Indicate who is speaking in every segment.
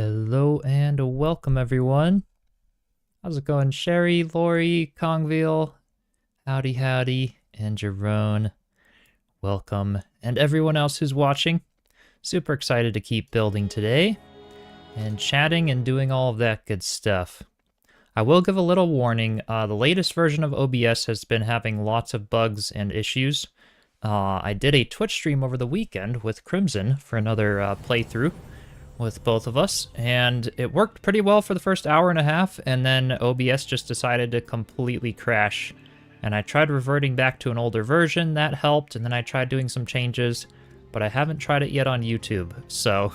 Speaker 1: Hello and welcome, everyone. How's it going, Sherry, Lori, Kongville, howdy, and Jerome? Welcome, and everyone else who's watching. Super excited to keep building today, and chatting and doing all of that good stuff. I will give a little warning. The latest version of OBS has been having lots of bugs and issues. I did a Twitch stream over the weekend with Crimson for another playthrough with both of us, and it worked pretty well for the first hour and a half, and then OBS just decided to completely crash. And I tried reverting back to an older version, that helped, and then I tried doing some changes, but I haven't tried it yet on YouTube, so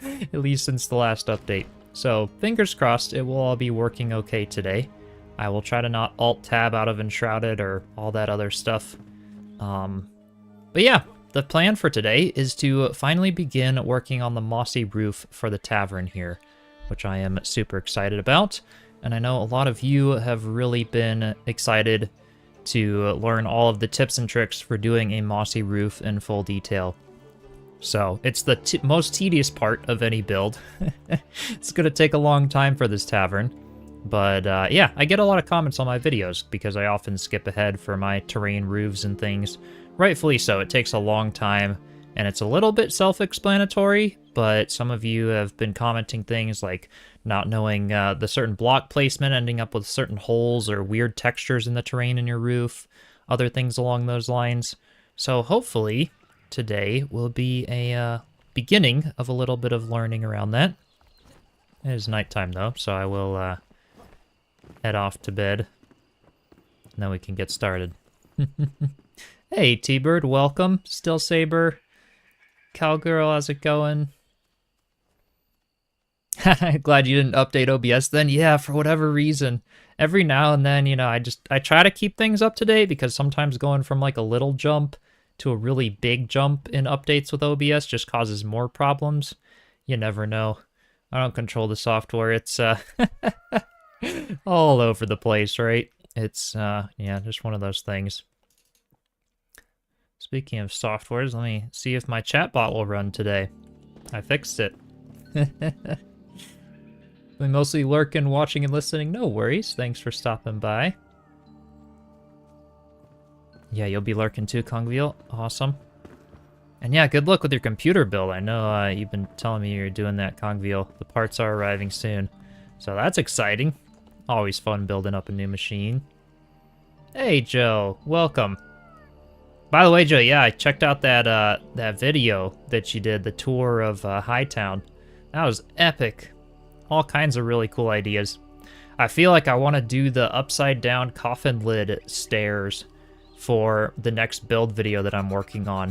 Speaker 1: at least since the last update. So fingers crossed it will all be working okay today. I will try to not alt-tab out of Enshrouded or all that other stuff. But yeah, the plan for today is to finally begin working on the mossy roof for the tavern here, which I am super excited about. And I know a lot of you have really been excited to learn all of the tips and tricks for doing a mossy roof in full detail. So it's the most tedious part of any build. It's going to take a long time for this tavern. But yeah, I get a lot of comments on my videos because I often skip ahead for my terrain roofs and things. Rightfully so, it takes a long time, and it's a little bit self-explanatory, but some of you have been commenting things like not knowing the certain block placement, ending up with certain holes or weird textures in the terrain in your roof, other things along those lines. So hopefully today will be a beginning of a little bit of learning around that. It is nighttime though, so I will head off to bed, and then we can get started. Hey, T-Bird, welcome. Still Saber. Cowgirl, how's it going? Glad you didn't update OBS then. Yeah, for whatever reason. Every now and then, you know, I try to keep things up to date because sometimes going from like a little jump to a really big jump in updates with OBS just causes more problems. You never know. I don't control the software. It's all over the place, right? It's yeah, just one of those things. Speaking of softwares, let me see if my chatbot will run today. I fixed it. We mostly lurking, watching, and listening. No worries. Thanks for stopping by. Yeah, you'll be lurking too, Kongville. Awesome. And yeah, good luck with your computer build. I know you've been telling me you're doing that, Kongville. The parts are arriving soon. So that's exciting. Always fun building up a new machine. Hey, Joe. Welcome. By the way, Joe, yeah, I checked out that that video that you did, the tour of Hightown. That was epic. All kinds of really cool ideas. I feel like I want to do the upside-down coffin lid stairs for the next build video that I'm working on,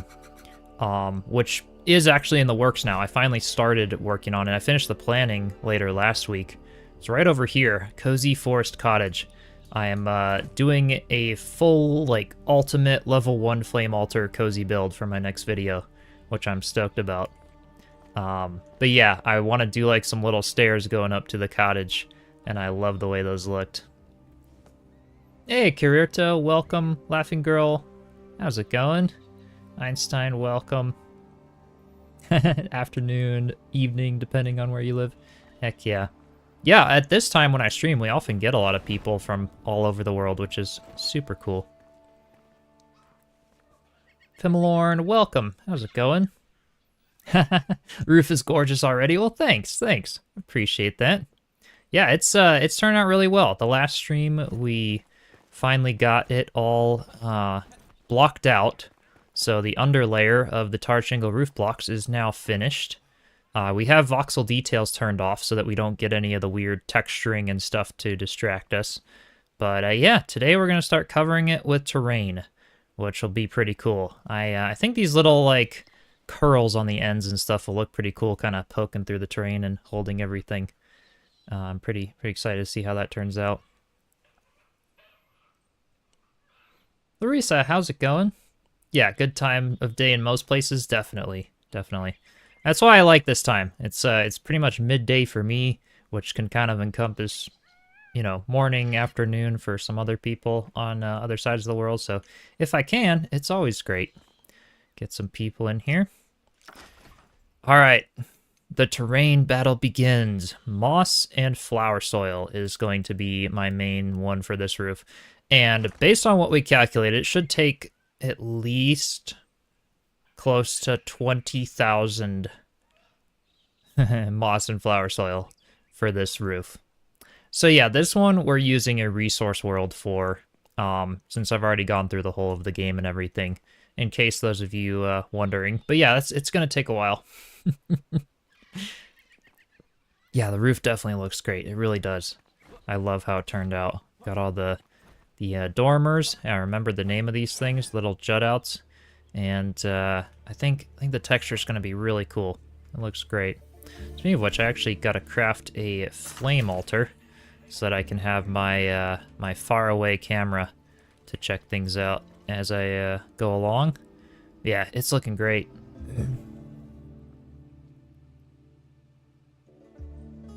Speaker 1: which is actually in the works now. I finally started working on it. I finished the planning later last week. It's right over here, Cozy Forest Cottage. I am doing a full, like, ultimate level 1 flame altar cozy build for my next video, which I'm stoked about. But yeah, I want to do, like, some little stairs going up to the cottage, and I love the way those looked. Hey, Kirirto, welcome. Laughing Girl, how's it going? Einstein, welcome. Afternoon, evening, depending on where you live. Heck yeah. Yeah, at this time when I stream, we often get a lot of people from all over the world, which is super cool. Fimlorn, welcome. How's it going? Roof is gorgeous already. Well, thanks. Appreciate that. Yeah, it's turned out really well. The last stream, we finally got it all blocked out. So the underlayer of the tar shingle roof blocks is now finished. We have voxel details turned off so that we don't get any of the weird texturing and stuff to distract us. But yeah, today we're going to start covering it with terrain, which will be pretty cool. I think these little, like, curls on the ends and stuff will look pretty cool, kind of poking through the terrain and holding everything. I'm pretty excited to see how that turns out. Larissa, how's it going? Yeah, good time of day in most places, definitely. That's why I like this time. It's pretty much midday for me, which can kind of encompass, you know, morning, afternoon for some other people on other sides of the world. So if I can, it's always great. Get some people in here. All right, the terrain battle begins. Moss and flower soil is going to be my main one for this roof. And based on what we calculated, it should take at least close to 20,000 moss and flower soil for this roof. So yeah, this one we're using a resource world for, since I've already gone through the whole of the game and everything, in case those of you wondering. But yeah, it's going to take a while. Yeah, the roof definitely looks great. It really does. I love how it turned out. Got all the dormers. I remember the name of these things, little jut outs. And I think the texture is going to be really cool. It looks great. Speaking of which, I actually got to craft a flame altar so that I can have my my faraway camera to check things out as I go along. Yeah, it's looking great.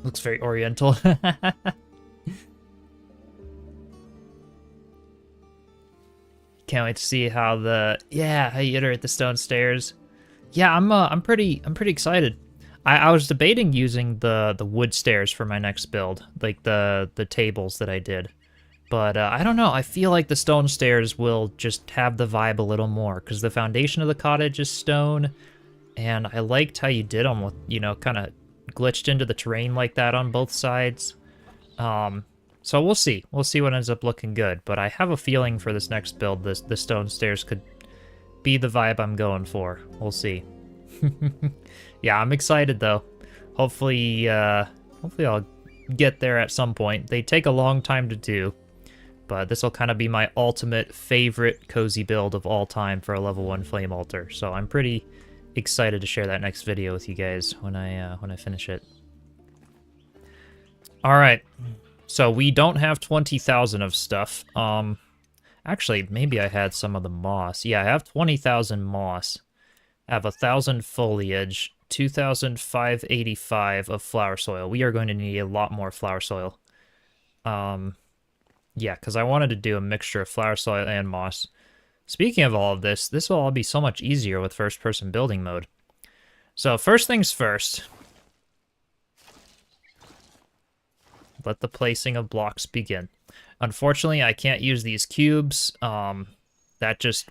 Speaker 1: Looks very oriental. Can't wait to see how how you iterate the stone stairs. Yeah, I'm pretty excited. I was debating using the wood stairs for my next build, like the tables that I did. But I don't know, I feel like the stone stairs will just have the vibe a little more, because the foundation of the cottage is stone, and I liked how you did them with, you know, kind of glitched into the terrain like that on both sides. So we'll see. We'll see what ends up looking good, but I have a feeling for this next build, the stone stairs could be the vibe I'm going for. We'll see. Yeah, I'm excited though. Hopefully I'll get there at some point. They take a long time to do, but this will kind of be my ultimate favorite cozy build of all time for a level 1 flame altar. So I'm pretty excited to share that next video with you guys when I finish it. All right. So we don't have 20,000 of stuff. Actually, maybe I had some of the moss. Yeah, I have 20,000 moss. I have 1,000 foliage, 2,585 of flower soil. We are going to need a lot more flower soil. Yeah, because I wanted to do a mixture of flower soil and moss. Speaking of all of this will all be so much easier with first-person building mode. So first things first. Let the placing of blocks begin. Unfortunately, I can't use these cubes.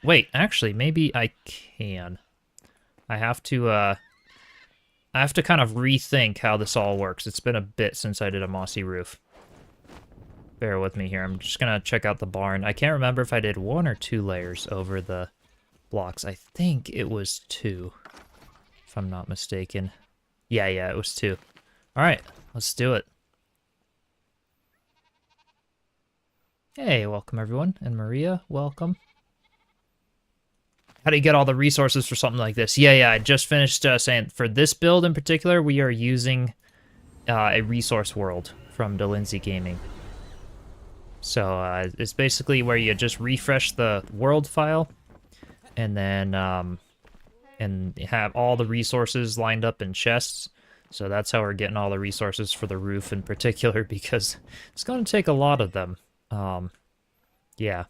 Speaker 1: Wait, actually, maybe I can. I have to kind of rethink how this all works. It's been a bit since I did a mossy roof. Bear with me here. I'm just gonna check out the barn. I can't remember if I did 1 or 2 layers over the blocks. I think it was 2, if I'm not mistaken. Yeah, it was 2. All right, let's do it. Hey, welcome everyone. And Maria, welcome. How do you get all the resources for something like this? Yeah, I just finished saying for this build in particular, we are using a resource world from Delancey Gaming. So it's basically where you just refresh the world file and then and have all the resources lined up in chests. So that's how we're getting all the resources for the roof in particular, because it's going to take a lot of them. Yeah.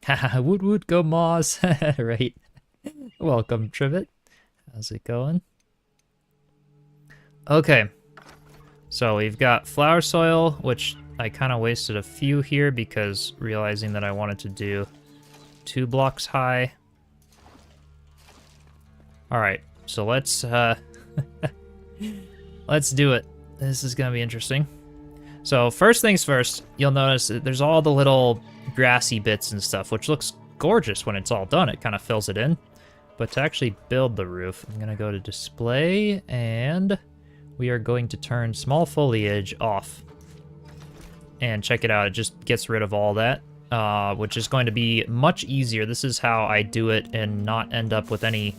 Speaker 1: Haha, woot, go Moss. Right. Welcome, Trivet. How's it going? Okay. So we've got flower soil, which I kind of wasted a few here because realizing that I wanted to do 2 blocks high. All right, so let's do it. This is gonna be interesting. So first things first, you'll notice that there's all the little grassy bits and stuff, which looks gorgeous when it's all done. It kind of fills it in. But to actually build the roof, I'm gonna go to display, and we are going to turn small foliage off. And check it out, it just gets rid of all that, which is going to be much easier. This is how I do it and not end up with any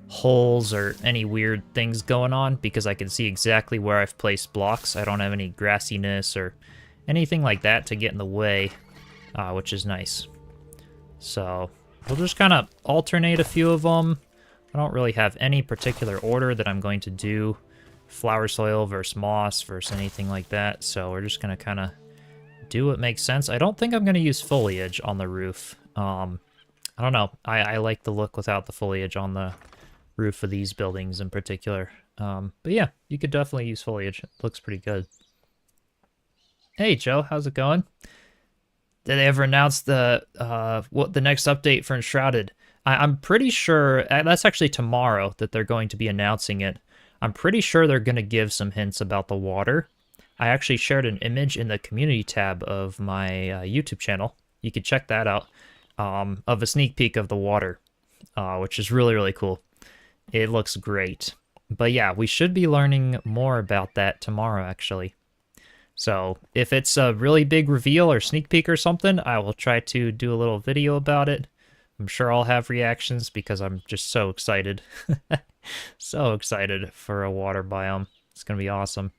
Speaker 1: holes or any weird things going on, because I can see exactly where I've placed blocks. I don't have any grassiness or anything like that to get in the way, which is nice. So we'll just kind of alternate a few of them. I don't really have any particular order that I'm going to do flower soil versus moss versus anything like that, so we're just going to kind of do what makes sense. I don't think I'm going to use foliage on the roof. I don't know. I like the look without the foliage on the roof of these buildings in particular. But yeah, you could definitely use foliage. It looks pretty good. Hey Joe, how's it going? Did they ever announce the what the next update for Enshrouded? I'm pretty sure that's actually tomorrow that they're going to be announcing it. I'm pretty sure they're going to give some hints about the water. I actually shared an image in the community tab of my YouTube channel. You could check that out, of a sneak peek of the water, which is really, really cool. It looks great. But yeah, we should be learning more about that tomorrow, actually. So if it's a really big reveal or sneak peek or something, I will try to do a little video about it. I'm sure I'll have reactions because I'm just so excited. So excited for a water biome. It's going to be awesome.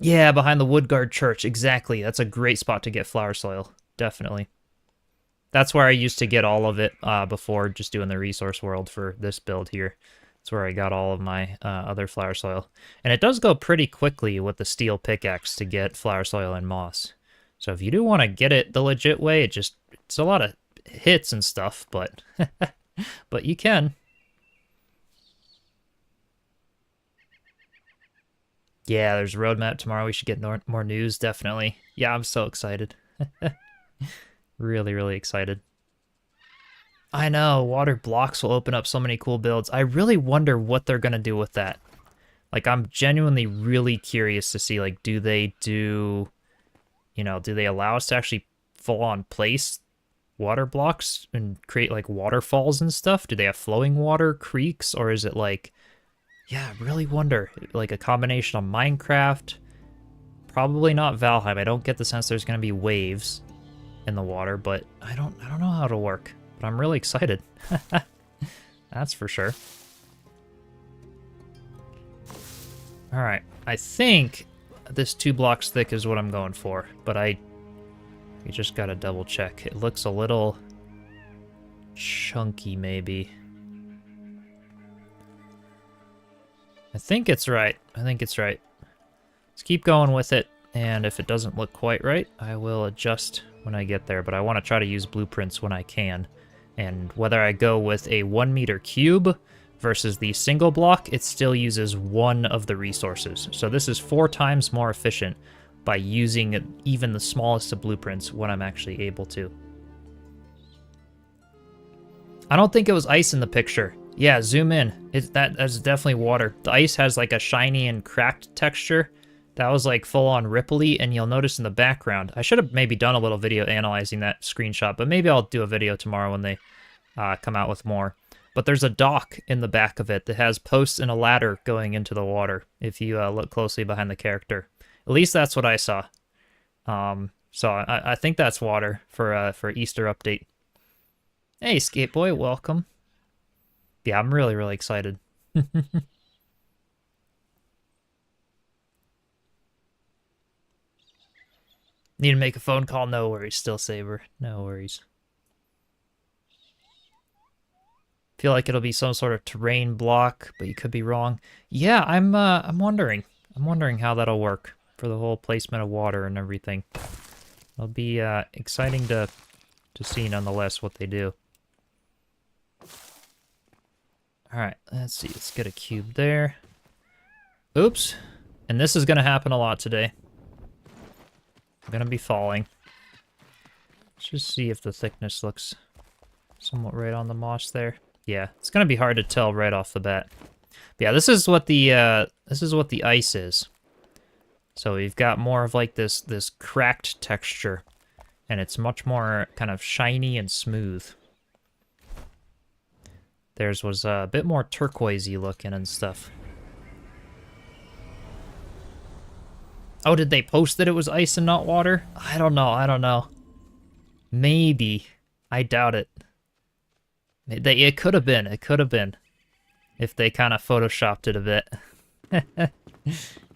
Speaker 1: Yeah, behind the Woodguard Church. Exactly. That's a great spot to get flower soil. Definitely. That's where I used to get all of it before just doing the resource world for this build here. That's where I got all of my other flower soil. And it does go pretty quickly with the steel pickaxe to get flower soil and moss. So if you do want to get it the legit way, it's a lot of hits and stuff, but but you can. Yeah, there's a roadmap tomorrow. We should get more news, definitely. Yeah, I'm so excited. Really, really excited. I know, water blocks will open up so many cool builds. I really wonder what they're going to do with that. Like, I'm genuinely really curious to see, like, do they allow us to actually full-on place water blocks and create, like, waterfalls and stuff? Do they have flowing water, creeks, or is it, like... Yeah, I really wonder. Like, a combination of Minecraft, probably not Valheim. I don't get the sense there's going to be waves in the water, but I don't know how it'll work. But I'm really excited. That's for sure. All right, I think this 2 blocks thick is what I'm going for, but we just gotta double check. It looks a little chunky, maybe. I think it's right. I think it's right. Let's keep going with it, and if it doesn't look quite right, I will adjust when I get there, but I want to try to use blueprints when I can. And whether I go with a 1 meter cube versus the single block, it still uses one of the resources. So this is 4 times more efficient by using even the smallest of blueprints when I'm actually able to. I don't think it was ice in the picture. Yeah, zoom in. That's definitely water. The ice has like a shiny and cracked texture. That was like full-on ripply, and you'll notice in the background. I should have maybe done a little video analyzing that screenshot, but maybe I'll do a video tomorrow when they come out with more. But there's a dock in the back of it that has posts and a ladder going into the water, if you look closely behind the character. At least that's what I saw. So I think that's water for Easter update. Hey, Skateboy, welcome. Yeah, I'm really, really excited. Need to make a phone call? No worries, still Saber. No worries. Feel like it'll be some sort of terrain block, but you could be wrong. Yeah, I'm wondering. I'm wondering how that'll work for the whole placement of water and everything. It'll be exciting to see nonetheless what they do. All right, let's see. Let's get a cube there. Oops. And this is going to happen a lot today. I'm going to be falling. Let's just see if the thickness looks somewhat right on the moss there. Yeah, it's going to be hard to tell right off the bat. But yeah, this is what the ice is. So we've got more of like this cracked texture, and it's much more kind of shiny and smooth. Theirs was a bit more turquoisey looking and stuff. Oh, did they post that it was ice and not water? I don't know. I don't know. Maybe. I doubt it. It could have been. It could have been. If they kind of photoshopped it a bit.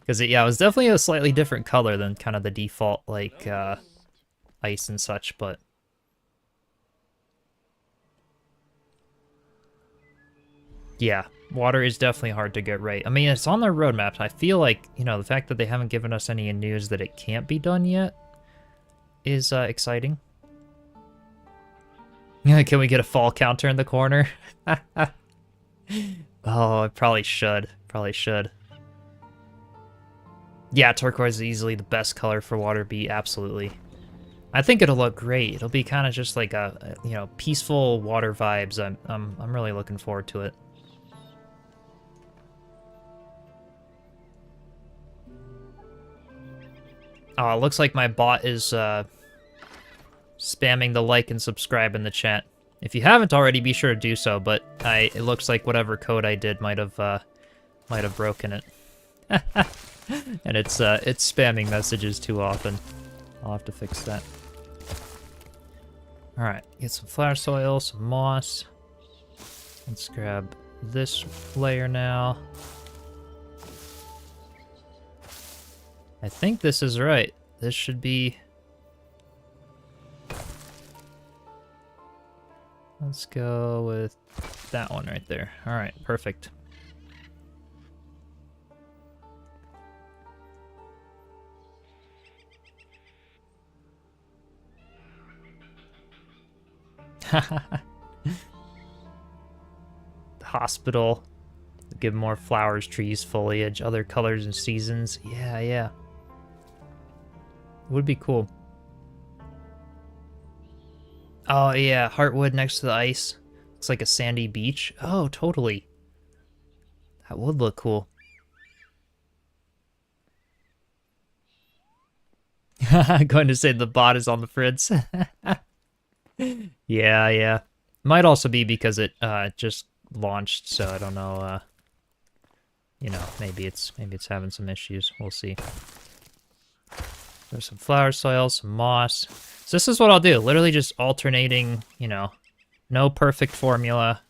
Speaker 1: Because, yeah, it was definitely a slightly different color than kind of the default, like, ice and such, but... Yeah, water is definitely hard to get right. I mean, it's on their roadmap. I feel like, you know, the fact that they haven't given us any news that it can't be done yet is exciting. Can we get a fall counter in the corner? Oh, I probably should. Probably should. Yeah, turquoise is easily the best color for water bee, absolutely. I think it'll look great. It'll be kind of just like a, you know, peaceful water vibes. I'm really looking forward to it. Oh, it looks like my bot is spamming the like and subscribe in the chat. If you haven't already, be sure to do so. But it looks like whatever code I did might have broken it, and it's spamming messages too often. I'll have to fix that. All right, get some flower soil, some moss. Let's grab this layer now. I think this is right. This should be... Let's go with that one right there. All right, perfect. The hospital. Give more flowers, trees, foliage, other colors and seasons. Yeah, yeah. Would be cool. Oh, yeah, Heartwood next to the ice. Looks like a sandy beach. Oh, totally. That would look cool. I'm going to say the bot is on the fritz. Yeah, yeah. Might also be because it just launched, so I don't know. You know, maybe it's having some issues. We'll see. There's some flower soil, some moss. So this is what I'll do. Literally just alternating, you know, no perfect formula.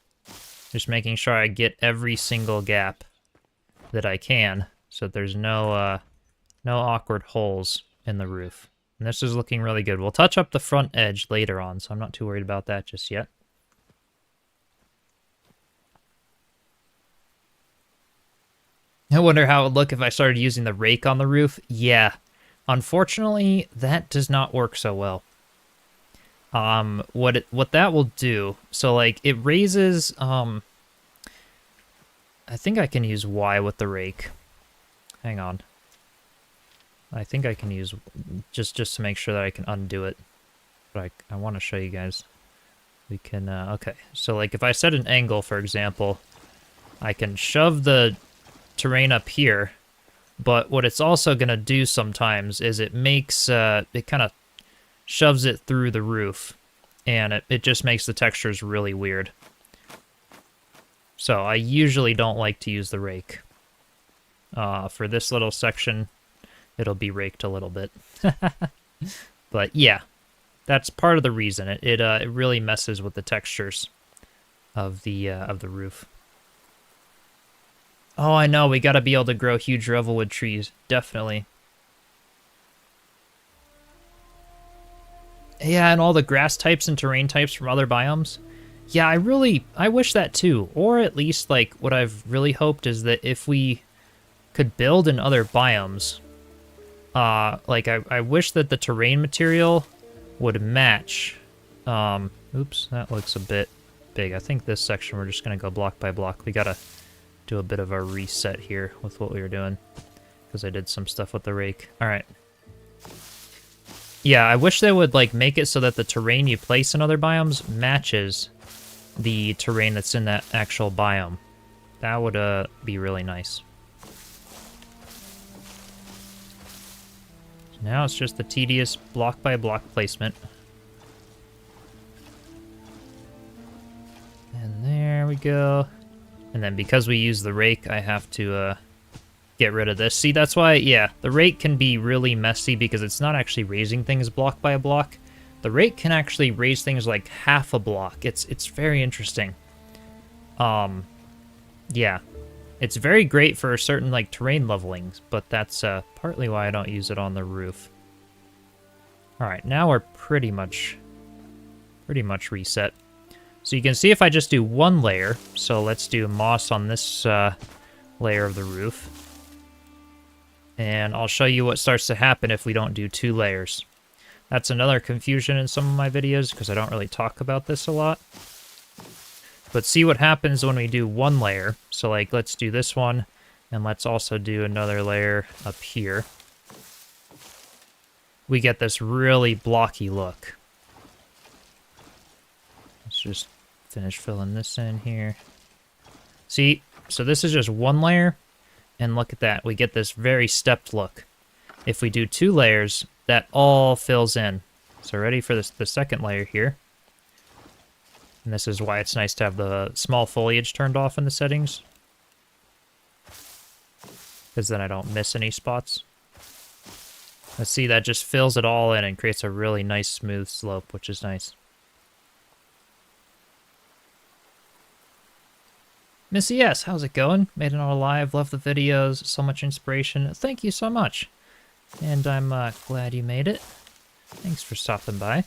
Speaker 1: Just making sure I get every single gap that I can so that there's no awkward holes in the roof. And this is looking really good. We'll touch up the front edge later on, so I'm not too worried about that just yet. I wonder how it would look if I started using the rake on the roof. Yeah. Unfortunately, that does not work so well. What that will do, so like it raises, I think I can use Y with the rake. Hang on. I think I can use, just to make sure that I can undo it. But I want to show you guys. We can, okay. So like if I set an angle, for example, I can shove the terrain up here. But what it's also going to do sometimes is it makes, it kind of shoves it through the roof, and it just makes the textures really weird. So I usually don't like to use the rake. For this little section, it'll be raked a little bit. But yeah, that's part of the reason. It really messes with the textures of the roof. Oh, I know, we gotta be able to grow huge revelwood trees, definitely. Yeah, and all the grass types and terrain types from other biomes. Yeah, I wish that too. Or at least, like, what I've really hoped is that if we could build in other biomes, like, I wish that the terrain material would match. Oops, that looks a bit big. I think this section we're just gonna go block by block. We gotta do a bit of a reset here with what we were doing, because I did some stuff with the rake. All right. Yeah, I wish they would like make it so that the terrain you place in other biomes matches the terrain that's in that actual biome. That would be really nice. So now it's just the tedious block by block placement. And there we go. And then because we use the rake, I have to get rid of this. See, that's why, yeah, the rake can be really messy because it's not actually raising things block by block. The rake can actually raise things like half a block. It's very interesting. Yeah. It's very great for certain like terrain levelings, but that's partly why I don't use it on the roof. All right, now we're pretty much reset. So you can see if I just do one layer, so let's do moss on this layer of the roof. And I'll show you what starts to happen if we don't do two layers. That's another confusion in some of my videos because I don't really talk about this a lot. But see what happens when we do one layer. So like, let's do this one, and let's also do another layer up here. We get this really blocky look. Let's just finish filling this in here. See, so this is just one layer, and look at that. We get this very stepped look. If we do 2 layers, that all fills in. So ready for this, the second layer here. And this is why it's nice to have the small foliage turned off in the settings. Because then I don't miss any spots. Let's see, that just fills it all in and creates a really nice smooth slope, which is nice. Missy S, how's it going? Made it all live, love the videos, so much inspiration. Thank you so much. And I'm glad you made it. Thanks for stopping by.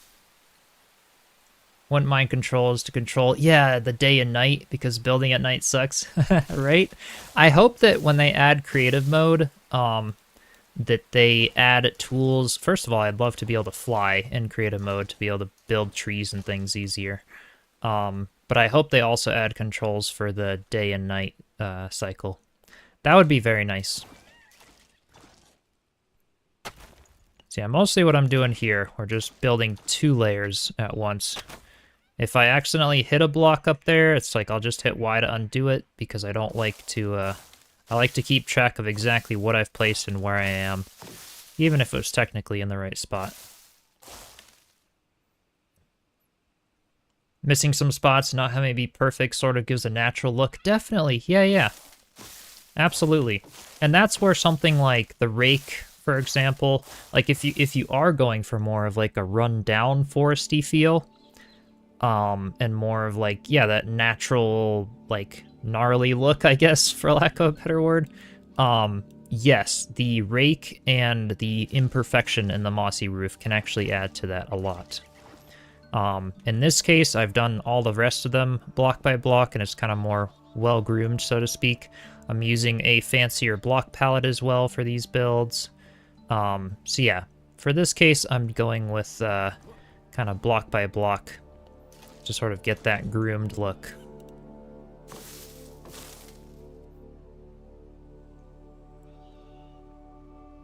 Speaker 1: Wouldn't mind controls to control, yeah, the day and night, because building at night sucks, right? I hope that when they add creative mode, that they add tools. First of all, I'd love to be able to fly in creative mode to be able to build trees and things easier. But I hope they also add controls for the day and night cycle. That would be very nice. So yeah, mostly what I'm doing here, we're just building 2 layers at once. If I accidentally hit a block up there, it's like I'll just hit Y to undo it, because I don't like to, I like to keep track of exactly what I've placed and where I am, even if it was technically in the right spot. Missing some spots, not having it be perfect, sort of gives a natural look. Definitely, yeah. Absolutely. And that's where something like the rake, for example, like if you are going for more of like a run-down foresty feel, and more of like, yeah, that natural, like, gnarly look, I guess, for lack of a better word, yes, the rake and the imperfection in the mossy roof can actually add to that a lot. In this case, I've done all the rest of them block by block, and it's kind of more well-groomed, so to speak. I'm using a fancier block palette as well for these builds. So yeah, for this case, I'm going with kind of block by block to sort of get that groomed look.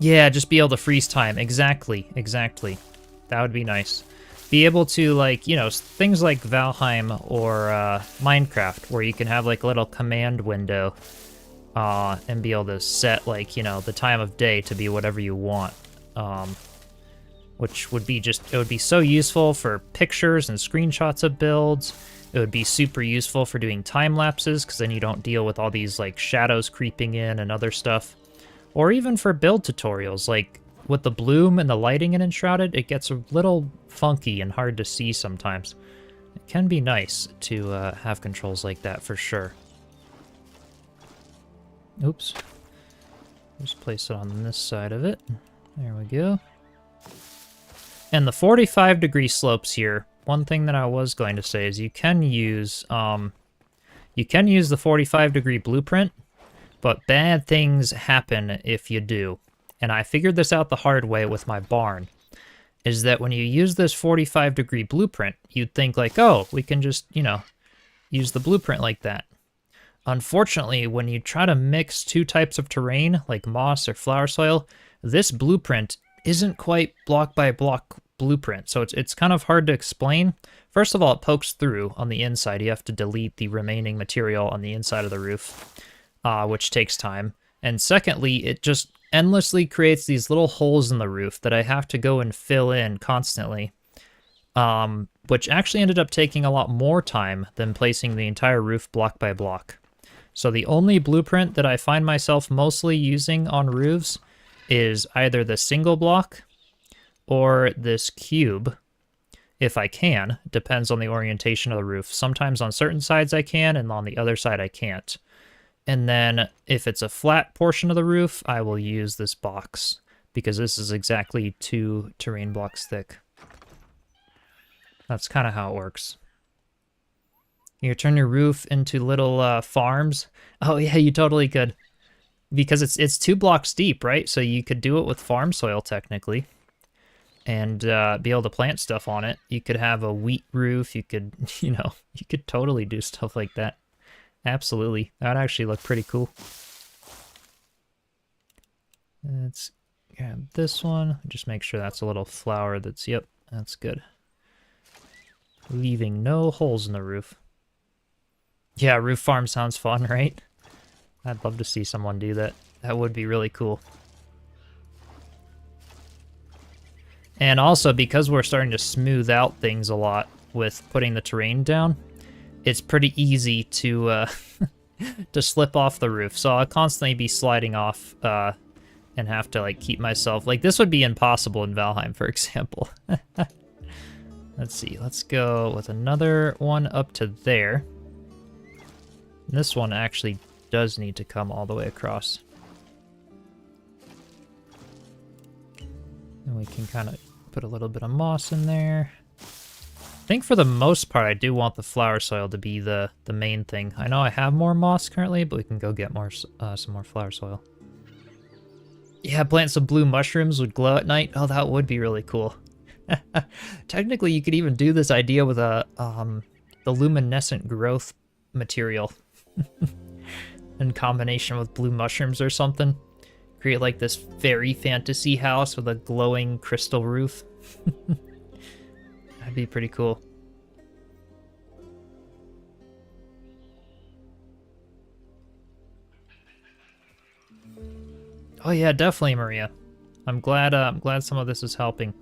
Speaker 1: Yeah, just be able to freeze time. Exactly. That would be nice. Be able to, like, you know, things like Valheim or Minecraft, where you can have like a little command window and be able to set, like, you know, the time of day to be whatever you want. Which would be just, it would be so useful for pictures and screenshots of builds. It would be super useful for doing time lapses, because then you don't deal with all these like shadows creeping in and other stuff. Or even for build tutorials, like with the bloom and the lighting in Enshrouded, it gets a little funky and hard to see sometimes. It can be nice to have controls like that for sure. Oops. Just place it on this side of it. There we go. And the 45-degree slopes here, one thing that I was going to say is you can use the 45-degree blueprint, but bad things happen if you do. And I figured this out the hard way with my barn, is that when you use this 45-degree blueprint, you'd think like, oh, we can just, you know, use the blueprint like that. Unfortunately, when you try to mix 2 types of terrain, like moss or flower soil, this blueprint isn't quite block by block blueprint, so it's kind of hard to explain. First of all, it pokes through on the inside. You have to delete the remaining material on the inside of the roof, which takes time. And secondly, it just endlessly creates these little holes in the roof that I have to go and fill in constantly, which actually ended up taking a lot more time than placing the entire roof block by block. So the only blueprint that I find myself mostly using on roofs is either the single block or this cube, if I can. Depends on the orientation of the roof. Sometimes on certain sides I can, and on the other side I can't. And then if it's a flat portion of the roof, I will use this box, because this is exactly 2 terrain blocks thick. That's kind of how it works. You turn your roof into little farms. Oh yeah, you totally could. Because it's 2 blocks deep, right? So you could do it with farm soil, technically. and be able to plant stuff on it. You could have a wheat roof. You could, you could totally do stuff like that. Absolutely. That would actually look pretty cool. Let's grab this one. Just make sure that's a little flower that's, yep, that's good. Leaving no holes in the roof. Yeah, roof farm sounds fun, right? I'd love to see someone do that. That would be really cool. And also, because we're starting to smooth out things a lot with putting the terrain down, it's pretty easy to to slip off the roof. So I'll constantly be sliding off and have to like keep myself... Like, this would be impossible in Valheim, for example. Let's see, let's go with another one up to there. This one actually does need to come all the way across. And we can kind of put a little bit of moss in there. I think for the most part, I do want the flower soil to be the main thing. I know I have more moss currently, but we can go get more some more flower soil. Yeah, plant some blue mushrooms would glow at night. Oh, that would be really cool. Technically, you could even do this idea with a the luminescent growth material in combination with blue mushrooms or something. Create like this fairy fantasy house with a glowing crystal roof. That'd be pretty cool. Oh yeah, definitely, Maria. I'm glad some of this is helping.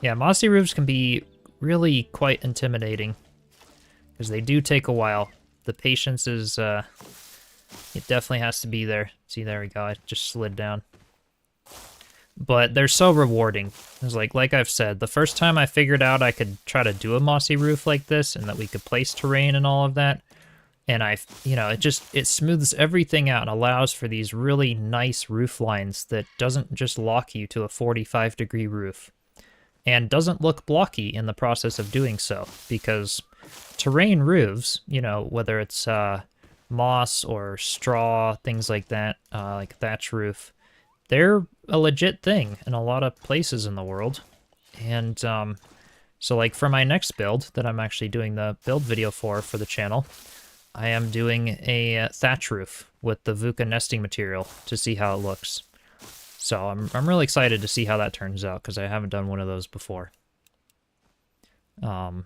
Speaker 1: Yeah, mossy roofs can be really quite intimidating because they do take a while. The patience is it definitely has to be there. See, there we go. I just slid down. But they're so rewarding. It's like I've said, the first time I figured out I could try to do a mossy roof like this and that we could place terrain and all of that, and it smooths everything out and allows for these really nice roof lines that doesn't just lock you to a 45-degree roof and doesn't look blocky in the process of doing so, because terrain roofs, whether it's moss or straw, things like that, like a thatch roof, they're a legit thing in a lot of places in the world. And so like for my next build that I'm actually doing the build video for the channel, I am doing a thatch roof with the VUCA nesting material to see how it looks. So I'm really excited to see how that turns out, because I haven't done one of those before. But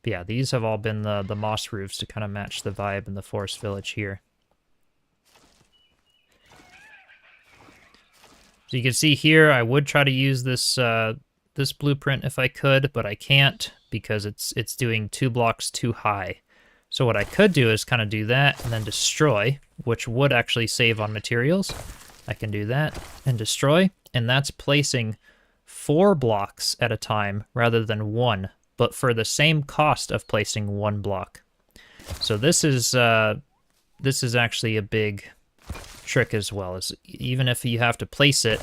Speaker 1: yeah, these have all been the moss roofs to kind of match the vibe in the forest village here. So you can see here, I would try to use this this blueprint if I could, but I can't because it's doing 2 blocks too high. So what I could do is kind of do that and then destroy, which would actually save on materials. I can do that and destroy, and that's placing 4 blocks at a time rather than 1, but for the same cost of placing 1 block. So this is actually a big trick as well, is even if you have to place it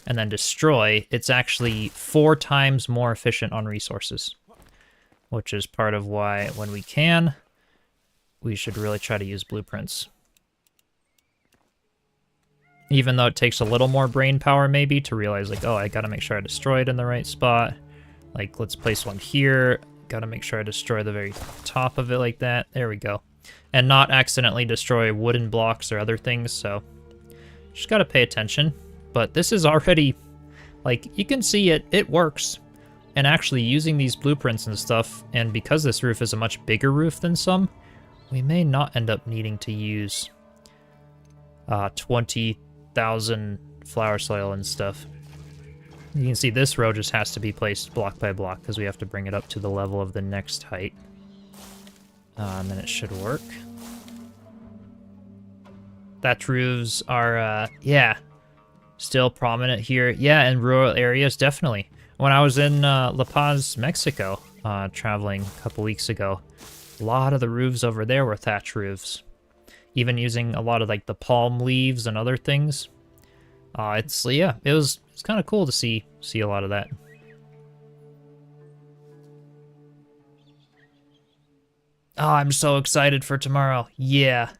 Speaker 1: and then destroy, it's actually 4 times more efficient on resources, which is part of why when we can, we should really try to use blueprints. Even though it takes a little more brain power maybe to realize like, oh, I gotta make sure I destroy it in the right spot. Like, let's place one here. Gotta make sure I destroy the very top of it like that. There we go. And not accidentally destroy wooden blocks or other things, so just gotta pay attention. But this is already, like, you can see it works. And actually using these blueprints and stuff, and because this roof is a much bigger roof than some, we may not end up needing to use 20,000 flower soil and stuff. You can see this row just has to be placed block by block because we have to bring it up to the level of the next height. And then it should work. Thatch roofs are, yeah, still prominent here. Yeah, in rural areas, definitely. When I was in La Paz, Mexico, traveling a couple weeks ago, a lot of the roofs over there were thatch roofs. Even using a lot of like the palm leaves and other things. It's kind of cool to see a lot of that. Oh, I'm so excited for tomorrow. Yeah.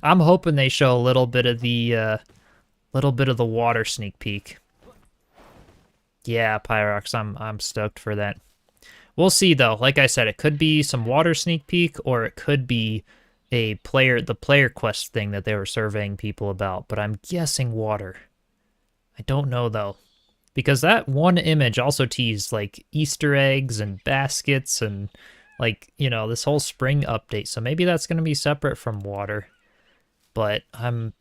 Speaker 1: I'm hoping they show a little bit of the water sneak peek. Yeah, Pyrox, I'm stoked for that. We'll see though. Like I said, it could be some water sneak peek, or it could be the player quest thing that they were surveying people about, but I'm guessing water. I don't know though. Because that one image also teased like Easter eggs and baskets and like, this whole spring update. So maybe that's going to be separate from water. But I'm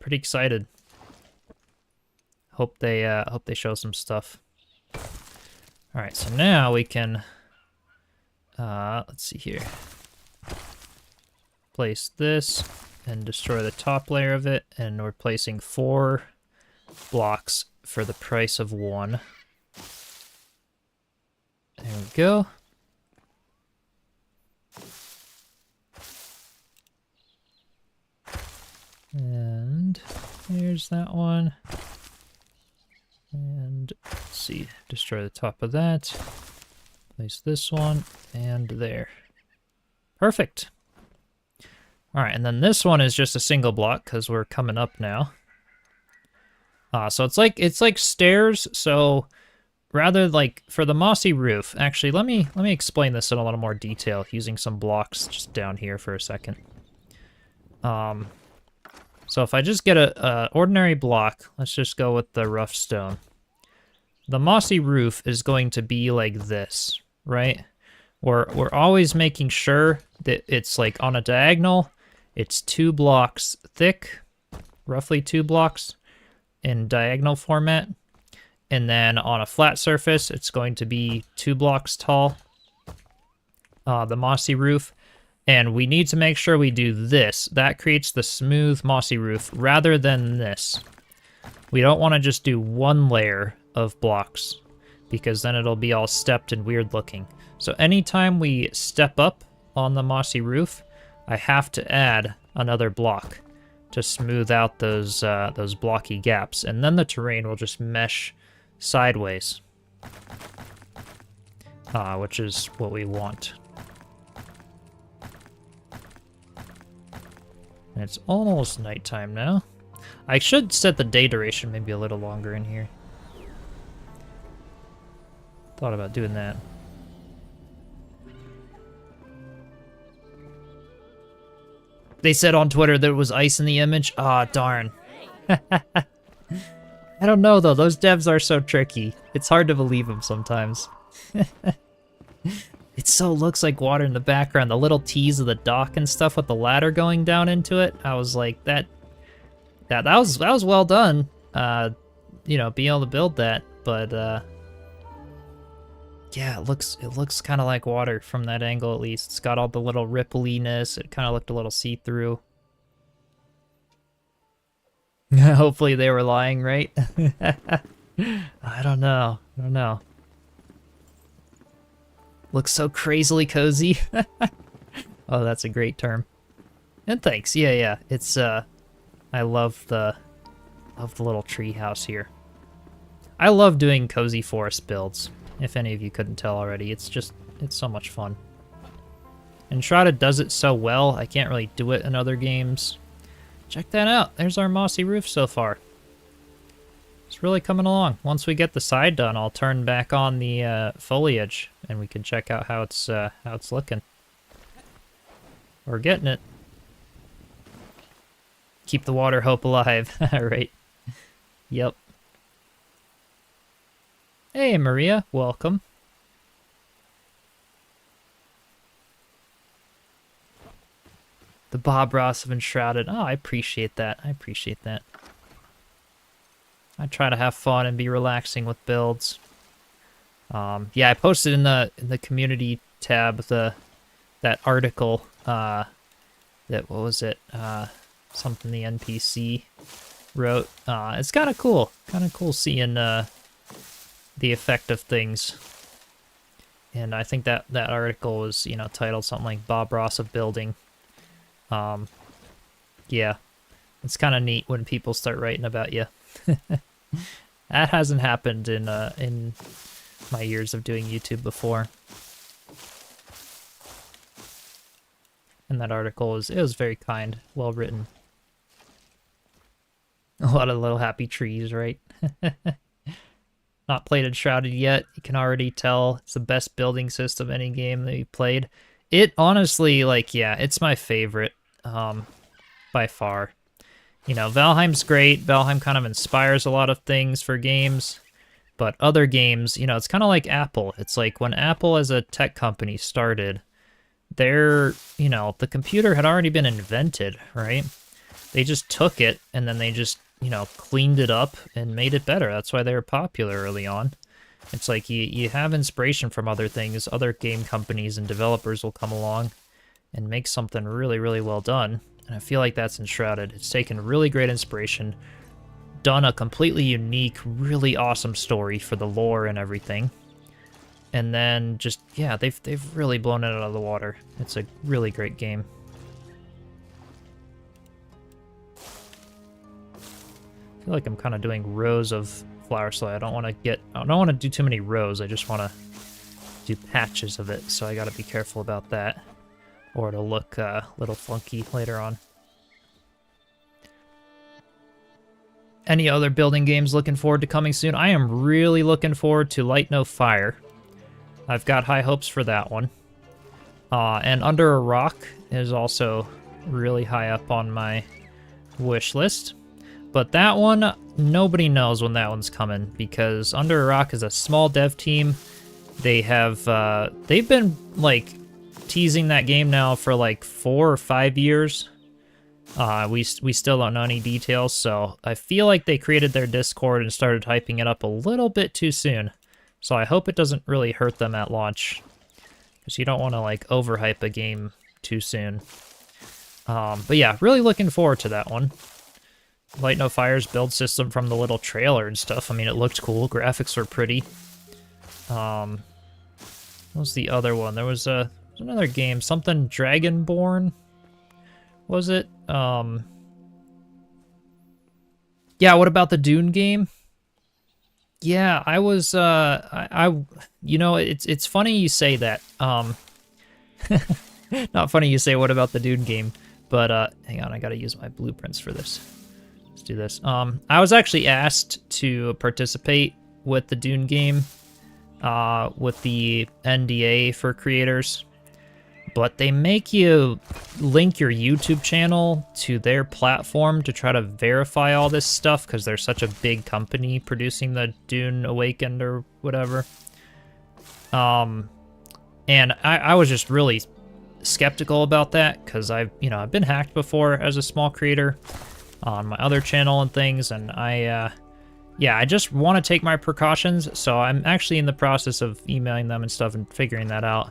Speaker 1: pretty excited. Hope they show some stuff. All right, so now we can let's see here. Place this and destroy the top layer of it, and we're placing 4 blocks for the price of 1. There we go. And there's that one. And let's see, destroy the top of that. Place this one, and there. Perfect. All right, and then this one is just a single block because we're coming up now. So it's like stairs. So rather like for the mossy roof, actually, let me explain this in a little more detail using some blocks just down here for a second. So if I just get a ordinary block, let's just go with the rough stone. The mossy roof is going to be like this, right? We're always making sure that it's like on a diagonal, it's 2 blocks thick, roughly 2 blocks in diagonal format. And then on a flat surface, it's going to be 2 blocks tall, the mossy roof. And we need to make sure we do this. That creates the smooth mossy roof rather than this. We don't want to just do 1 layer of blocks because then it'll be all stepped and weird looking. So anytime we step up on the mossy roof, I have to add another block to smooth out those blocky gaps. And then the terrain will just mesh sideways, which is what we want. And it's almost nighttime now. I should set the day duration maybe a little longer in here. Thought about doing that. They said on Twitter there was ice in the image. Ah, darn. I don't know though, those devs are so tricky. It's hard to believe them sometimes. It so looks like water in the background. The little tease of the dock and stuff with the ladder going down into it. I was like, that was well done. Being able to build that, but yeah, it looks kind of like water from that angle at least. It's got all the little rippliness. It kind of looked a little see-through. Hopefully they were lying, right? I don't know. Looks so crazily cozy. Oh, that's a great term. And thanks. Yeah. It's I love the little tree house here. I love doing cozy forest builds. If any of you couldn't tell already, it's so much fun. Enshrouded does it so well. I can't really do it in other games. Check that out. There's our mossy roof so far. It's really coming along. Once we get the side done, I'll turn back on the foliage, and we can check out how it's looking. We're getting it. Keep the water hope alive. Right. Yep. Hey, Maria. Welcome. The Bob Ross of Enshrouded. Oh, I appreciate that. I try to have fun and be relaxing with builds. Yeah, I posted in the community tab that article. What was it? Something the NPC wrote. It's kind of cool. Seeing the effect of things. And I think that article was titled something like Bob Ross of Building. Yeah, it's kind of neat when people start writing about you. That hasn't happened in my years of doing YouTube before. And that article was very kind, well written. A lot of little happy trees, right? not played Enshrouded yet, you can already tell it's the best building system any game that you played. It honestly, like, yeah, it's my favorite, by far. You know, Valheim's great. Valheim kind of inspires a lot of things for games. But other games, you know, it's kind of like Apple. It's like when Apple as a tech company started, you know, the computer had already been invented, right? They just took it and then they just, you know, cleaned it up and made it better. That's why they were popular early on. It's like you have inspiration from other things. Other game companies and developers will come along and make something really, really well done. And I feel like that's Enshrouded. It's taken really great inspiration, done a completely unique, really awesome story for the lore and everything. And then just, yeah, they've really blown it out of the water. It's a really great game. I feel like I'm kind of doing rows of Flower Slide. I don't want to do too many rows. I just want to do patches of it, so I got to be careful about that, or it'll look a little funky later on. Any other building games looking forward to coming soon? I am really looking forward to Light No Fire. I've got high hopes for that one. And Under a Rock is also really high up on my wish list. But that one, nobody knows when that one's coming, because Under a Rock is a small dev team. They've been, like, teasing that game now for, like, 4 or 5 years. We still don't know any details, so I feel like they created their Discord and started hyping it up a little bit too soon. So I hope it doesn't really hurt them at launch, because you don't want to, like, overhype a game too soon. But yeah, really looking forward to that one. Light No Fire's build system from the little trailer and stuff, I mean, it looked cool. Graphics were pretty. What was the other one? There was another game, something Dragonborn, was it? Yeah, what about the Dune game? Yeah, I was, you know, it's funny you say that. Not funny you say, what about the Dune game? But, hang on, I gotta use my blueprints for this. Let's do this. I was actually asked to participate with the Dune game, with the NDA for creators, but they make you link your YouTube channel to their platform to try to verify all this stuff, because they're such a big company producing the Dune Awakened or whatever. And I was just really skeptical about that, because I've been hacked before as a small creator on my other channel and things, and I just want to take my precautions, so I'm actually in the process of emailing them and stuff and figuring that out.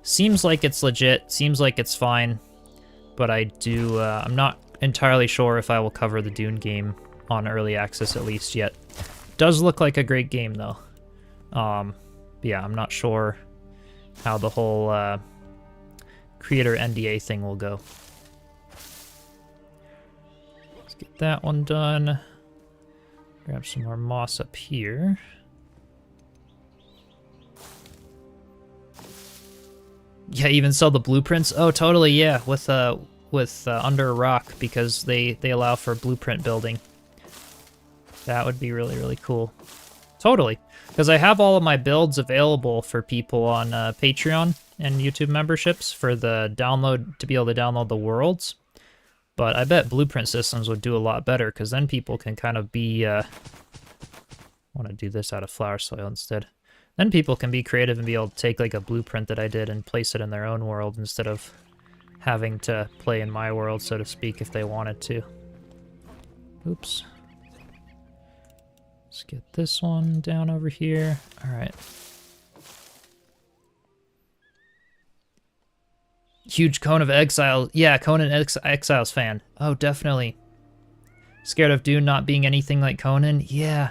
Speaker 1: Seems like it's legit, seems like it's fine, but I'm not entirely sure if I will cover the Dune game on early access at least yet. Does look like a great game though. Yeah, I'm not sure how the whole creator NDA thing will go. Let's get that one done. Grab some more moss up here. Yeah, even sell the blueprints. Oh, totally. Yeah, with Under a Rock, because they allow for blueprint building. That would be really, really cool. Totally, because I have all of my builds available for people on Patreon and YouTube memberships for the download, to be able to download the worlds. But I bet blueprint systems would do a lot better, because then people can kind of be... I want to do this out of flower soil instead. Then people can be creative and be able to take like a blueprint that I did and place it in their own world instead of having to play in my world, so to speak, if they wanted to. Oops. Let's get this one down over here. All right. Huge Cone of Exile. Yeah, Conan Exiles fan. Oh, definitely. Scared of Dune not being anything like Conan? Yeah.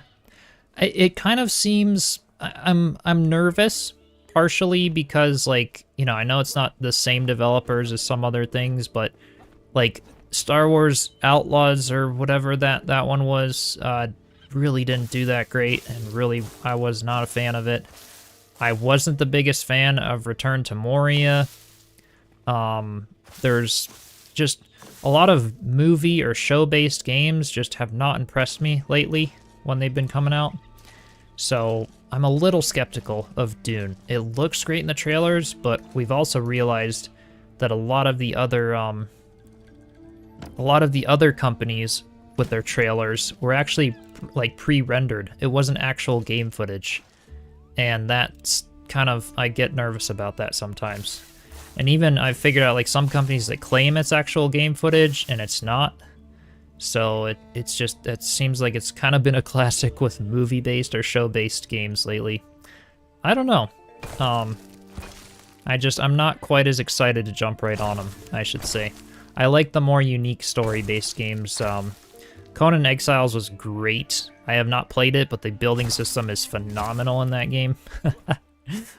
Speaker 1: It kind of seems... I'm nervous, partially because, like, you know, I know it's not the same developers as some other things, but, like, Star Wars Outlaws or whatever that one was, really didn't do that great, and really I was not a fan of it. I wasn't the biggest fan of Return to Moria. There's just a lot of movie or show-based games just have not impressed me lately when they've been coming out. So I'm a little skeptical of Dune. It looks great in the trailers, but we've also realized that a lot of the other companies with their trailers were actually like pre-rendered. It wasn't actual game footage. And that's kind of, I get nervous about that sometimes. And even I figured out like some companies that claim it's actual game footage and it's not. So it seems like it's kind of been a classic with movie-based or show-based games lately. I don't know. I'm not quite as excited to jump right on them, I should say. I like the more unique story-based games. Conan Exiles was great. I have not played it, but the building system is phenomenal in that game.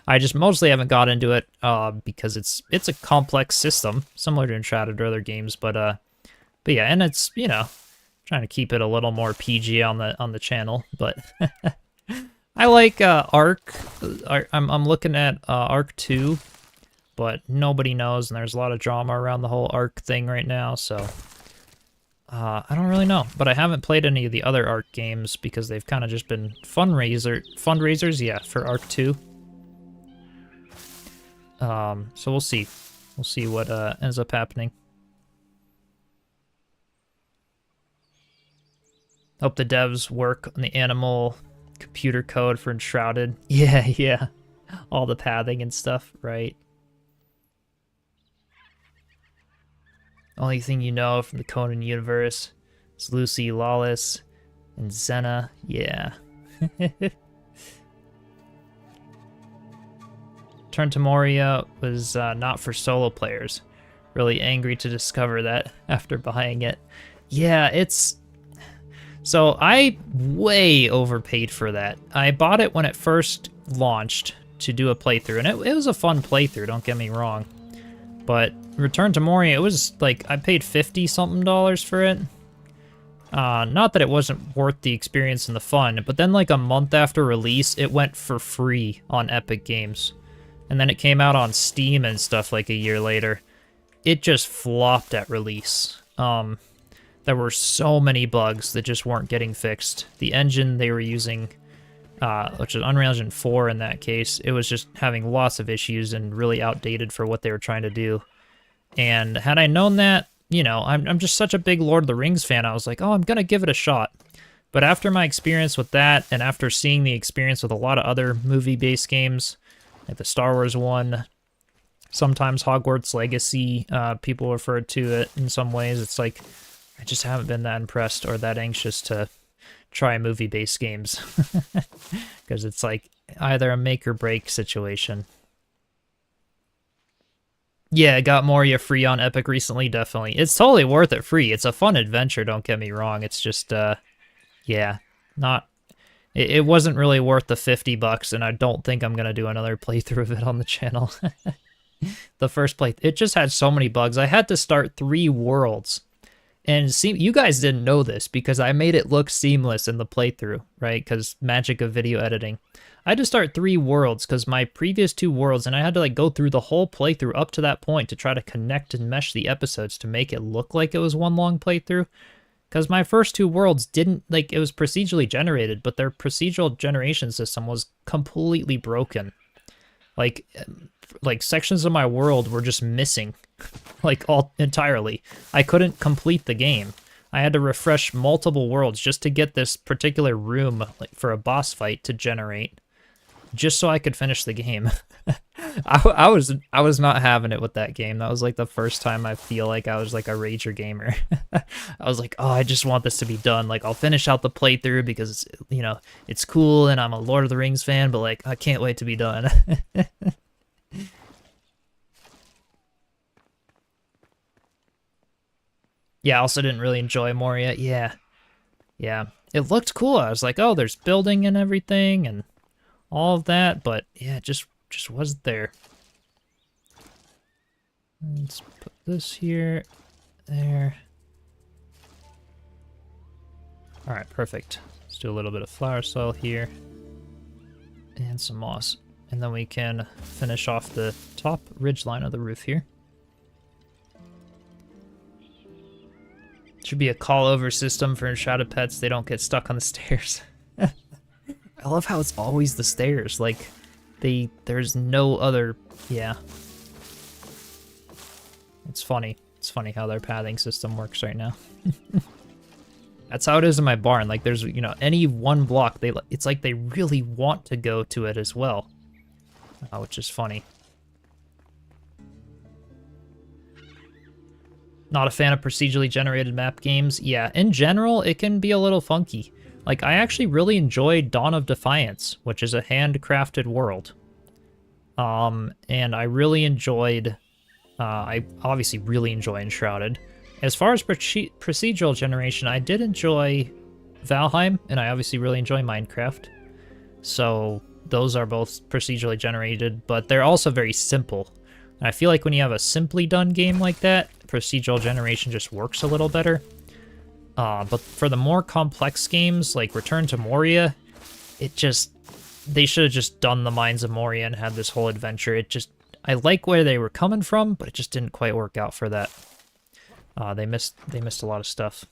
Speaker 1: I just mostly haven't got into it because it's a complex system, similar to Enshrouded or other games, but yeah, and it's, you know, trying to keep it a little more PG on the channel, but I like Ark. I'm looking at Ark 2, but nobody knows, and there's a lot of drama around the whole Ark thing right now, so I don't really know. But I haven't played any of the other Ark games because they've kind of just been fundraisers, yeah, for Ark 2. So we'll see. We'll see what ends up happening. Hope the devs work on the animal computer code for Enshrouded. Yeah. All the pathing and stuff, right? Only thing you know from the Conan universe is Lucy, Lawless, and Xena. Yeah. Turn to Moria was not for solo players. Really angry to discover that after buying it. Yeah, it's... So I way overpaid for that. I bought it when it first launched to do a playthrough, and it was a fun playthrough, don't get me wrong. But Return to Moria, it was like, I paid $50-something for it. Not that it wasn't worth the experience and the fun, but then like a month after release, it went for free on Epic Games. And then it came out on Steam and stuff like a year later. It just flopped at release. There were so many bugs that just weren't getting fixed. The engine they were using, which is Unreal Engine 4 in that case, it was just having lots of issues and really outdated for what they were trying to do. And had I known that, you know, I'm just such a big Lord of the Rings fan, I was like, oh, I'm gonna give it a shot. But after my experience with that, and after seeing the experience with a lot of other movie-based games, like the Star Wars one, sometimes Hogwarts Legacy, people refer to it in some ways, it's like, I just haven't been that impressed or that anxious to try movie-based games. Because it's like either a make or break situation. Yeah, got Moria free on Epic recently, definitely. It's totally worth it free. It's a fun adventure, don't get me wrong. It's just, yeah, not... It wasn't really worth the $50, and I don't think I'm going to do another playthrough of it on the channel. The first play... It just had so many bugs. I had to start 3 worlds. And see, you guys didn't know this because I made it look seamless in the playthrough, right? Because magic of video editing. I had to start 3 worlds because my previous 2 worlds, and I had to like go through the whole playthrough up to that point to try to connect and mesh the episodes to make it look like it was one long playthrough. Because my first 2 worlds didn't, like, it was procedurally generated, but their procedural generation system was completely broken. Like sections of my world were just missing. Like, all entirely. I couldn't complete the game. I had to refresh multiple worlds just to get this particular room, like, for a boss fight to generate, just so I could finish the game. I was not having it with that game. That was like the first time I feel like I was like a rager gamer. I was like, oh, I just want this to be done. Like, I'll finish out the playthrough because it's, you know, it's cool and I'm a Lord of the Rings fan, but like, I can't wait to be done. Yeah, I also didn't really enjoy Moria. Yeah. It looked cool. I was like, oh, there's building and everything and all of that, but yeah, it just wasn't there. Let's put this here, there. All right, perfect. Let's do a little bit of flower soil here and some moss. And then we can finish off the top ridge line of the roof here. Should be a call over system for Enshrouded pets. They don't get stuck on the stairs. I I love how it's always the stairs. Like, there's no other, yeah. It's funny. It's funny how their pathing system works right now. That's how it is in my barn. Like, there's, you know, any one block, it's like they really want to go to it as well, which is funny. Not a fan of procedurally generated map games. Yeah, in general, it can be a little funky. Like, I actually really enjoyed Dawn of Defiance, which is a handcrafted world. And I really enjoyed, I obviously really enjoy Enshrouded. As far as procedural generation, I did enjoy Valheim, and I obviously really enjoy Minecraft. So those are both procedurally generated, but they're also very simple. And I feel like when you have a simply done game like that, procedural generation just works a little better. But for the more complex games, like Return to Moria, they should have just done the Mines of Moria and had this whole adventure. I like where they were coming from, but it just didn't quite work out for that. They missed a lot of stuff.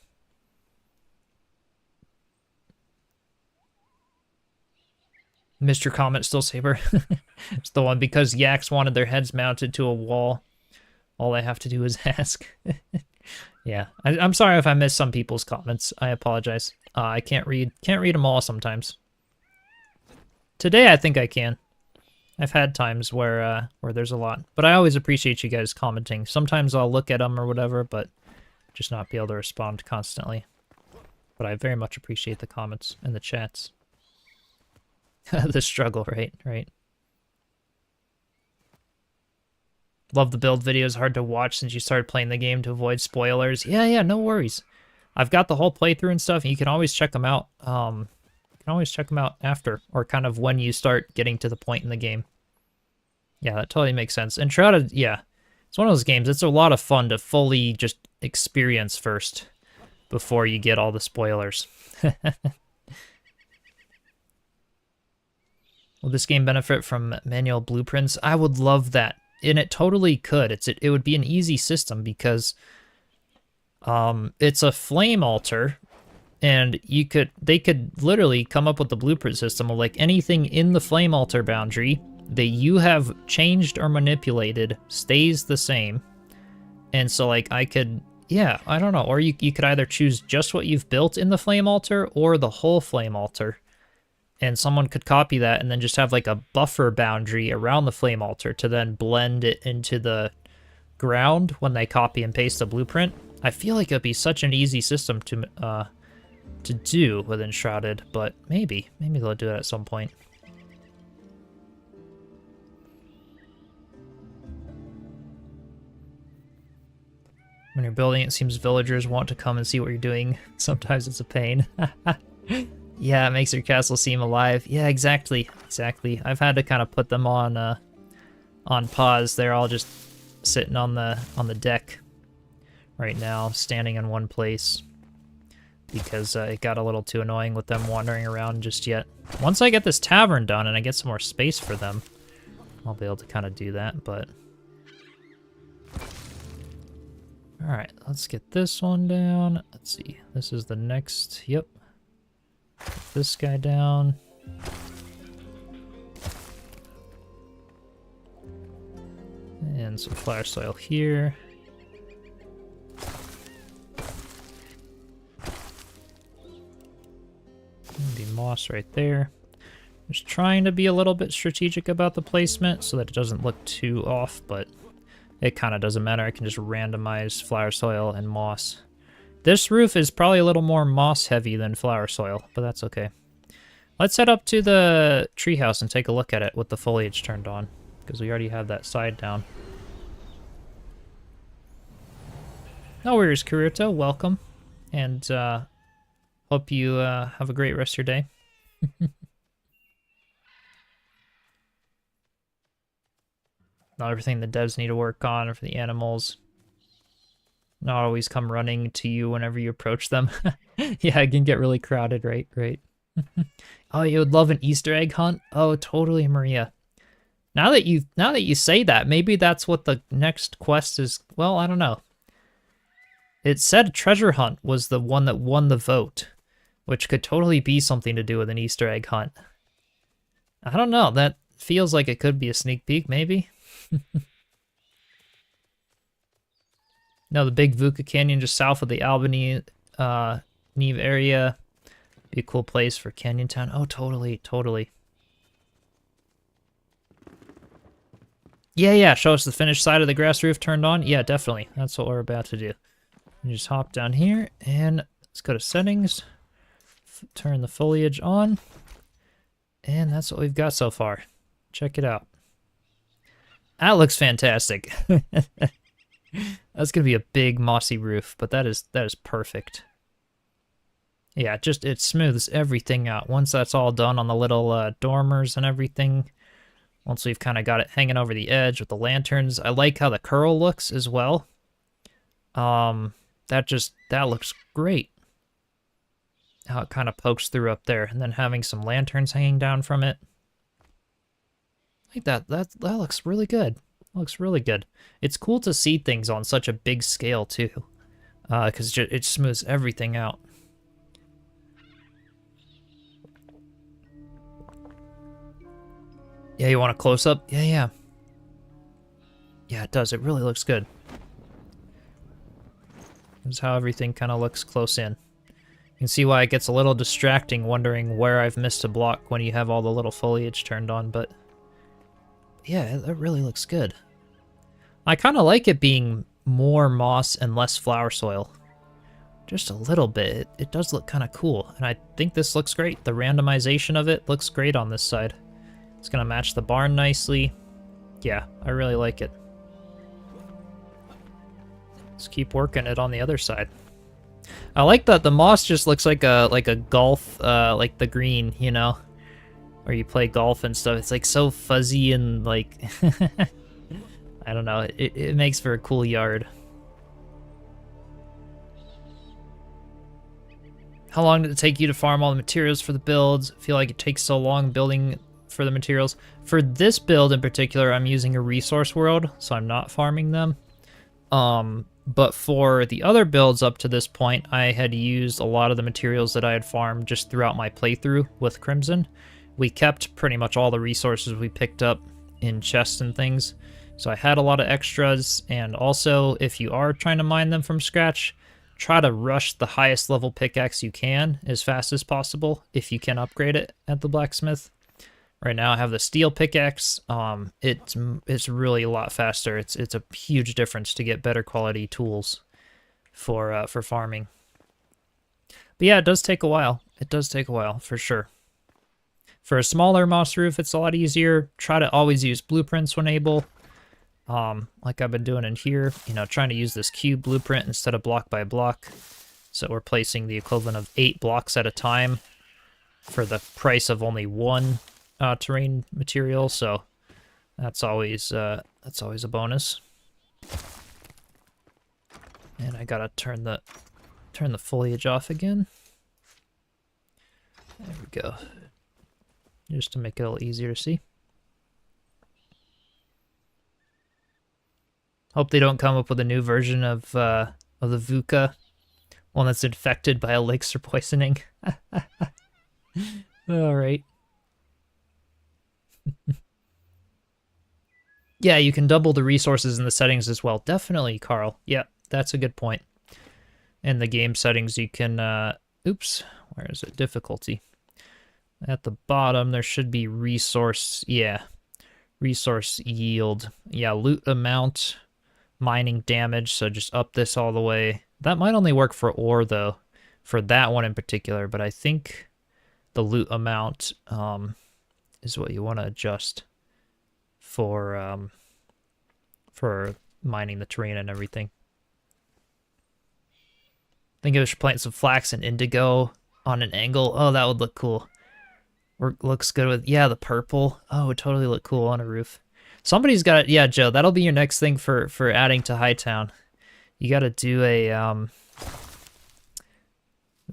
Speaker 1: Mr. Comet Still Saber. It's the one, because yaks wanted their heads mounted to a wall. All I have to do is ask. Yeah, I'm sorry if I missed some people's comments. I apologize. I can't read them all sometimes. Today I think I can. I've had times where there's a lot, but I always appreciate you guys commenting. Sometimes I'll look at them or whatever, but just not be able to respond constantly. But I very much appreciate the comments and the chats. The struggle, right. Love the build videos, hard to watch since you started playing the game to avoid spoilers. Yeah, no worries. I've got the whole playthrough and stuff, and you can always check them out. You can always check them out after, or kind of when you start getting to the point in the game. Yeah, that totally makes sense. Enshrouded, yeah. It's one of those games, it's a lot of fun to fully just experience first before you get all the spoilers. Will this game benefit from manual blueprints? I would love that. And it totally could. It would be an easy system because it's a flame altar, and they could literally come up with the blueprint system of like anything in the flame altar boundary that you have changed or manipulated stays the same. And so like I don't know, or you could either choose just what you've built in the flame altar or the whole flame altar. And someone could copy that and then just have like a buffer boundary around the flame altar to then blend it into the ground when they copy and paste the blueprint. I feel like it'd be such an easy system to do with Enshrouded, but maybe they'll do it at some point. When you're building, it seems villagers want to come and see what you're doing. Sometimes it's a pain. Yeah, it makes your castle seem alive. Yeah, exactly. I've had to kind of put them on pause. They're all just sitting on the deck right now, standing in one place, because it got a little too annoying with them wandering around just yet. Once I get this tavern done and I get some more space for them, I'll be able to kind of do that, but... Alright, let's get this one down. Let's see. This is the next... Yep. Put this guy down. And some flower soil here. Maybe moss right there. Just trying to be a little bit strategic about the placement so that it doesn't look too off, but it kind of doesn't matter. I can just randomize flower soil and moss. This roof is probably a little more moss heavy than flower soil, but that's okay. Let's head up to the treehouse and take a look at it with the foliage turned on, because we already have that side down. No worries, Kuruto. Welcome. And hope you have a great rest of your day. Not everything the devs need to work on for the animals. Not always come running to you whenever you approach them. Yeah, it can get really crowded, right? Oh, you would love an Easter egg hunt? Oh, totally, Maria. Now that you say that, maybe that's what the next quest is. Well, I don't know. It said treasure hunt was the one that won the vote, which could totally be something to do with an Easter egg hunt. I don't know. That feels like it could be a sneak peek, maybe. No, the big Vuka Canyon just south of the Albany, Neve area. Be a cool place for Canyon Town. Oh, totally, totally. Yeah, show us the finished side of the grass roof turned on. Yeah, definitely. That's what we're about to do. You just hop down here, and let's go to settings. Turn the foliage on. And that's what we've got so far. Check it out. That looks fantastic. That's gonna be a big mossy roof, but that is perfect. Yeah, it smooths everything out. Once that's all done on the little dormers and everything, once we've kind of got it hanging over the edge with the lanterns, I like how the curl looks as well. That looks great. How it kind of pokes through up there, and then having some lanterns hanging down from it. Like that looks really good. Looks really good. It's cool to see things on such a big scale too, because it smooths everything out. Yeah, you want a close up? Yeah. Yeah, it does. It really looks good. This is how everything kind of looks close in. You can see why it gets a little distracting wondering where I've missed a block when you have all the little foliage turned on, but yeah, it really looks good. I kind of like it being more moss and less flower soil. Just a little bit. It does look kind of cool, and I think this looks great. The randomization of it looks great on this side. It's going to match the barn nicely. Yeah, I really like it. Let's keep working it on the other side. I like that the moss just looks like a golf, like the green, you know, where you play golf and stuff. It's like so fuzzy and like, I don't know. It makes for a cool yard. How long did it take you to farm all the materials for the builds? I feel like it takes so long building for the materials. For this build in particular, I'm using a resource world, so I'm not farming them. But for the other builds up to this point, I had used a lot of the materials that I had farmed just throughout my playthrough with Crimson. We kept pretty much all the resources we picked up in chests and things. So I had a lot of extras, and also if you are trying to mine them from scratch, try to rush the highest level pickaxe you can as fast as possible if you can upgrade it at the blacksmith. Right now I have the steel pickaxe. It's really a lot faster. It's a huge difference to get better quality tools for farming. But yeah, it does take a while. It does take a while for sure. For a smaller moss roof, it's a lot easier. Try to always use blueprints when able. Like I've been doing in here, you know, trying to use this cube blueprint instead of block by block. So we're placing the equivalent of 8 blocks at a time for the price of only 1 terrain material, so that's always a bonus. And I gotta turn the foliage off again. There we go. Just to make it a little easier to see. Hope they don't come up with a new version of the Vuka, one that's infected by elixir poisoning. All right. Yeah, you can double the resources in the settings as well. Definitely, Carl. Yeah, that's a good point. In the game settings, you can, oops, where is it? Difficulty. At the bottom, there should be resource, yeah, resource yield. Yeah, loot amount, mining damage, so just up this all the way. That might only work for ore, though, for that one in particular, but I think the loot amount, is what you want to adjust for mining the terrain and everything. I think I should plant some flax and indigo on an angle. Oh, that would look cool. Looks good with, yeah, the purple. Oh, it would totally look cool on a roof. Somebody's got it. Yeah, Joe, that'll be your next thing for adding to Hightown. You got to do a,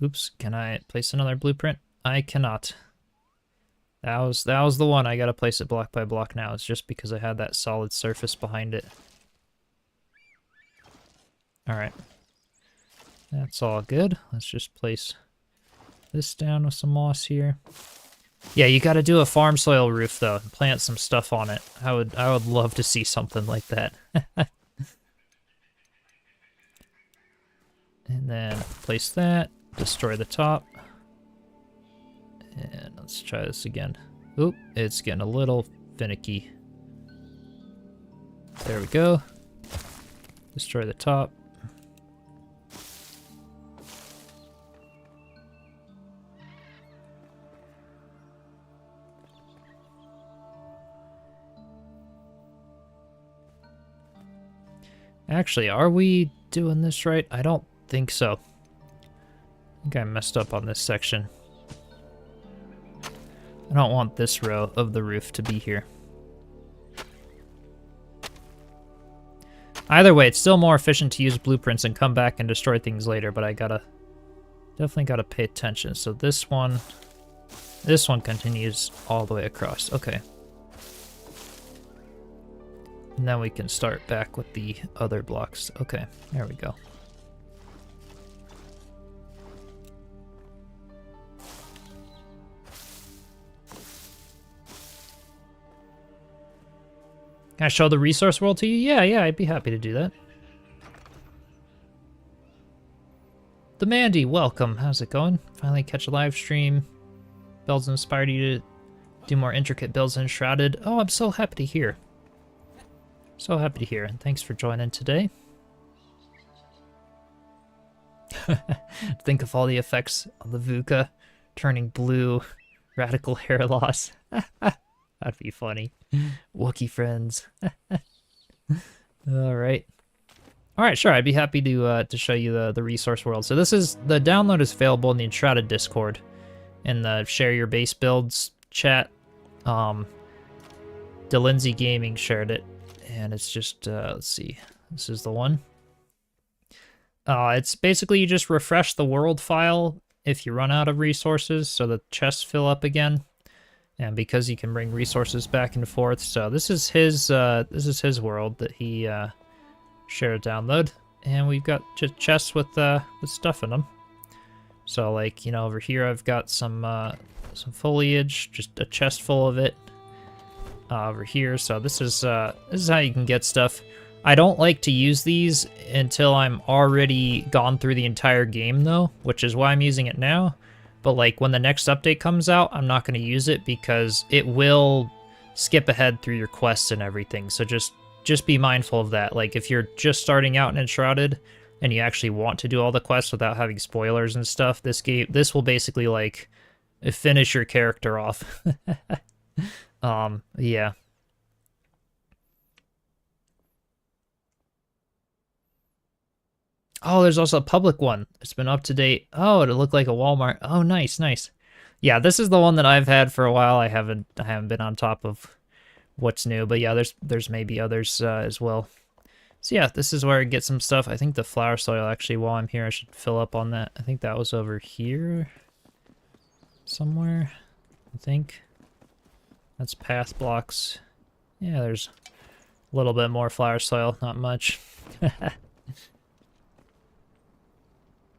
Speaker 1: oops, can I place another blueprint? I cannot. That was the one. I gotta place it block by block now. It's just because I had that solid surface behind it. Alright. That's all good. Let's just place this down with some moss here. Yeah, you got to do a farm soil roof though, and plant some stuff on it. I would love to see something like that. And then place that, destroy the top. And let's try this again. Oop, it's getting a little finicky. There we go. Destroy the top. Actually, are we doing this right? I don't think so. I think I messed up on this section. I don't want this row of the roof to be here. Either way, it's still more efficient to use blueprints and come back and destroy things later, but I definitely gotta pay attention. So this one continues all the way across. Okay. And then we can start back with the other blocks. Okay, there we go. Can I show the resource world to you? Yeah, I'd be happy to do that. The Mandy, welcome. How's it going? Finally catch a live stream. Builds inspired you to do more intricate builds in Enshrouded. Oh, I'm so happy to hear. So happy to hear, and thanks for joining today. Think of all the effects on the VUCA, turning blue, radical hair loss. That'd be funny. Wookiee friends. All right. All right, sure. I'd be happy to show you the resource world. So this is the download is available in the Enshrouded Discord, in the share your base builds chat. DeLindsay Gaming shared it. And it's just, let's see, this is the one. It's basically you just refresh the world file if you run out of resources, so the chests fill up again. And because you can bring resources back and forth, so this is his world that he shared download, and we've got just chests with stuff in them. So like, you know, over here I've got some foliage, just a chest full of it. Over here, so this is how you can get stuff. I don't like to use these until I'm already gone through the entire game though, which is why I'm using it now. But like when the next update comes out, I'm not going to use it because it will skip ahead through your quests and everything. So just be mindful of that. Like if you're just starting out in Enshrouded and you actually want to do all the quests without having spoilers and stuff, this will basically like finish your character off. Yeah. Oh, there's also a public one. It's been up to date. Oh, it'll look like a Walmart. Oh, nice, nice. Yeah, this is the one that I've had for a while. I haven't been on top of what's new, but yeah, there's maybe others as well. So yeah, this is where I get some stuff. I think the flower soil, actually, while I'm here, I should fill up on that. I think that was over here somewhere, I think. That's path blocks. Yeah, there's a little bit more flower soil, not much.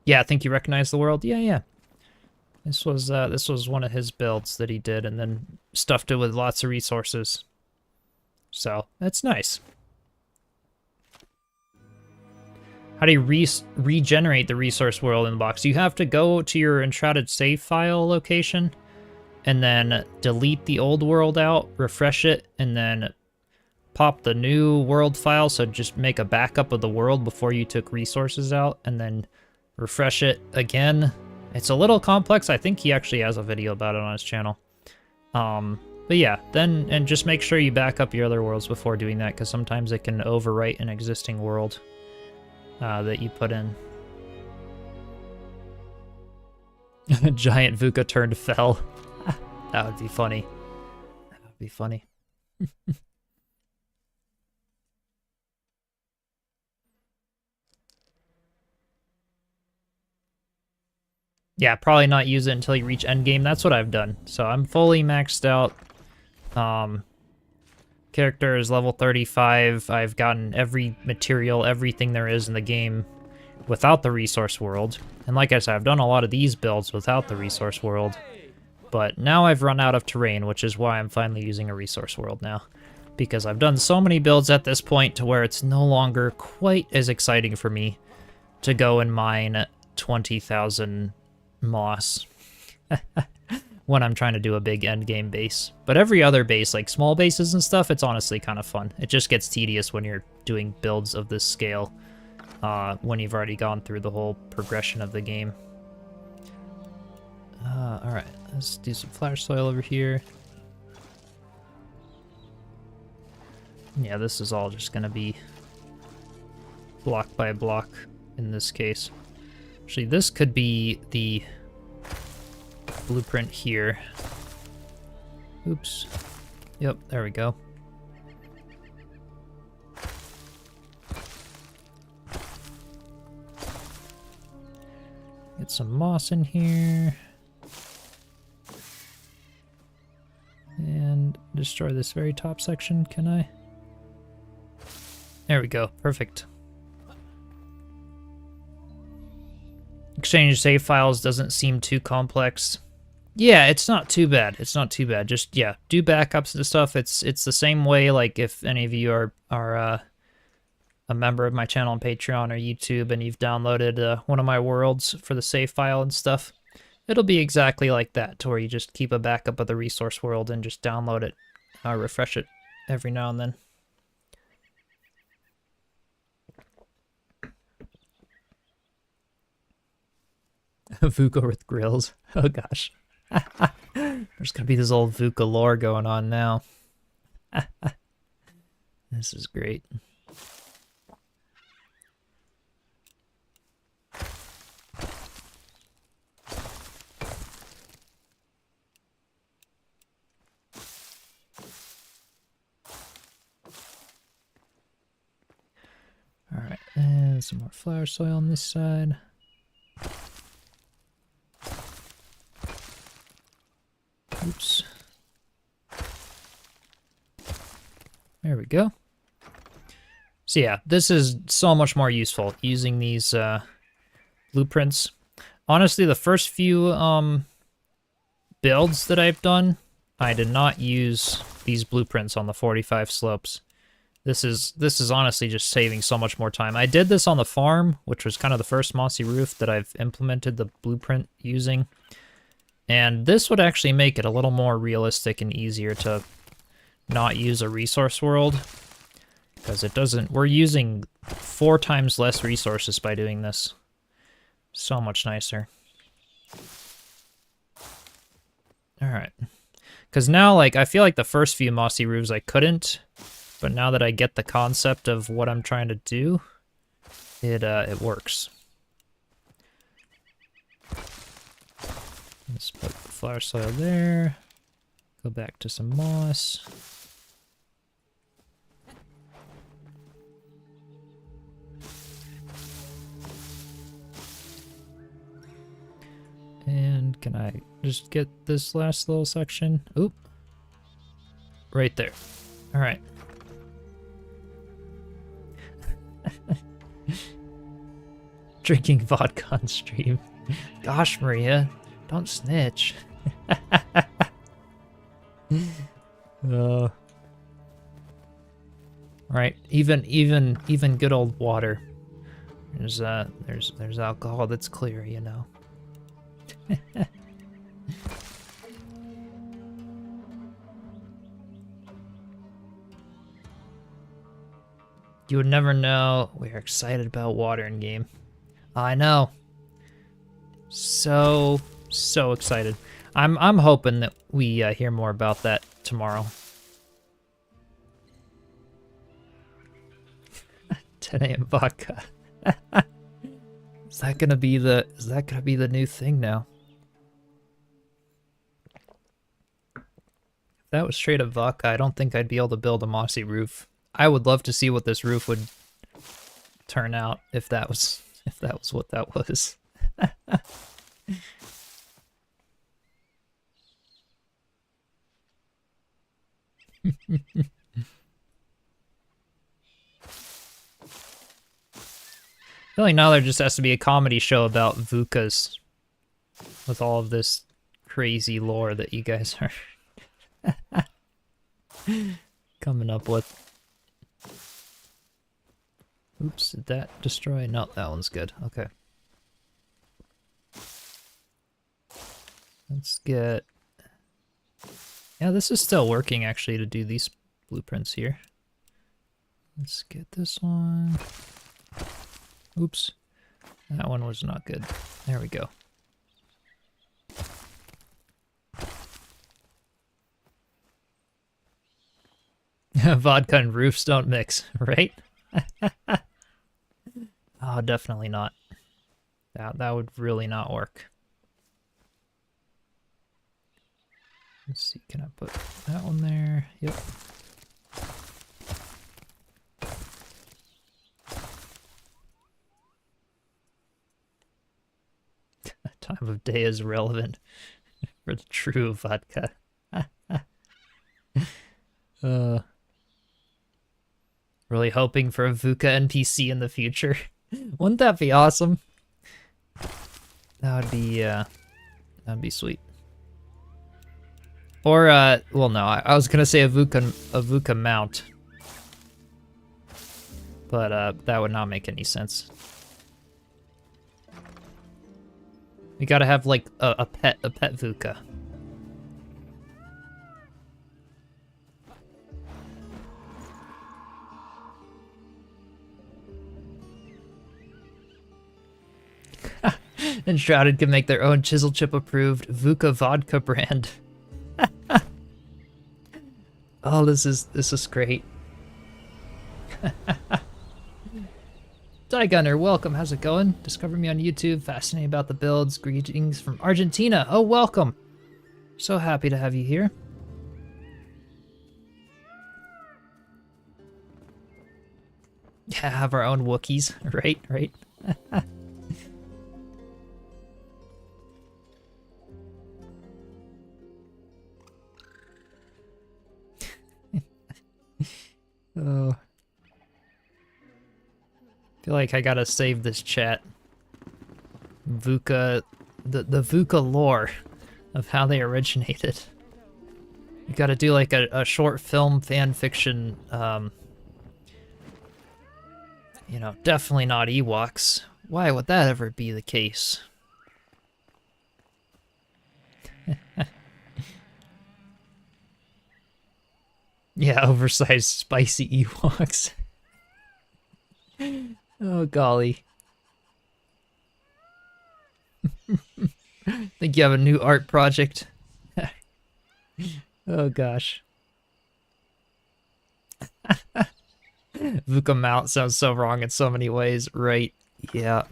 Speaker 1: Yeah, I think you recognize the world. Yeah. This was one of his builds that he did, and then stuffed it with lots of resources. So that's nice. How do you regenerate the resource world in the box? You have to go to your Enshrouded save file location, and then delete the old world out, refresh it, and then pop the new world file. So just make a backup of the world before you took resources out, and then refresh it again. It's a little complex. I think he actually has a video about it on his channel. But yeah, and just make sure you back up your other worlds before doing that, because sometimes it can overwrite an existing world that you put in. Giant VUCA turned fell. That would be funny. That would be funny. Yeah, probably not use it until you reach endgame. That's what I've done. So I'm fully maxed out. Character is level 35. I've gotten every material, everything there is in the game without the resource world. And like I said, I've done a lot of these builds without the resource world. But now I've run out of terrain, which is why I'm finally using a resource world now. Because I've done so many builds at this point to where it's no longer quite as exciting for me to go and mine 20,000 moss when I'm trying to do a big endgame base. But every other base, like small bases and stuff, it's honestly kind of fun. It just gets tedious when you're doing builds of this scale, when you've already gone through the whole progression of the game. Alright, let's do some flower soil over here. Yeah, this is all just gonna be block by block in this case. Actually, this could be the blueprint here. Oops. Yep, there we go. Get some moss in here. And destroy this very top section, can I? There we go, perfect. Exchange save files doesn't seem too complex. Yeah, it's not too bad. It's not too bad. Just, yeah, do backups and stuff. It's the same way, like, if any of you are a member of my channel on Patreon or YouTube and you've downloaded one of my worlds for the save file and stuff, it'll be exactly like that, to where you just keep a backup of the resource world and just download it, refresh it every now and then. VUCA with grills. Oh gosh. There's gonna be this old VUCA lore going on now. This is great. Alright, and some more flower soil on this side. Oops. There we go. So yeah, this is so much more useful using these blueprints. Honestly, the first few builds that I've done, I did not use these blueprints on the 45 slopes. This is honestly just saving so much more time. I did this on the farm, which was kind of the first mossy roof that I've implemented the blueprint using. And this would actually make it a little more realistic and easier to not use a resource world, because it doesn't, we're using 4 times less resources by doing this. So much nicer. Alright. Because now, like, I feel like the first few mossy roofs I couldn't, but now that I get the concept of what I'm trying to do, it works. Let's put flower soil there. Go back to some moss. And can I just get this last little section? Oop. Right there. All right. Drinking vodka on stream. Gosh, Maria. Don't snitch. Right, even good old water. There's alcohol that's clear, you know. You would never know. We're excited about water in game. I know. So excited. I'm hoping that we hear more about that tomorrow. 10 a.m. vodka. Is that gonna be the new thing now? If that was straight up vodka, I don't think I'd be able to build a mossy roof. I would love to see what this roof would turn out if that was what that was. I feel like now there just has to be a comedy show about VUCAs with all of this crazy lore that you guys are coming up with. Oops, did that destroy? No, that one's good. Okay. Let's get... Yeah, this is still working, actually, to do these blueprints here. Let's get this one. Oops. That one was not good. There we go. Vodka and roofs don't mix, right? Oh, definitely not. That would really not work. Let's see, can I put that one there? Yep. Time of day is relevant for the true vodka. Really hoping for a VUCA NPC in the future. Wouldn't that be awesome? That'd be sweet. Or well, no, I was gonna say a VUCA mount, but that would not make any sense. We gotta have like a pet VUCA. Enshrouded can make their own Chiselchip approved VUCA vodka brand. Oh, this is great. Gunner, welcome. How's it going? Discovered me on YouTube. Fascinating about the builds. Greetings from Argentina. Oh, welcome. So happy to have you here. Yeah, have our own Wookiees. Right. Oh. Feel like I gotta save this chat. VUCA, the VUCA lore of how they originated. You gotta do like a short film fan fiction, you know, definitely not Ewoks. Why would that ever be the case? Yeah, oversized spicy Ewoks. Oh, golly. Think you have a new art project? Oh, gosh. VUCA mount sounds so wrong in so many ways. Right. Yeah.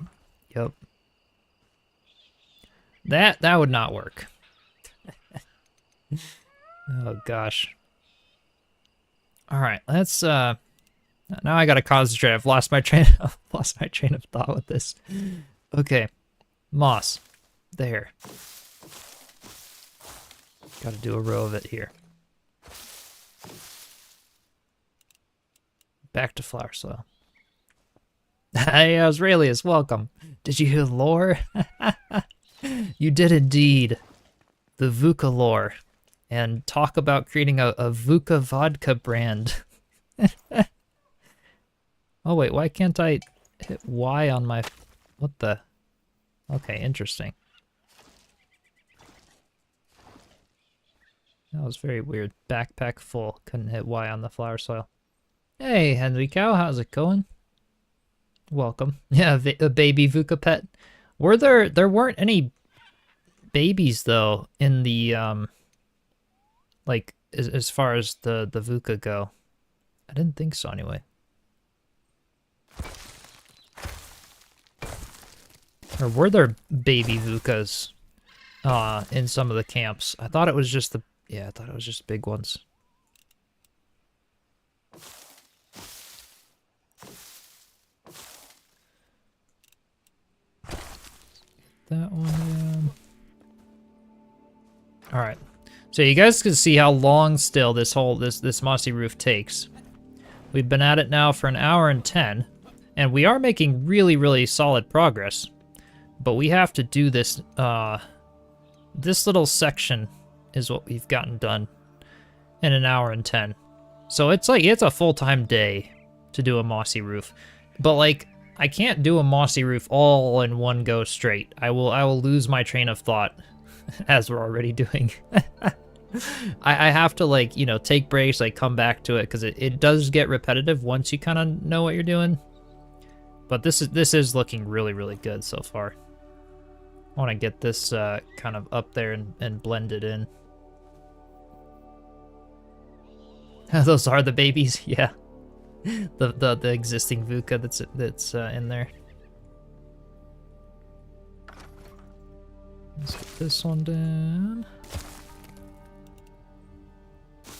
Speaker 1: Yep. That would not work. Oh, gosh. All right, let's now I gotta concentrate. I've lost my train of thought with this. Okay, moss, there. Gotta do a row of it here. Back to flower soil. Hey, Australius, welcome. Did you hear the lore? You did indeed. The VUCA lore. And talk about creating a VUCA vodka brand. Oh wait, why can't I hit Y on my... What the... Okay, interesting. That was very weird. Backpack full. Couldn't hit Y on the flower soil. Hey, Henry Cow, how's it going? Welcome. Yeah, a baby VUCA pet. Were there weren't any babies, though, in the, like, as far as the VUCA go. I didn't think so, anyway. Or were there baby VUCAs in some of the camps? I thought it was just the... Yeah, I thought it was just big ones. That one down. All right. So you guys can see how long still this mossy roof takes. We've been at it now for an hour and 10, and we are making really, really solid progress. But we have to do this this little section is what we've gotten done in an hour and 10. So it's like, it's a full-time day to do a mossy roof. But like, I can't do a mossy roof all in one go straight. I will lose my train of thought as we're already doing. I have to, like, you know, take breaks, like come back to it, because it does get repetitive once you kind of know what you're doing. But this is looking really, really good so far. I want to get this kind of up there and blend it in. Those are the babies, yeah. The existing VUCA that's in there. Let's get this one down.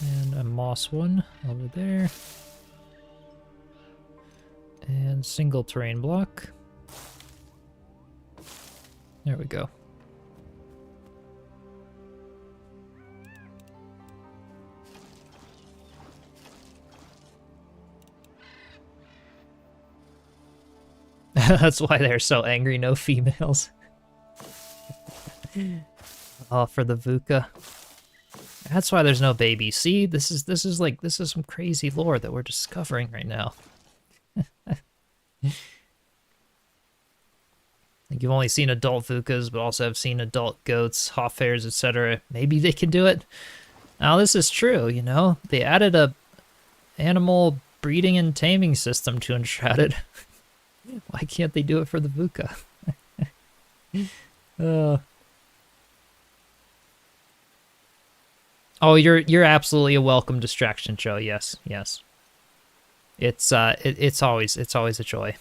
Speaker 1: And a moss one over there. And single terrain block. There we go. That's why they're so angry, no females. Oh, for the VUCA. That's why there's no babies. See, this is some crazy lore that we're discovering right now. Like, you've only seen adult VUCAs, but also have seen adult goats, hawfairs, etc. Maybe they can do it. Now, this is true, you know? They added a animal breeding and taming system to Enshrouded. Why can't they do it for the VUCA? Oh, you're absolutely a welcome distraction, Joe. Yes, yes. It's always a joy.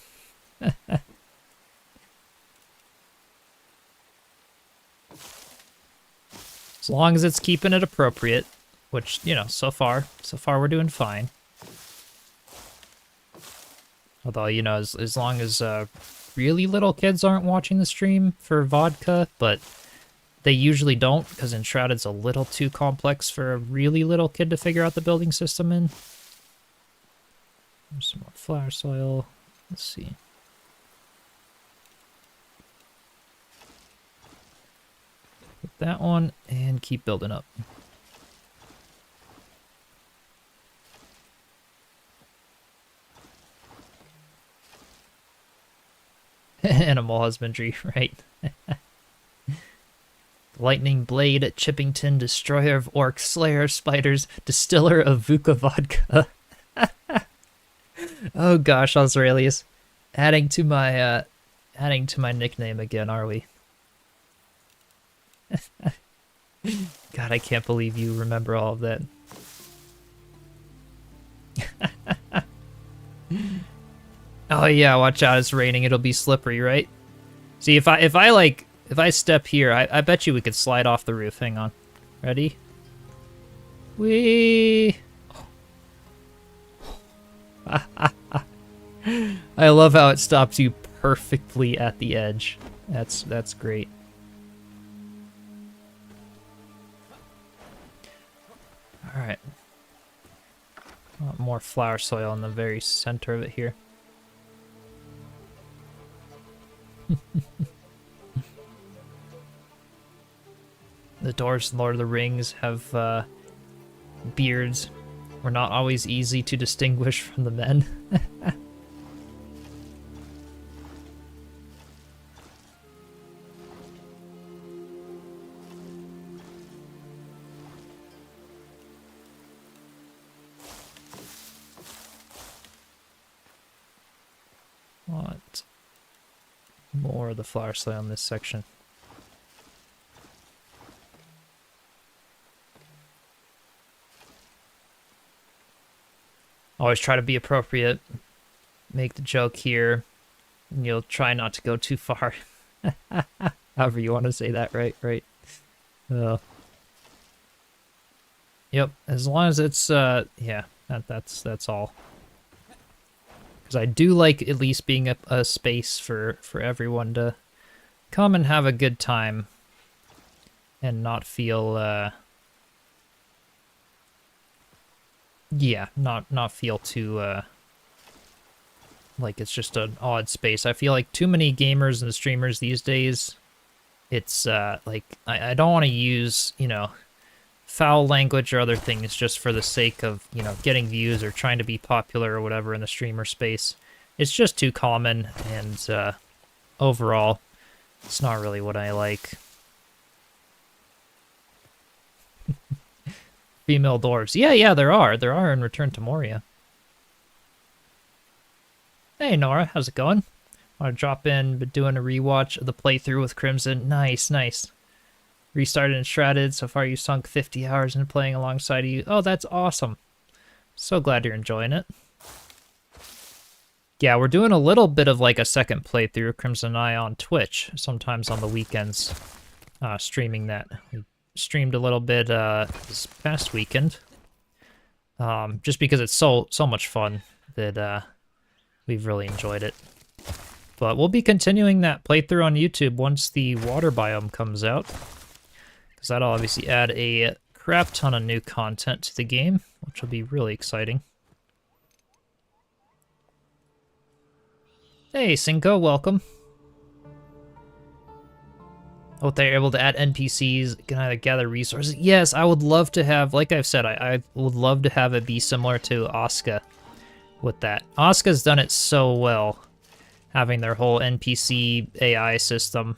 Speaker 1: As long as it's keeping it appropriate, which, you know, so far we're doing fine. Although, you know, as long as really little kids aren't watching the stream for vodka, but they usually don't, because Enshrouded's a little too complex for a really little kid to figure out the building system in. There's some more flower soil. Let's see. Put that one and keep building up. Animal husbandry, right? Lightning Blade at Chippington, destroyer of orcs, slayer of spiders, distiller of VUCA vodka. Oh gosh, Australius. Adding to my nickname again, are we? God, I can't believe you remember all of that. Oh yeah, watch out, it's raining, it'll be slippery, right? See, if I step here, I bet you we could slide off the roof. Hang on. Ready? Whee! I love how it stops you perfectly at the edge. That's great. All right. Want more flower soil in the very center of it here. The dwarves in Lord of the Rings have beards. Were not always easy to distinguish from the men. Want more of the flower soil on this section. Always try to be appropriate. Make the joke here, and you'll try not to go too far. However you want to say that, right? Right. Yep. As long as it's yeah, that's all. Because I do like at least being a space for everyone to come and have a good time, and not feel yeah, not feel too like it's just an odd space. I feel like too many gamers and streamers these days It's like I don't want to use, you know, foul language or other things just for the sake of, you know, getting views or trying to be popular or whatever in the streamer space. It's just too common, and overall, it's not really what I like. Female dwarves. Yeah, there are. There are in Return to Moria. Hey, Nora, how's it going? Want to drop in, but doing a rewatch of the playthrough with Crimson. Nice. Restarted Enshrouded. So far, you sunk 50 hours into playing alongside you. Oh, that's awesome. So glad you're enjoying it. Yeah, we're doing a little bit of like a second playthrough, Crimson and I, on Twitch, sometimes on the weekends, streaming that. We streamed a little bit this past weekend, just because it's so much fun that we've really enjoyed it. But we'll be continuing that playthrough on YouTube once the water biome comes out, because that'll obviously add a crap ton of new content to the game, which will be really exciting. Hey, Cinco, welcome. Oh, they're able to add NPCs, can either gather resources. Yes, I would love to have, like I've said, I would love to have it be similar to Asuka with that. Asuka's done it so well, having their whole NPC AI system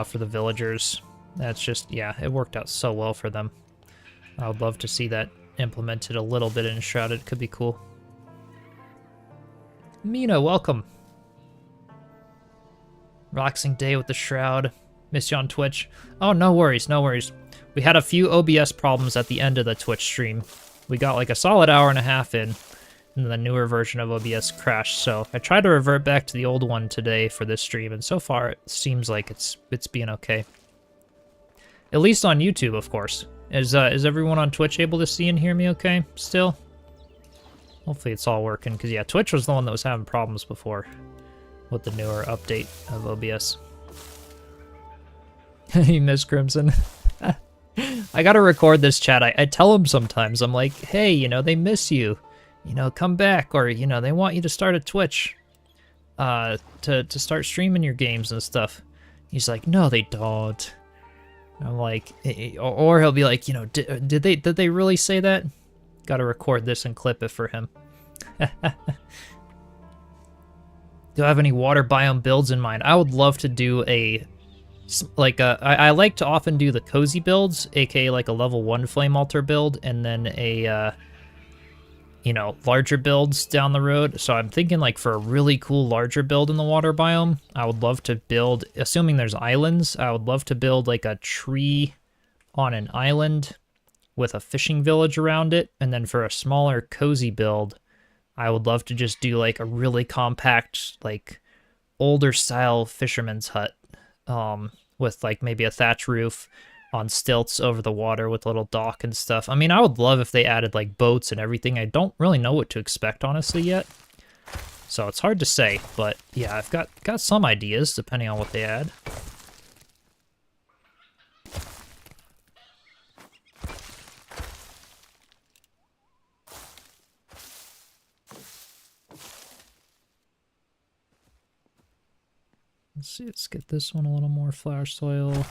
Speaker 1: for the villagers. That's just, yeah, it worked out so well for them. I would love to see that implemented a little bit in Enshrouded. Could be cool. Mina, welcome. Relaxing day with the Shroud. Miss you on Twitch. Oh, no worries, no worries. We had a few OBS problems at the end of the Twitch stream. We got like a solid hour and a half in, and the newer version of OBS crashed, so I tried to revert back to the old one today for this stream, and so far it seems like it's being okay. At least on YouTube, of course. Is everyone on Twitch able to see and hear me okay still? Hopefully it's all working, because yeah, Twitch was the one that was having problems before with the newer update of OBS. You miss Crimson. I gotta record this chat. I tell them sometimes, I'm like, hey, you know, they miss you. You know, come back, or, you know, they want you to start a Twitch to start streaming your games and stuff. He's like, no, they don't. I'm like, or he'll be like, you know, did they really say that? Gotta record this and clip it for him. Do I have any water biome builds in mind? I would love to do I like to often do the cozy builds, aka like a level 1 flame altar build, and then a, you know, larger builds down the road. So I'm thinking like for a really cool larger build in the water biome, I would love to build, assuming there's islands, I would love to build like a tree on an island with a fishing village around it. And then for a smaller cozy build, I would love to just do like a really compact, like older style fisherman's hut, with like maybe a thatch roof on stilts over the water with a little dock and stuff. I mean, I would love if they added like boats and everything. I don't really know what to expect honestly yet, so it's hard to say. But yeah, I've got some ideas depending on what they add. Let's see, let's get this one a little more flower soil.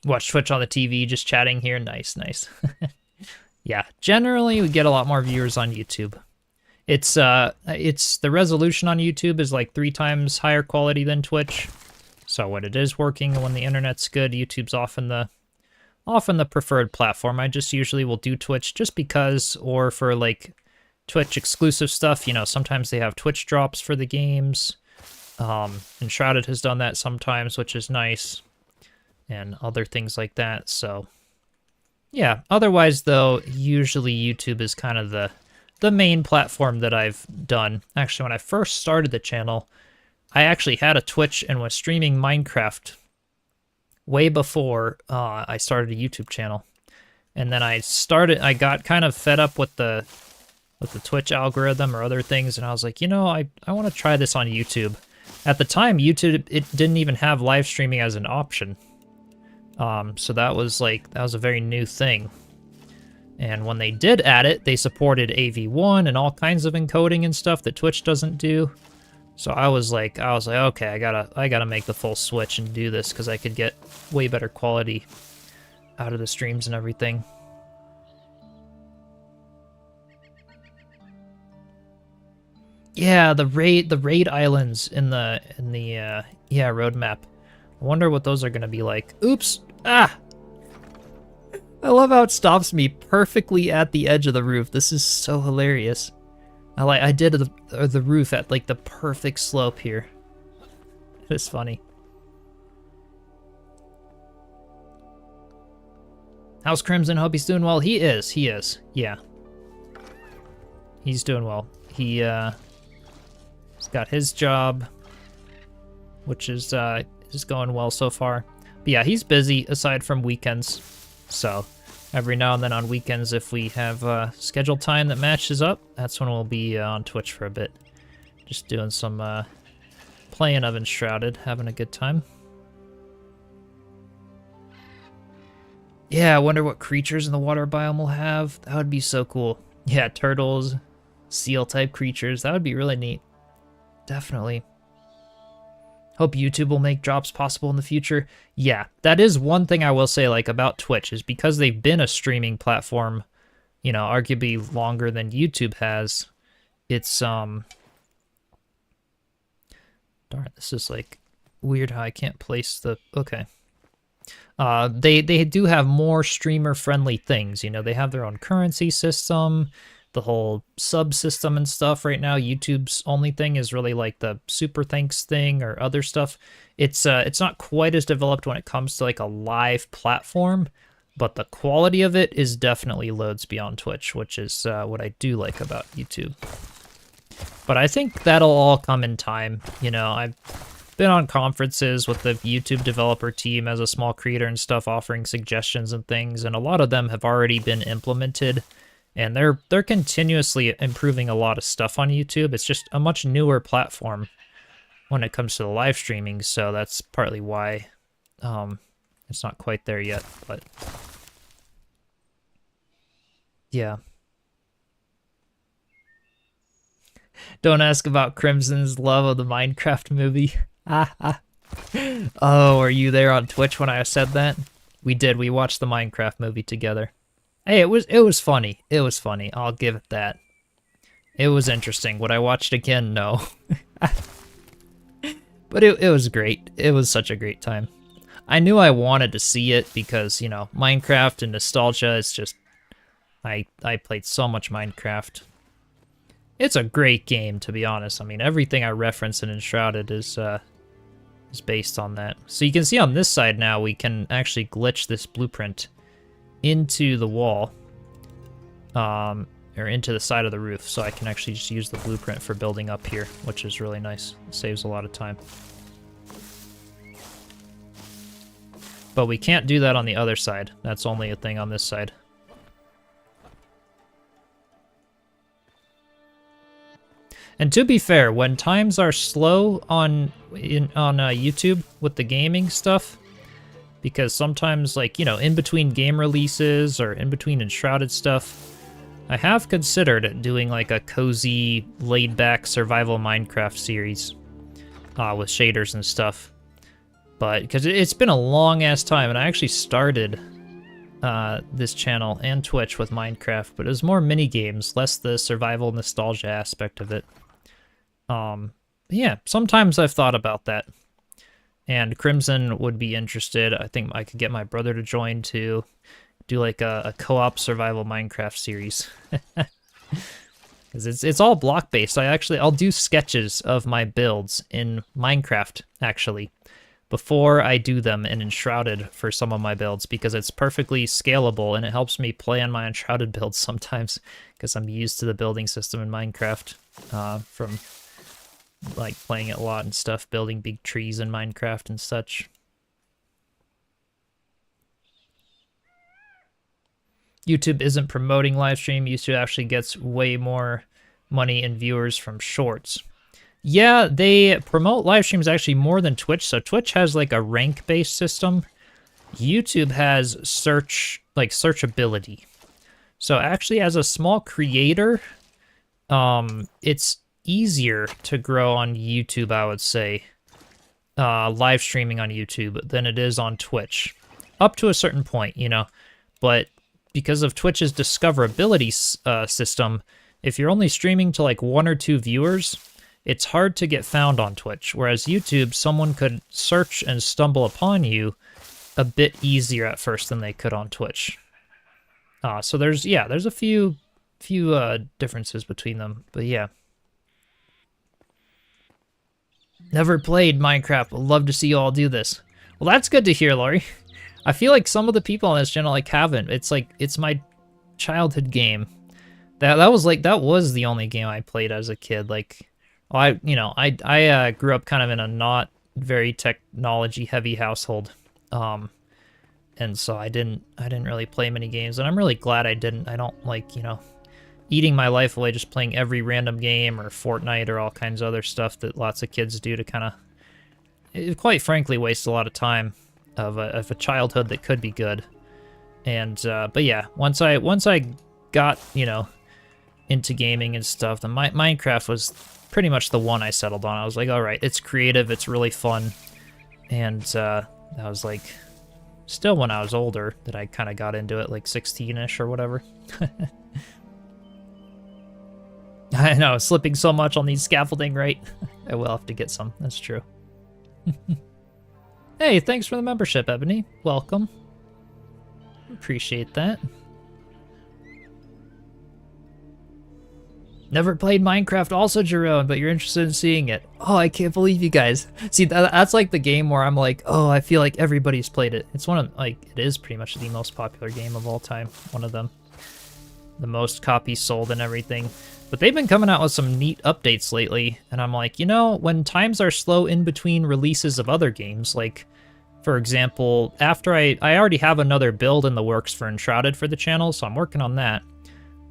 Speaker 1: Watch Twitch on the TV, just chatting here. Nice. Yeah, generally we get a lot more viewers on YouTube. It's the resolution on YouTube is like 3 times higher quality than Twitch. So when it is working and when the internet's good, YouTube's often the preferred platform. I just usually will do Twitch just because, or for like Twitch exclusive stuff, you know, sometimes they have Twitch drops for the games. Enshrouded has done that sometimes, which is nice, and other things like that. So yeah, otherwise though, usually YouTube is kind of the main platform that I've done. Actually, when I first started the channel, I actually had a Twitch and was streaming Minecraft way before I started a YouTube channel. And then I got kind of fed up with the Twitch algorithm or other things, and I was like, you know, I want to try this on YouTube. At the time, YouTube, it didn't even have live streaming as an option. So that was a very new thing. And when they did add it, they supported AV1 and all kinds of encoding and stuff that Twitch doesn't do. So I was like, okay, I gotta make the full switch and do this because I could get way better quality out of the streams and everything. Yeah, the raid islands in the yeah, roadmap. I wonder what those are gonna be like. Oops! Ah! I love how it stops me perfectly at the edge of the roof. This is so hilarious. I did the roof at like the perfect slope here. It's funny. How's Crimson? Hope he's doing well. He is. Yeah. He's doing well. He's got his job, which is going well so far. But yeah, he's busy aside from weekends. So every now and then on weekends, if we have scheduled time that matches up, that's when we'll be on Twitch for a bit. Just doing some playing of Enshrouded, having a good time. Yeah, I wonder what creatures in the water biome we'll have. That would be so cool. Yeah, turtles, seal-type creatures. That would be really neat. Definitely. Hope YouTube will make drops possible in the future. Yeah, that is one thing I will say like about Twitch is because they've been a streaming platform, you know, arguably longer than YouTube has. It's darn, this is like weird how I can't place the okay. They do have more streamer friendly things, you know, they have their own currency system, the whole sub system and stuff. Right now YouTube's only thing is really like the super thanks thing or other stuff. It's not quite as developed when it comes to like a live platform, but the quality of it is definitely loads beyond Twitch, which is what I do like about YouTube. But I think that'll all come in time. You know, I've been on conferences with the YouTube developer team as a small creator and stuff, offering suggestions and things, and a lot of them have already been implemented. And they're continuously improving a lot of stuff on YouTube. It's just a much newer platform when it comes to the live streaming, so that's partly why it's not quite there yet, but yeah. Don't ask about Crimson's love of the Minecraft movie. Oh, are you there on Twitch when I said that? We did. We watched the Minecraft movie together. Hey, it was funny. It was funny. I'll give it that. It was interesting. Would I watch it again? No. But it was great. It was such a great time. I knew I wanted to see it because, you know, Minecraft and nostalgia, it's just I played so much Minecraft. It's a great game, to be honest. I mean, everything I reference in Enshrouded is based on that. So you can see on this side now, we can actually glitch this blueprint into the wall, or into the side of the roof, so I can actually just use the blueprint for building up here, which is really nice. It saves a lot of time. But we can't do that on the other side. That's only a thing on this side. And to be fair, when times are slow on YouTube with the gaming stuff, because sometimes, like, you know, in between game releases or in between Enshrouded stuff, I have considered doing like a cozy, laid-back survival Minecraft series with shaders and stuff. But because it's been a long-ass time, and I actually started this channel and Twitch with Minecraft, but it was more mini-games, less the survival nostalgia aspect of it. Yeah, sometimes I've thought about that. And Crimson would be interested. I think I could get my brother to join to do like a co-op survival Minecraft series. Because it's all block-based. I'll do sketches of my builds in Minecraft, actually, before I do them in Enshrouded for some of my builds, because it's perfectly scalable, and it helps me play on my Enshrouded builds sometimes, because I'm used to the building system in Minecraft from like playing it a lot and stuff, building big trees in Minecraft and such. YouTube isn't promoting live stream. YouTube actually gets way more money and viewers from shorts. Yeah, they promote live streams actually more than Twitch. So Twitch has like a rank-based system. YouTube has searchability. So actually, as a small creator, it's easier to grow on YouTube, I would say, live streaming on YouTube than it is on Twitch. Up to a certain point, you know, but because of Twitch's discoverability system, if you're only streaming to like 1 or 2 viewers, it's hard to get found on Twitch, whereas YouTube, someone could search and stumble upon you a bit easier at first than they could on Twitch. So there's a few differences between them, but yeah. Never played Minecraft. Would love to see you all do this. Well, that's good to hear, Laurie. I feel like some of the people on this channel like haven't. It's like it's my childhood game. That was the only game I played as a kid. Like, I grew up kind of in a not very technology heavy household, and so I didn't really play many games, and I'm really glad I didn't. I don't like, you know, eating my life away just playing every random game or Fortnite or all kinds of other stuff that lots of kids do to kind of, quite frankly, waste a lot of time of a childhood that could be good. And but yeah, once I got, you know, into gaming and stuff, the Minecraft was pretty much the one I settled on. I was like, all right, it's creative, it's really fun, and that was like still when I was older that I kind of got into it, like 16-ish or whatever. I know, slipping so much on these scaffolding, right? I will have to get some, that's true. Hey, thanks for the membership, Ebony. Welcome. Appreciate that. Never played Minecraft also, Jerome, but you're interested in seeing it. Oh, I can't believe you guys. See, that's like the game where I'm like, oh, I feel like everybody's played it. It's one of, like, it is pretty much the most popular game of all time. One of them. The most copies sold and everything. But they've been coming out with some neat updates lately, and I'm like, you know, when times are slow in between releases of other games, like, for example, after I already have another build in the works for Enshrouded for the channel, so I'm working on that.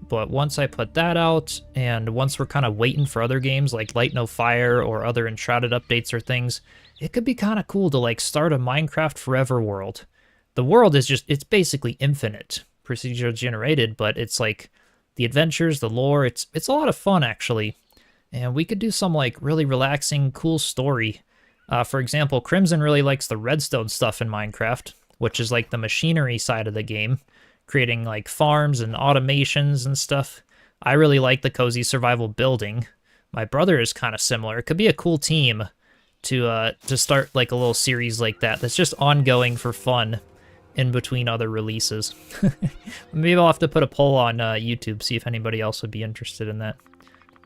Speaker 1: But once I put that out, and once we're kind of waiting for other games like Light No Fire or other Enshrouded updates or things, it could be kind of cool to like start a Minecraft Forever world. The world is just, it's basically infinite, procedurally generated, but it's like the adventures, the lore, it's a lot of fun actually. And we could do some like really relaxing, cool story. For example, Crimson really likes the redstone stuff in Minecraft, which is like the machinery side of the game, creating like farms and automations and stuff. I really like the cozy survival building. My brother is kind of similar. It could be a cool team to start like a little series like that that's just ongoing for fun in between other releases. Maybe I'll have to put a poll on YouTube, see if anybody else would be interested in that.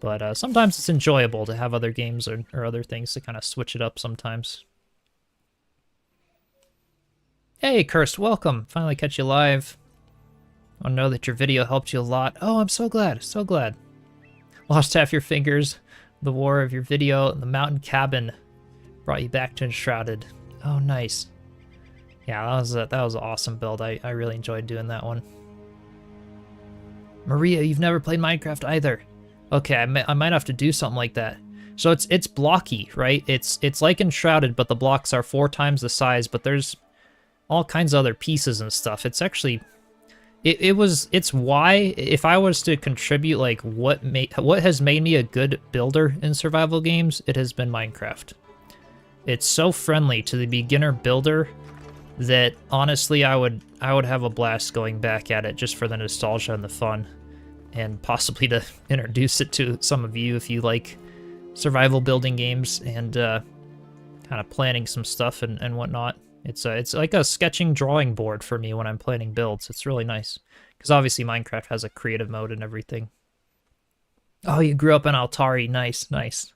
Speaker 1: But sometimes it's enjoyable to have other games or other things to kind of switch it up sometimes. Hey, Cursed, welcome. Finally catch you live. I know that your video helped you a lot. Oh, I'm so glad, so glad. Lost half your fingers. The war of your video, the mountain cabin brought you back to Enshrouded. Oh, nice. Yeah, that was an awesome build. I really enjoyed doing that one. Maria, you've never played Minecraft either. Okay, I might have to do something like that. So it's blocky, right? It's like Enshrouded, but the blocks are 4 times the size, but there's all kinds of other pieces and stuff. It's actually... It's why, if I was to contribute like what has made me a good builder in survival games, it has been Minecraft. It's so friendly to the beginner builder that honestly I would have a blast going back at it just for the nostalgia and the fun, and possibly to introduce it to some of you if you like survival building games and kind of planning some stuff and whatnot. It's like a sketching drawing board for me when I'm planning builds. It's really nice. Because obviously Minecraft has a creative mode and everything. Oh, you grew up in Altari. Nice, nice.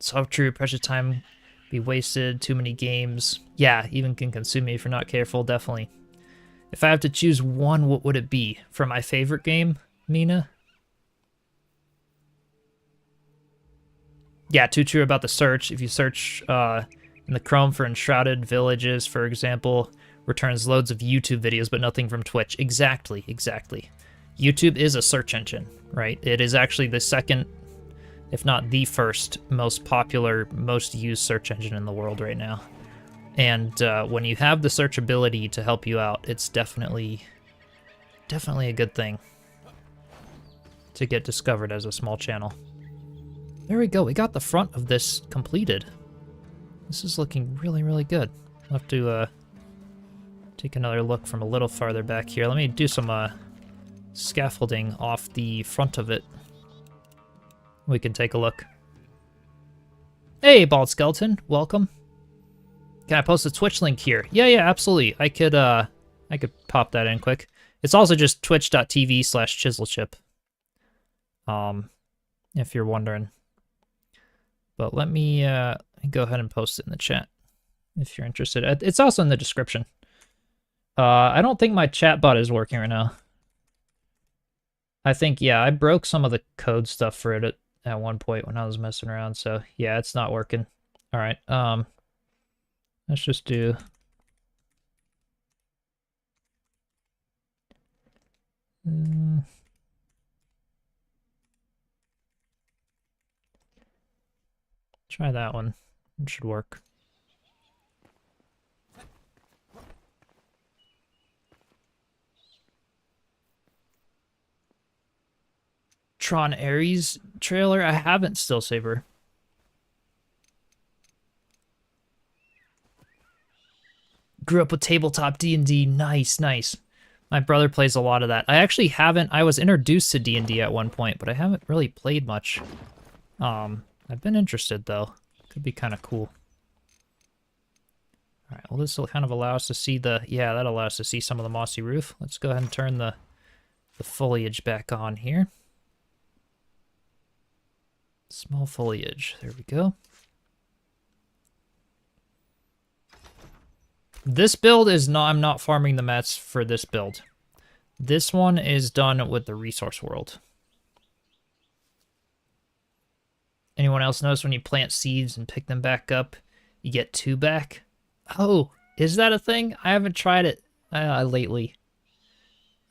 Speaker 1: So true. Precious time be wasted. Too many games. Yeah, even can consume me if you're not careful. Definitely. If I have to choose one, what would it be? For my favorite game, Mina? Yeah, too true about the search. If you search in the Chrome for Enshrouded Villages, for example, returns loads of YouTube videos, but nothing from Twitch. Exactly, exactly. YouTube is a search engine, right? It is actually the second, if not the first, most popular, most used search engine in the world right now. And when you have the searchability to help you out, it's definitely a good thing. to get discovered as a small channel. There we go. We got the front of this completed. This is looking really, really good. I'll have to take another look from a little farther back here. Let me do some scaffolding off the front of it. We can take a look. Hey, Bald Skeleton. Welcome. Can I post a Twitch link here? Yeah, absolutely. I could pop that in quick. It's also just twitch.tv/Chiselchip. If you're wondering. But let me go ahead and post it in the chat if you're interested. It's also in the description. I don't think my chat bot is working right now. I think, yeah, I broke some of the code stuff for it at one point when I was messing around. So, yeah, it's not working. All right. Let's just do... try that one. It should work. Tron Ares trailer? I haven't, Still Saber. Grew up with tabletop D&D. Nice, nice. My brother plays a lot of that. I actually haven't. I was introduced to D&D at one point, but I haven't really played much. I've been interested, though. Could be kind of cool. All right, well, this will kind of allow us to see the... Yeah, that'll allow us to see some of the mossy roof. Let's go ahead and turn the foliage back on here. Small foliage. There we go. This build is not... I'm not farming the mats for this build. This one is done with the resource world. Anyone else notice when you plant seeds and pick them back up, you get 2 back? Oh, is that a thing? I haven't tried it lately.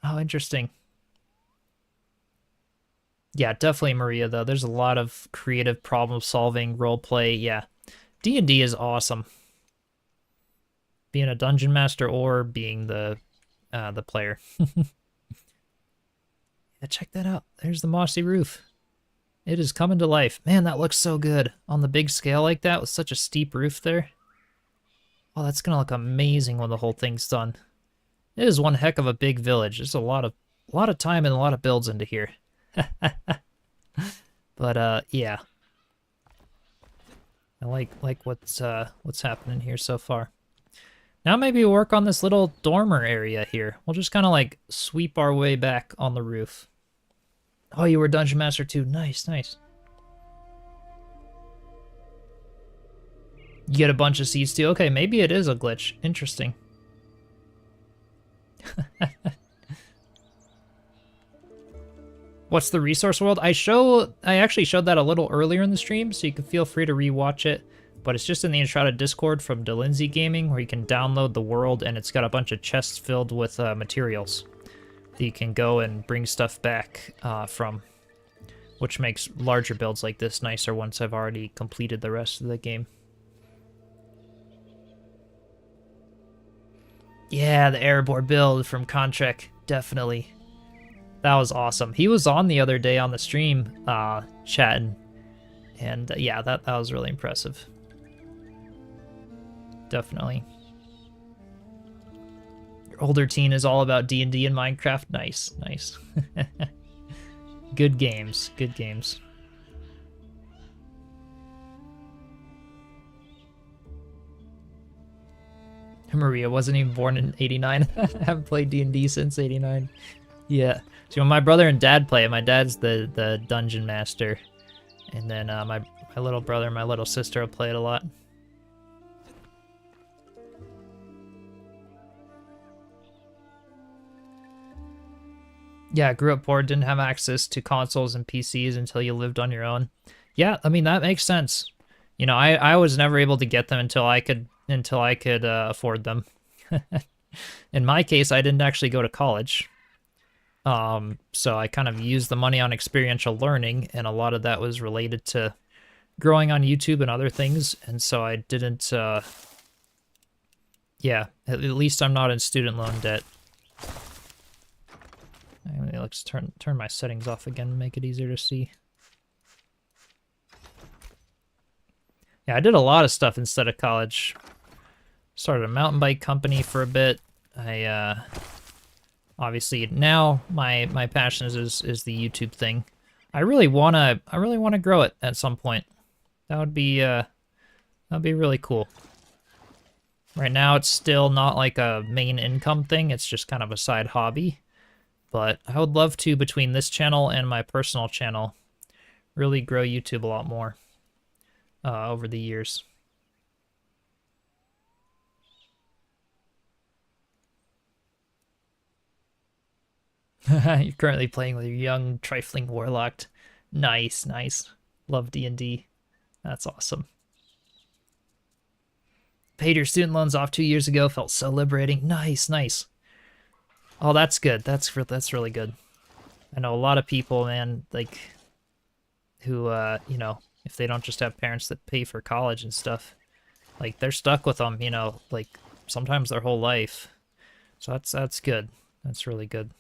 Speaker 1: Oh, interesting. Yeah, definitely Maria, though. There's a lot of creative problem-solving, roleplay. Yeah, D&D is awesome. Being a dungeon master or being the player. Yeah, check that out. There's the mossy roof. It is coming to life. Man, that looks so good on the big scale like that with such a steep roof there. Oh, that's gonna look amazing when the whole thing's done. It is one heck of a big village. There's a lot of time and a lot of builds into here. But yeah, I like what's happening here so far. Now maybe we'll work on this little dormer area here. We'll just kind of like sweep our way back on the roof. Oh, you were Dungeon Master too. Nice, nice. You get a bunch of seeds too. Okay, maybe it is a glitch. Interesting. What's the resource world? I actually showed that a little earlier in the stream, so you can feel free to rewatch it. But it's just in the Enshrouded Discord from Delinsey Gaming, where you can download the world, and it's got a bunch of chests filled with materials that you can go and bring stuff back from, which makes larger builds like this nicer once I've already completed the rest of the game. Yeah, the Erebor build from Contract, definitely. That was awesome. He was on the other day on the stream, chatting, and yeah, that was really impressive. Definitely. Your older teen is all about D&D and Minecraft. Nice, nice. Good games, good games. Maria wasn't even born in '89. I haven't played D&D since '89. Yeah. So when my brother and dad play it, my dad's the dungeon master, and then my little brother and my little sister will play it a lot. Yeah, grew up poor, didn't have access to consoles and PCs until you lived on your own. Yeah, I mean, that makes sense. You know, I was never able to get them until I could afford them. In my case, I didn't actually go to college. So I kind of used the money on experiential learning, and a lot of that was related to growing on YouTube and other things, and so I didn't, yeah, at least I'm not in student loan debt. me let's turn my settings off again and make it easier to see. Yeah, I did a lot of stuff instead of college. Started a mountain bike company for a bit. I obviously now my passion is the YouTube thing. I really wanna grow it at some point. That'd be really cool. Right now it's still not like a main income thing, it's just kind of a side hobby. But I would love to, between this channel and my personal channel, really grow YouTube a lot more over the years. You're currently playing with your young, trifling warlock. Nice, nice. Love D&D. That's awesome. Paid your student loans off 2 years ago. Felt so liberating. Nice, nice. Oh, that's good. That's really good. I know a lot of people, man, like, who, you know, if they don't just have parents that pay for college and stuff, like, they're stuck with them, you know, like, sometimes their whole life. So that's good. That's really good.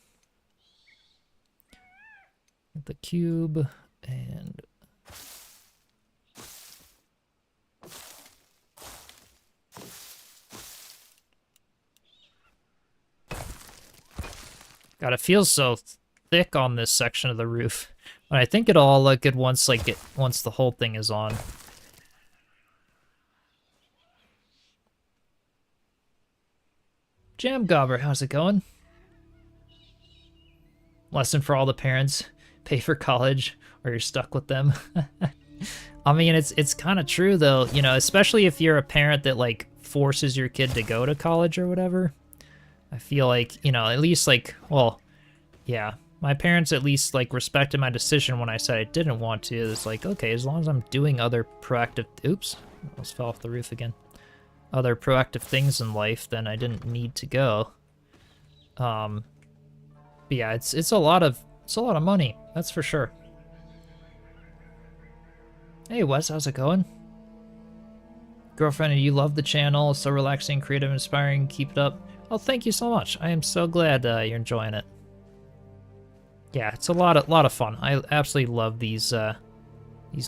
Speaker 1: The cube and God, it feels so thick on this section of the roof. But I think it'll all look good once the whole thing is on. Jam Gobber, how's it going? Lesson for all the parents. Pay for college or you're stuck with them. I mean, it's kind of true though, you know, especially if you're a parent that like forces your kid to go to college or whatever. I feel like, you know, at least like, well, yeah, my parents at least like respected my decision when I said I didn't want to. It's like, okay, as long as I'm doing other proactive, oops, almost fell off the roof again. Other proactive things in life, then I didn't need to go. But yeah, it's a lot of money, that's for sure. Hey Wes, how's it going? Girlfriend, you love the channel. It's so relaxing, creative, inspiring. Keep it up. Oh, thank you so much. I am so glad you're enjoying it. Yeah, it's a lot of fun. I absolutely love these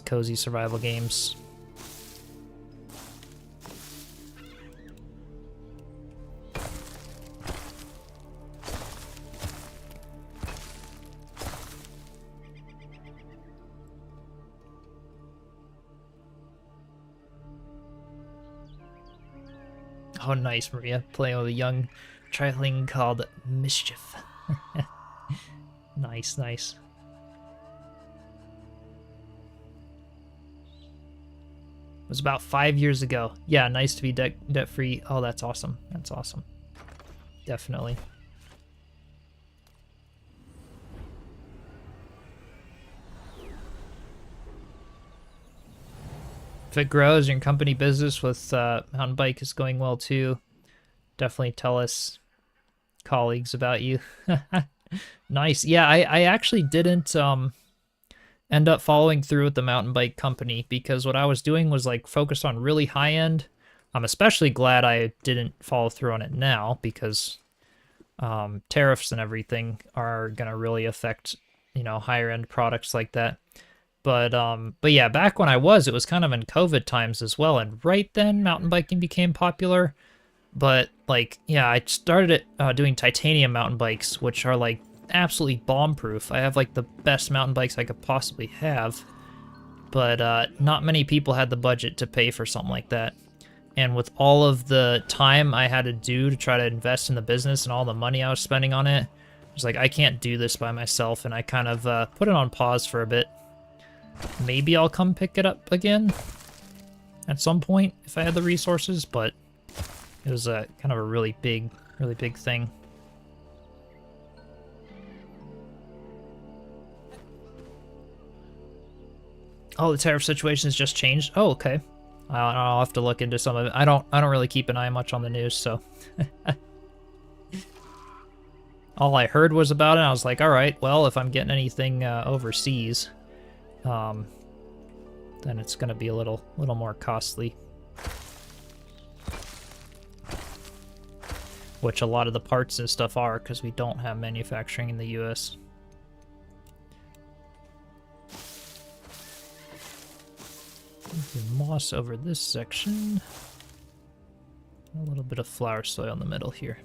Speaker 1: cozy survival games. Oh, nice, Maria. Playing with a young trifling called Mischief. Nice, nice. It was about 5 years ago. Yeah, nice to be debt-free. Oh, that's awesome. That's awesome. Definitely. If it grows, your company business with mountain bike is going well too, definitely tell us, colleagues, about you. Nice. Yeah, I actually didn't end up following through with the mountain bike company because what I was doing was like focused on really high end. I'm especially glad I didn't follow through on it now because tariffs and everything are gonna really affect, you know, higher end products like that. But yeah, back when it was kind of in COVID times as well, and right then mountain biking became popular. But like, yeah, I started doing titanium mountain bikes, which are like absolutely bomb-proof. I have like the best mountain bikes I could possibly have, but not many people had the budget to pay for something like that. And with all of the time I had to do to try to invest in the business and all the money I was spending on it, I was like, I can't do this by myself, and I kind of put it on pause for a bit. Maybe I'll come pick it up again at some point if I had the resources, but it was kind of a really big thing. Oh, the tariff situation has just changed. Oh, okay. I'll have to look into some of it. I don't really keep an eye much on the news, so all I heard was about it. And I was like, all right, well, if I'm getting anything overseas, then it's going to be a little more costly. Which a lot of the parts and stuff are, because we don't have manufacturing in the US. Moss over this section. A little bit of flower soil in the middle here.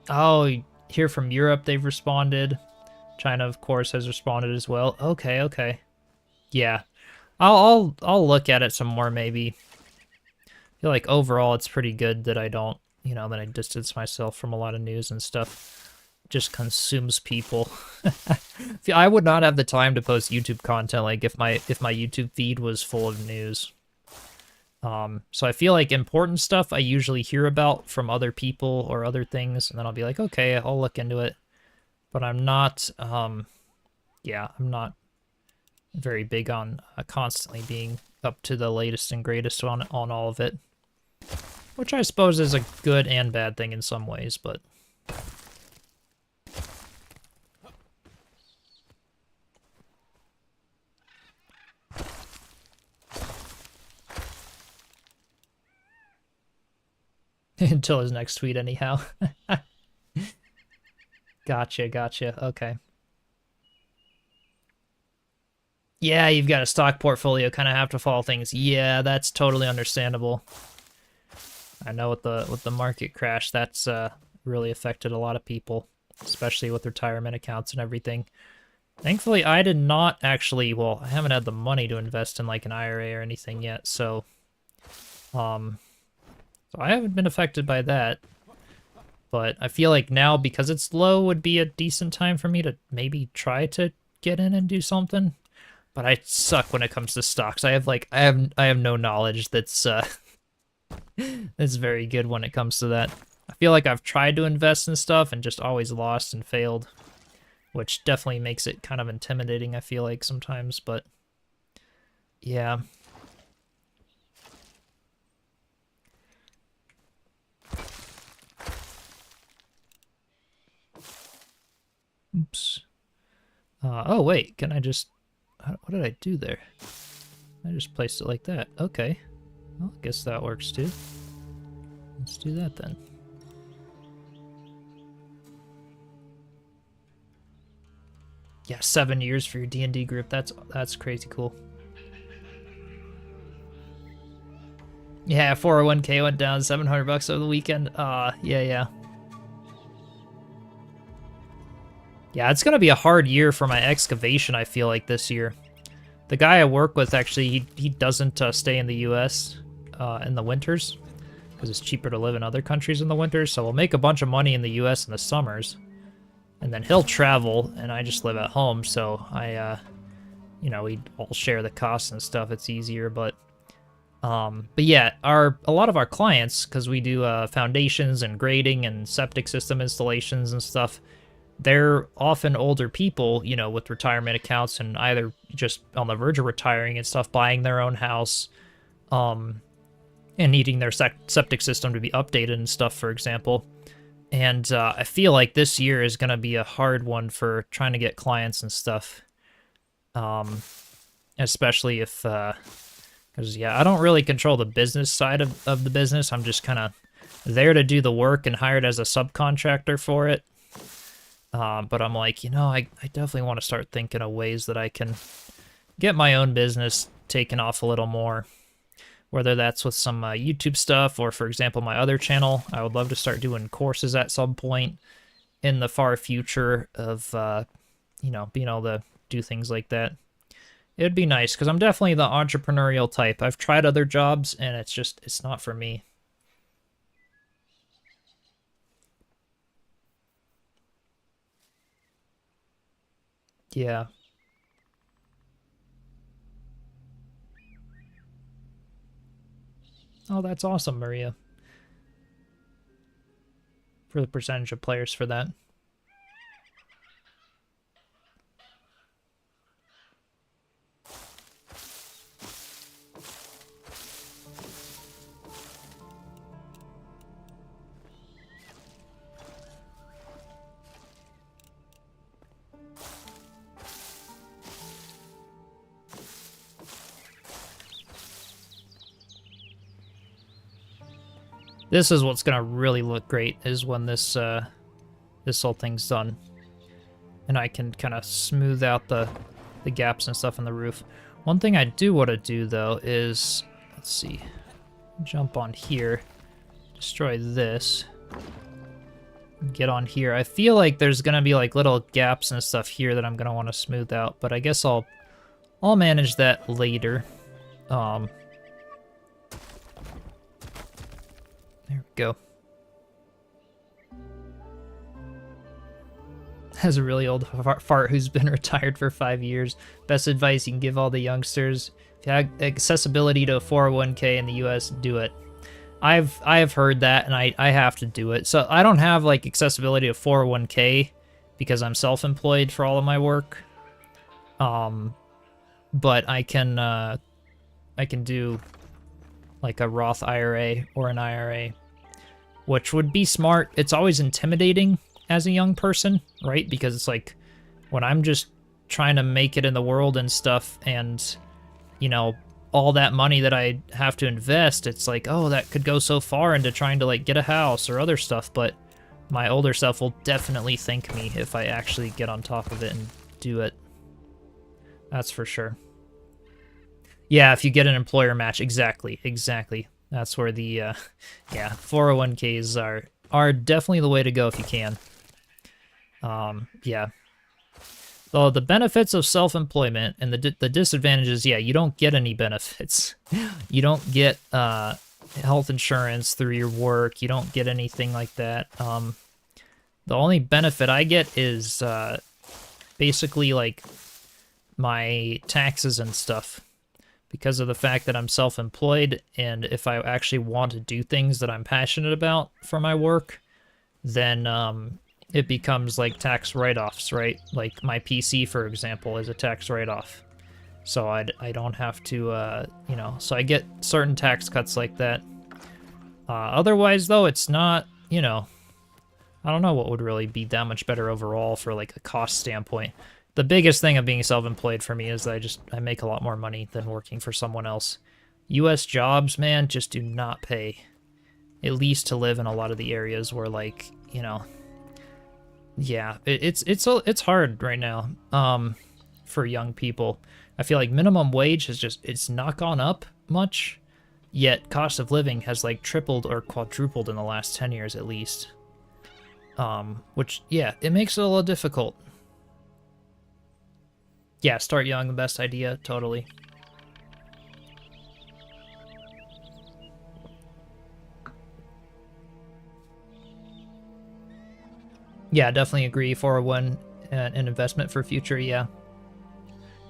Speaker 1: Oh, here from Europe they've responded. China, of course, has responded as well. Okay, okay. Yeah. I'll look at it some more maybe. I feel like overall it's pretty good that I don't, you know, that I distance myself from a lot of news and stuff. Just consumes people. I would not have the time to post YouTube content like if my YouTube feed was full of news. So I feel like important stuff I usually hear about from other people or other things, and then I'll be like, okay, I'll look into it. But I'm not, yeah, I'm not very big on constantly being up to the latest and greatest on all of it. Which I suppose is a good and bad thing in some ways, but... Until his next tweet, anyhow. Gotcha, okay. Yeah, you've got a stock portfolio, kind of have to follow things. Yeah, that's totally understandable. I know with the market crash, that's really affected a lot of people, especially with retirement accounts and everything. Thankfully, I did not actually, well, I haven't had the money to invest in like an IRA or anything yet, so I haven't been affected by that. But I feel like now, because it's low, would be a decent time for me to maybe try to get in and do something. But I suck when it comes to stocks. I have no knowledge that's that's very good when it comes to that. I feel like I've tried to invest in stuff and just always lost and failed, which definitely makes it kind of intimidating, I feel like sometimes, but yeah. Oops. Oh wait, can I just... What did I do there? I just placed it like that. Okay. Well, I guess that works too. Let's do that then. Yeah, 7 years for your D&D group. That's crazy cool. Yeah, 401k went down $700 over the weekend. Yeah. Yeah, it's gonna be a hard year for my excavation, I feel like, this year. The guy I work with, actually, he doesn't stay in the US in the winters, because it's cheaper to live in other countries in the winters, so we'll make a bunch of money in the US in the summers. And then he'll travel, and I just live at home, so you know, we all share the costs and stuff. It's easier, but yeah, a lot of our clients, because we do foundations and grading and septic system installations and stuff, they're often older people, you know, with retirement accounts and either just on the verge of retiring and stuff, buying their own house, and needing their septic system to be updated and stuff, for example. And I feel like this year is going to be a hard one for trying to get clients and stuff. Especially if, because, yeah, I don't really control the business side of the business. I'm just kind of there to do the work and hired as a subcontractor for it. But I'm like, you know, I definitely want to start thinking of ways that I can get my own business taken off a little more. Whether that's with some YouTube stuff or, for example, my other channel. I would love to start doing courses at some point in the far future of, you know, being able to do things like that. It'd be nice, because I'm definitely the entrepreneurial type. I've tried other jobs, and it's not for me. Yeah. Oh, that's awesome, Maria. For the percentage of players for that. This is what's gonna really look great, is when this this whole thing's done. And I can kind of smooth out the gaps and stuff in the roof. One thing I do want to do, though, is... Let's see. Jump on here. Destroy this. Get on here. I feel like there's gonna be like little gaps and stuff here that I'm gonna want to smooth out, but I guess I'll manage that later. There we go. Has a really old fart who's been retired for 5 years. Best advice you can give all the youngsters: if you have accessibility to a 401k in the US, do it. I have heard that, and I have to do it. So I don't have like accessibility to 401k because I'm self-employed for all of my work. But I can do like a Roth IRA or an IRA, which would be smart. It's always intimidating as a young person, right? Because it's like when I'm just trying to make it in the world and stuff, and you know, all that money that I have to invest, it's like, oh, that could go so far into trying to like get a house or other stuff. But my older self will definitely thank me if I actually get on top of it and do it. That's for sure. Yeah, if you get an employer match, exactly. That's where the yeah, 401ks are definitely the way to go if you can. Yeah. So the benefits of self-employment and the disadvantages, yeah, you don't get any benefits. You don't get health insurance through your work. You don't get anything like that. The only benefit I get is basically like my taxes and stuff, because of the fact that I'm self-employed, and if I actually want to do things that I'm passionate about for my work, then it becomes like tax write-offs, right? Like my PC, for example, is a tax write-off. So I don't have to, you know, so I get certain tax cuts like that. Otherwise, though, it's not, you know, I don't know what would really be that much better overall for like a cost standpoint. The biggest thing of being self-employed for me is that I make a lot more money than working for someone else. US jobs, man, just do not pay. At least to live in a lot of the areas where, like, you know, yeah, it's hard right now for young people. I feel like minimum wage has it's not gone up much, yet cost of living has like tripled or quadrupled in the last 10 years at least. Which, yeah, it makes it a little difficult. Yeah, start young, the best idea, totally. Yeah, definitely agree. 401 an investment for future, yeah.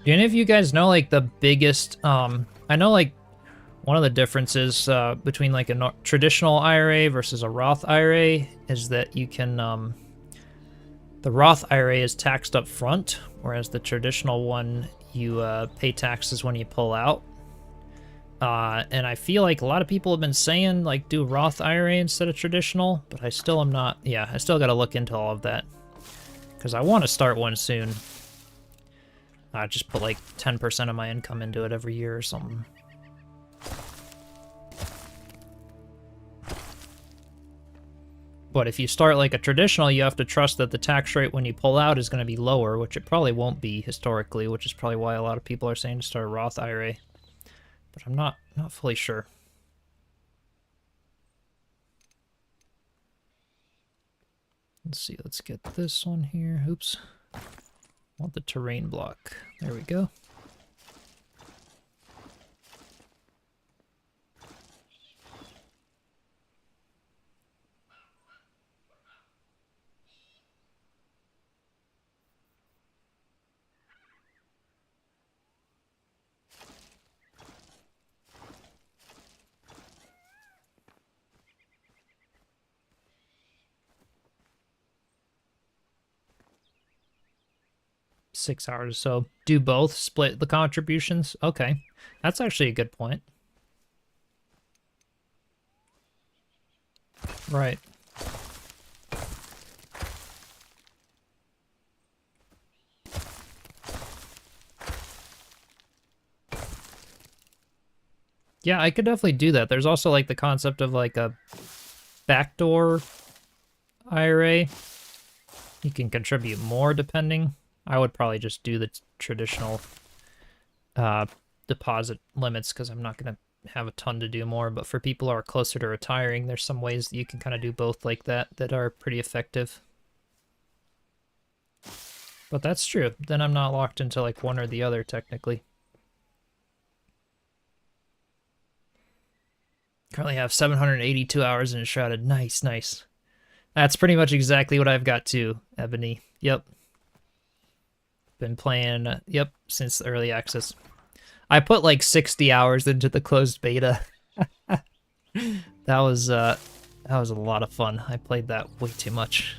Speaker 1: Do any of you guys know like the biggest, I know like one of the differences between like a traditional IRA versus a Roth IRA is that you can, the Roth IRA is taxed up front, whereas the traditional one, you pay taxes when you pull out. And I feel like a lot of people have been saying, like, do Roth IRA instead of traditional, but I still am not, yeah, I still got to look into all of that, because I want to start one soon. Just put, like, 10% of my income into it every year or something. But if you start like a traditional, you have to trust that the tax rate when you pull out is going to be lower, which it probably won't be historically, which is probably why a lot of people are saying to start a Roth IRA. But I'm not fully sure. Let's see, let's get this one here. Oops. I want the terrain block. There we go. .6 hours, so do both, split the contributions? Okay, that's actually a good point. Right. Yeah, I could definitely do that. There's also like the concept of like a backdoor IRA, you can contribute more depending. I would probably just do the traditional deposit limits because I'm not going to have a ton to do more. But for people who are closer to retiring, there's some ways that you can kind of do both like that are pretty effective. But that's true. Then I'm not locked into like one or the other technically. Currently have 782 hours in Enshrouded. Nice, nice. That's pretty much exactly what I've got too, Ebony. Yep. Been playing, yep, since the early access. I put like 60 hours into the closed beta. That was a lot of fun. I played that way too much.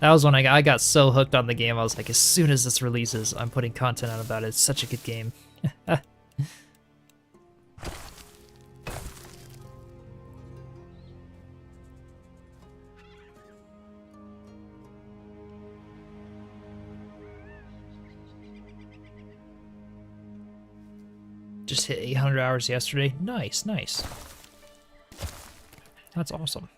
Speaker 1: That was when I got so hooked on the game. I was like, as soon as this releases, I'm putting content out about it. It's such a good game. Just hit 800 hours yesterday. Nice, nice. That's awesome.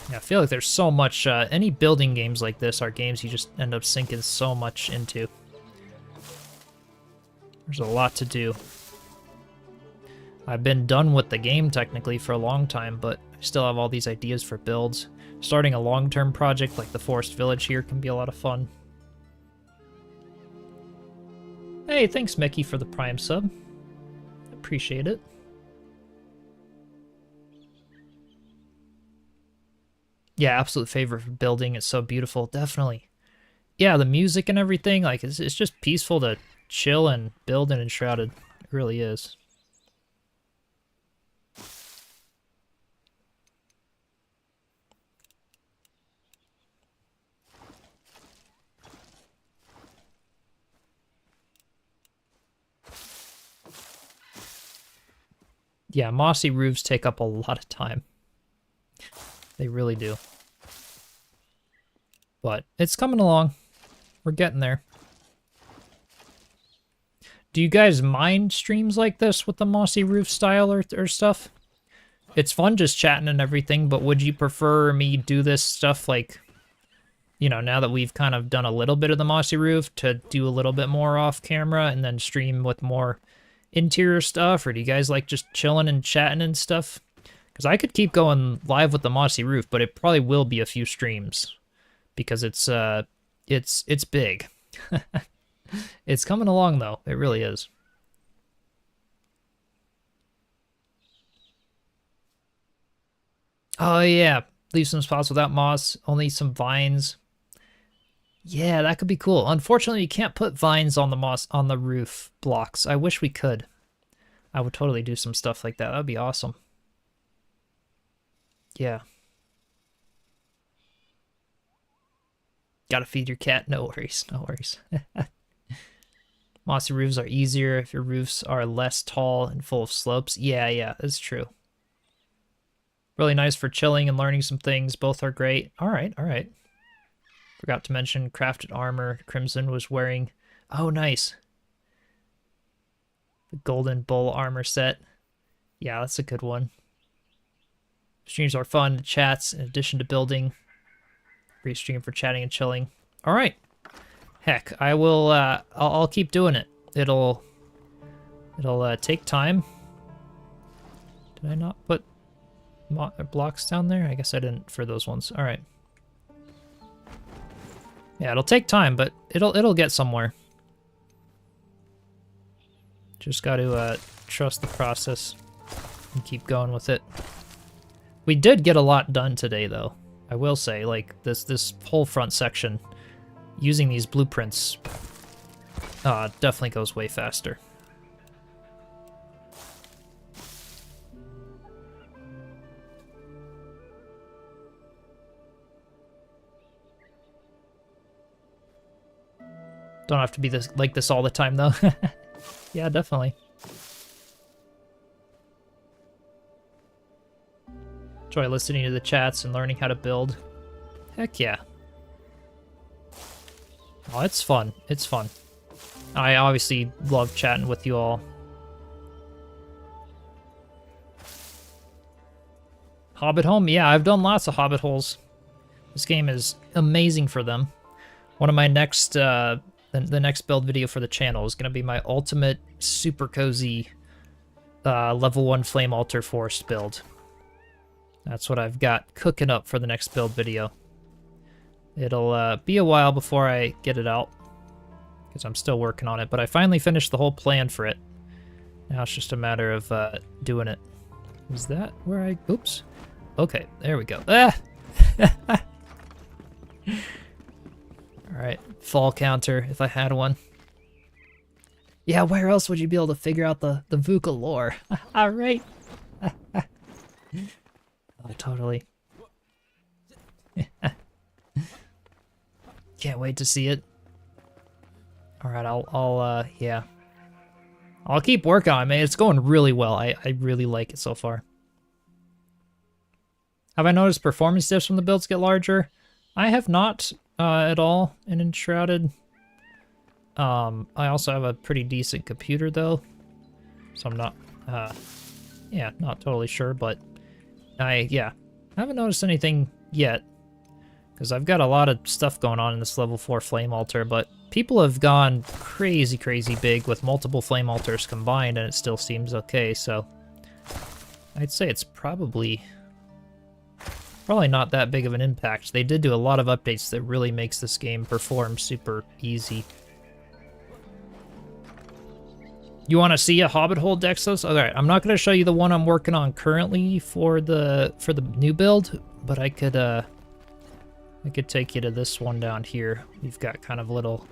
Speaker 1: Yeah, I feel like there's so much, any building games like this are games you just end up sinking so much into. There's a lot to do. I've been done with the game technically for a long time, but I still have all these ideas for builds. Starting a long-term project like the Forest Village here can be a lot of fun. Hey, thanks Mickey for the Prime sub. Appreciate it. Yeah, absolute favorite for building. It's so beautiful, definitely. Yeah, the music and everything, like it's just peaceful to chill and build in Enshrouded. It really is. Yeah, mossy roofs take up a lot of time. They really do. But it's coming along. We're getting there. Do you guys mind streams like this with the mossy roof style or stuff? It's fun just chatting and everything, but would you prefer me do this stuff like, you know, now that we've kind of done a little bit of the mossy roof, to do a little bit more off camera and then stream with more interior stuff? Or do you guys like just chilling and chatting and stuff? Because I could keep going live with the mossy roof, but it probably will be a few streams because it's big. It's coming along though. It really is. Oh yeah, leave some spots without moss, only some vines. Yeah, that could be cool. Unfortunately, you can't put vines on the moss on the roof blocks. I wish we could. I would totally do some stuff like that. That would be awesome. Yeah. Gotta feed your cat. No worries. No worries. Mossy roofs are easier if your roofs are less tall and full of slopes. Yeah, that's true. Really nice for chilling and learning some things. Both are great. All right. Forgot to mention crafted armor Crimson was wearing. Oh, nice. The Golden Bull armor set. Yeah, that's a good one. Streams are fun. Chats, in addition to building. Great stream for chatting and chilling. All right. Heck, I will. I'll keep doing it. It'll take time. Did I not put blocks down there? I guess I didn't for those ones. All right. Yeah, it'll take time, but it'll get somewhere. Just got to trust the process and keep going with it. We did get a lot done today, though. I will say, like this whole front section, using these blueprints, definitely goes way faster. Don't have to be like this all the time, though. Yeah, definitely. Enjoy listening to the chats and learning how to build. Heck yeah. Oh, it's fun. It's fun. I obviously love chatting with you all. Hobbit home? Yeah, I've done lots of Hobbit holes. This game is amazing for them. One of my next, the next build video for the channel is going to be my ultimate super cozy level 1 Flame Altar Forest build. That's what I've got cooking up for the next build video. It'll be a while before I get it out, because I'm still working on it, but I finally finished the whole plan for it. Now it's just a matter of doing it. Is that where I... Oops. Okay, there we go. Ah! Alright, fall counter, if I had one. Yeah, where else would you be able to figure out the VUCA lore? Alright. Oh, totally. Can't wait to see it. Alright, yeah. I'll keep working on it, man. It's going really well. I really like it so far. Have I noticed performance dips when the builds get larger? I have not at all in Enshrouded. I also have a pretty decent computer, though. So I'm not, yeah, not totally sure, but I haven't noticed anything yet. Because I've got a lot of stuff going on in this level 4 Flame Altar, but people have gone crazy big with multiple Flame Altars combined, and it still seems okay, so I'd say it's probably not that big of an impact. They did do a lot of updates that really makes this game perform super easy. You want to see a Hobbit hole, Dexos? Alright, I'm not going to show you the one I'm working on currently for the new build, but I could take you to this one down here. We've got kind of little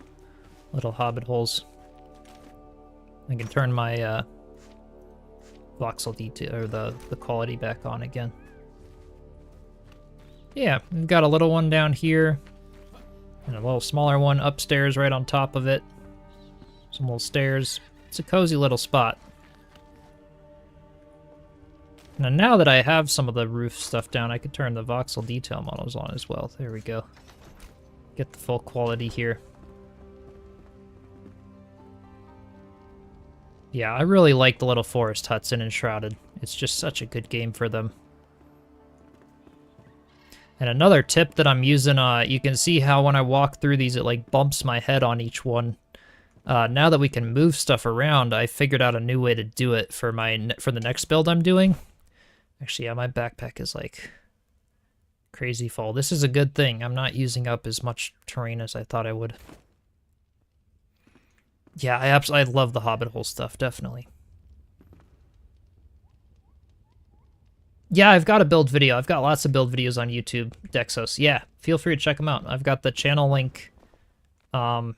Speaker 1: Hobbit holes. I can turn my voxel detail, or the quality back on again. Yeah, we've got a little one down here, and a little smaller one upstairs right on top of it. Some little stairs. It's a cozy little spot. Now that I have some of the roof stuff down, I could turn the voxel detail models on as well. There we go. Get the full quality here. Yeah, I really like the little forest huts in Enshrouded. It's just such a good game for them. And another tip that I'm using, you can see how when I walk through these, it like bumps my head on each one. Now that we can move stuff around, I figured out a new way to do it for the next build I'm doing. Actually, yeah, my backpack is like crazy full. This is a good thing. I'm not using up as much terrain as I thought I would. Yeah, I love the Hobbit hole stuff, definitely. Yeah, I've got a build video. I've got lots of build videos on YouTube, Dexos. Yeah, feel free to check them out. I've got the channel link in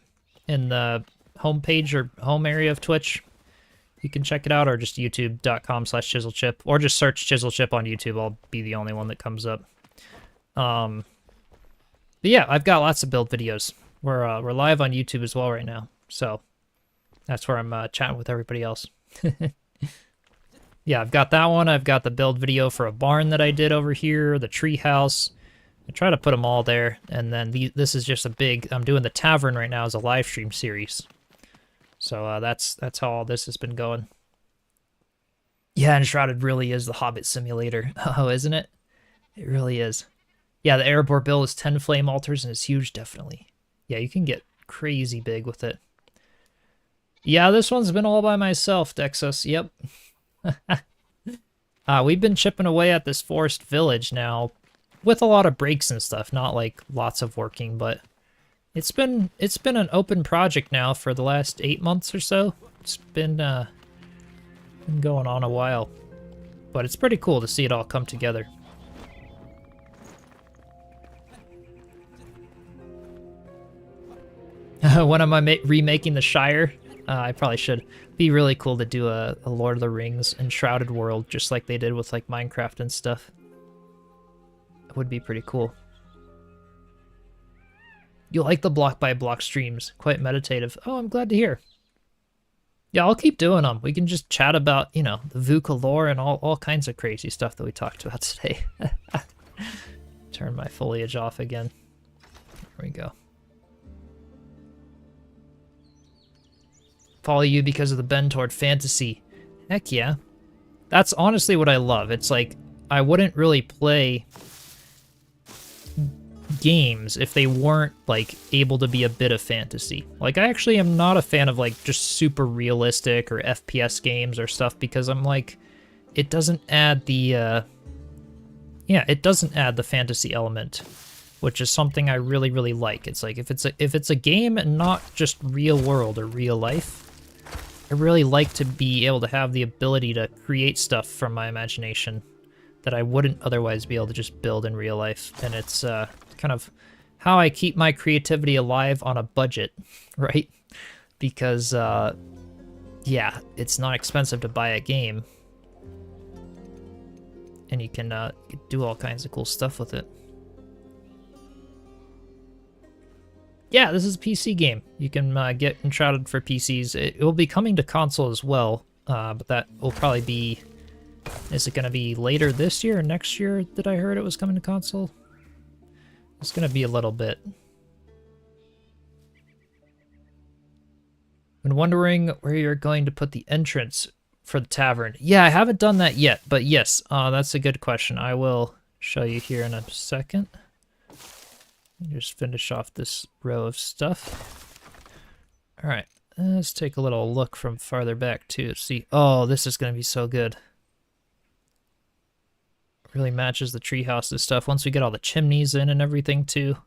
Speaker 1: the homepage or home area of Twitch. You can check it out, or just youtube.com/Chiselchip, or just search Chiselchip on YouTube. I'll be the only one that comes up. But yeah, I've got lots of build videos. We're live on YouTube as well right now, so that's where I'm chatting with everybody else. Yeah, I've got that one. I've got the build video for a barn that I did over here, the tree house. I try to put them all there, and then this is just a big... I'm doing the Tavern right now as a live stream series. So that's how all this has been going. Yeah, Enshrouded really is the Hobbit simulator. Oh, isn't it? It really is. Yeah, the Erebor bill is 10 flame altars, and it's huge, definitely. Yeah, you can get crazy big with it. Yeah, this one's been all by myself, Dexos. Yep. We've been chipping away at this forest village now, with a lot of breaks and stuff, not like lots of working, but it's been an open project now for the last 8 months or so. It's been going on a while, but it's pretty cool to see it all come together. When am I remaking the Shire? I probably should. Be really cool to do a Lord of the Rings Enshrouded world, just like they did with like Minecraft and stuff. It would be pretty cool. You like the block by block streams, quite meditative. Oh, I'm glad to hear. Yeah, I'll keep doing them. We can just chat about, you know, the VUCA lore and all kinds of crazy stuff that we talked about today. Turn my foliage off again. There we go. Follow you because of the bend toward fantasy. Heck yeah. That's honestly what I love. It's like, I wouldn't really play games if they weren't like able to be a bit of fantasy. Like, I actually am not a fan of like just super realistic or FPS games or stuff, because I'm like, it doesn't add the it doesn't add the fantasy element, which is something I really, really like. It's like, if it's a game and not just real world or real life, I really like to be able to have the ability to create stuff from my imagination that I wouldn't otherwise be able to just build in real life. And it's kind of how I keep my creativity alive on a budget, right? Because, yeah, it's not expensive to buy a game. And you can do all kinds of cool stuff with it. Yeah, this is a PC game. You can get Enshrouded for PCs. It will be coming to console as well, but that will probably be... Is it going to be later this year or next year that I heard it was coming to console? It's going to be a little bit. Been wondering where you're going to put the entrance for the tavern. Yeah, I haven't done that yet, but yes, that's a good question. I will show you here in a second. Just finish off this row of stuff. All right, let's take a little look from farther back too. See, oh, this is going to be so good. Really matches the treehouse and stuff. Once we get all the chimneys in and everything too.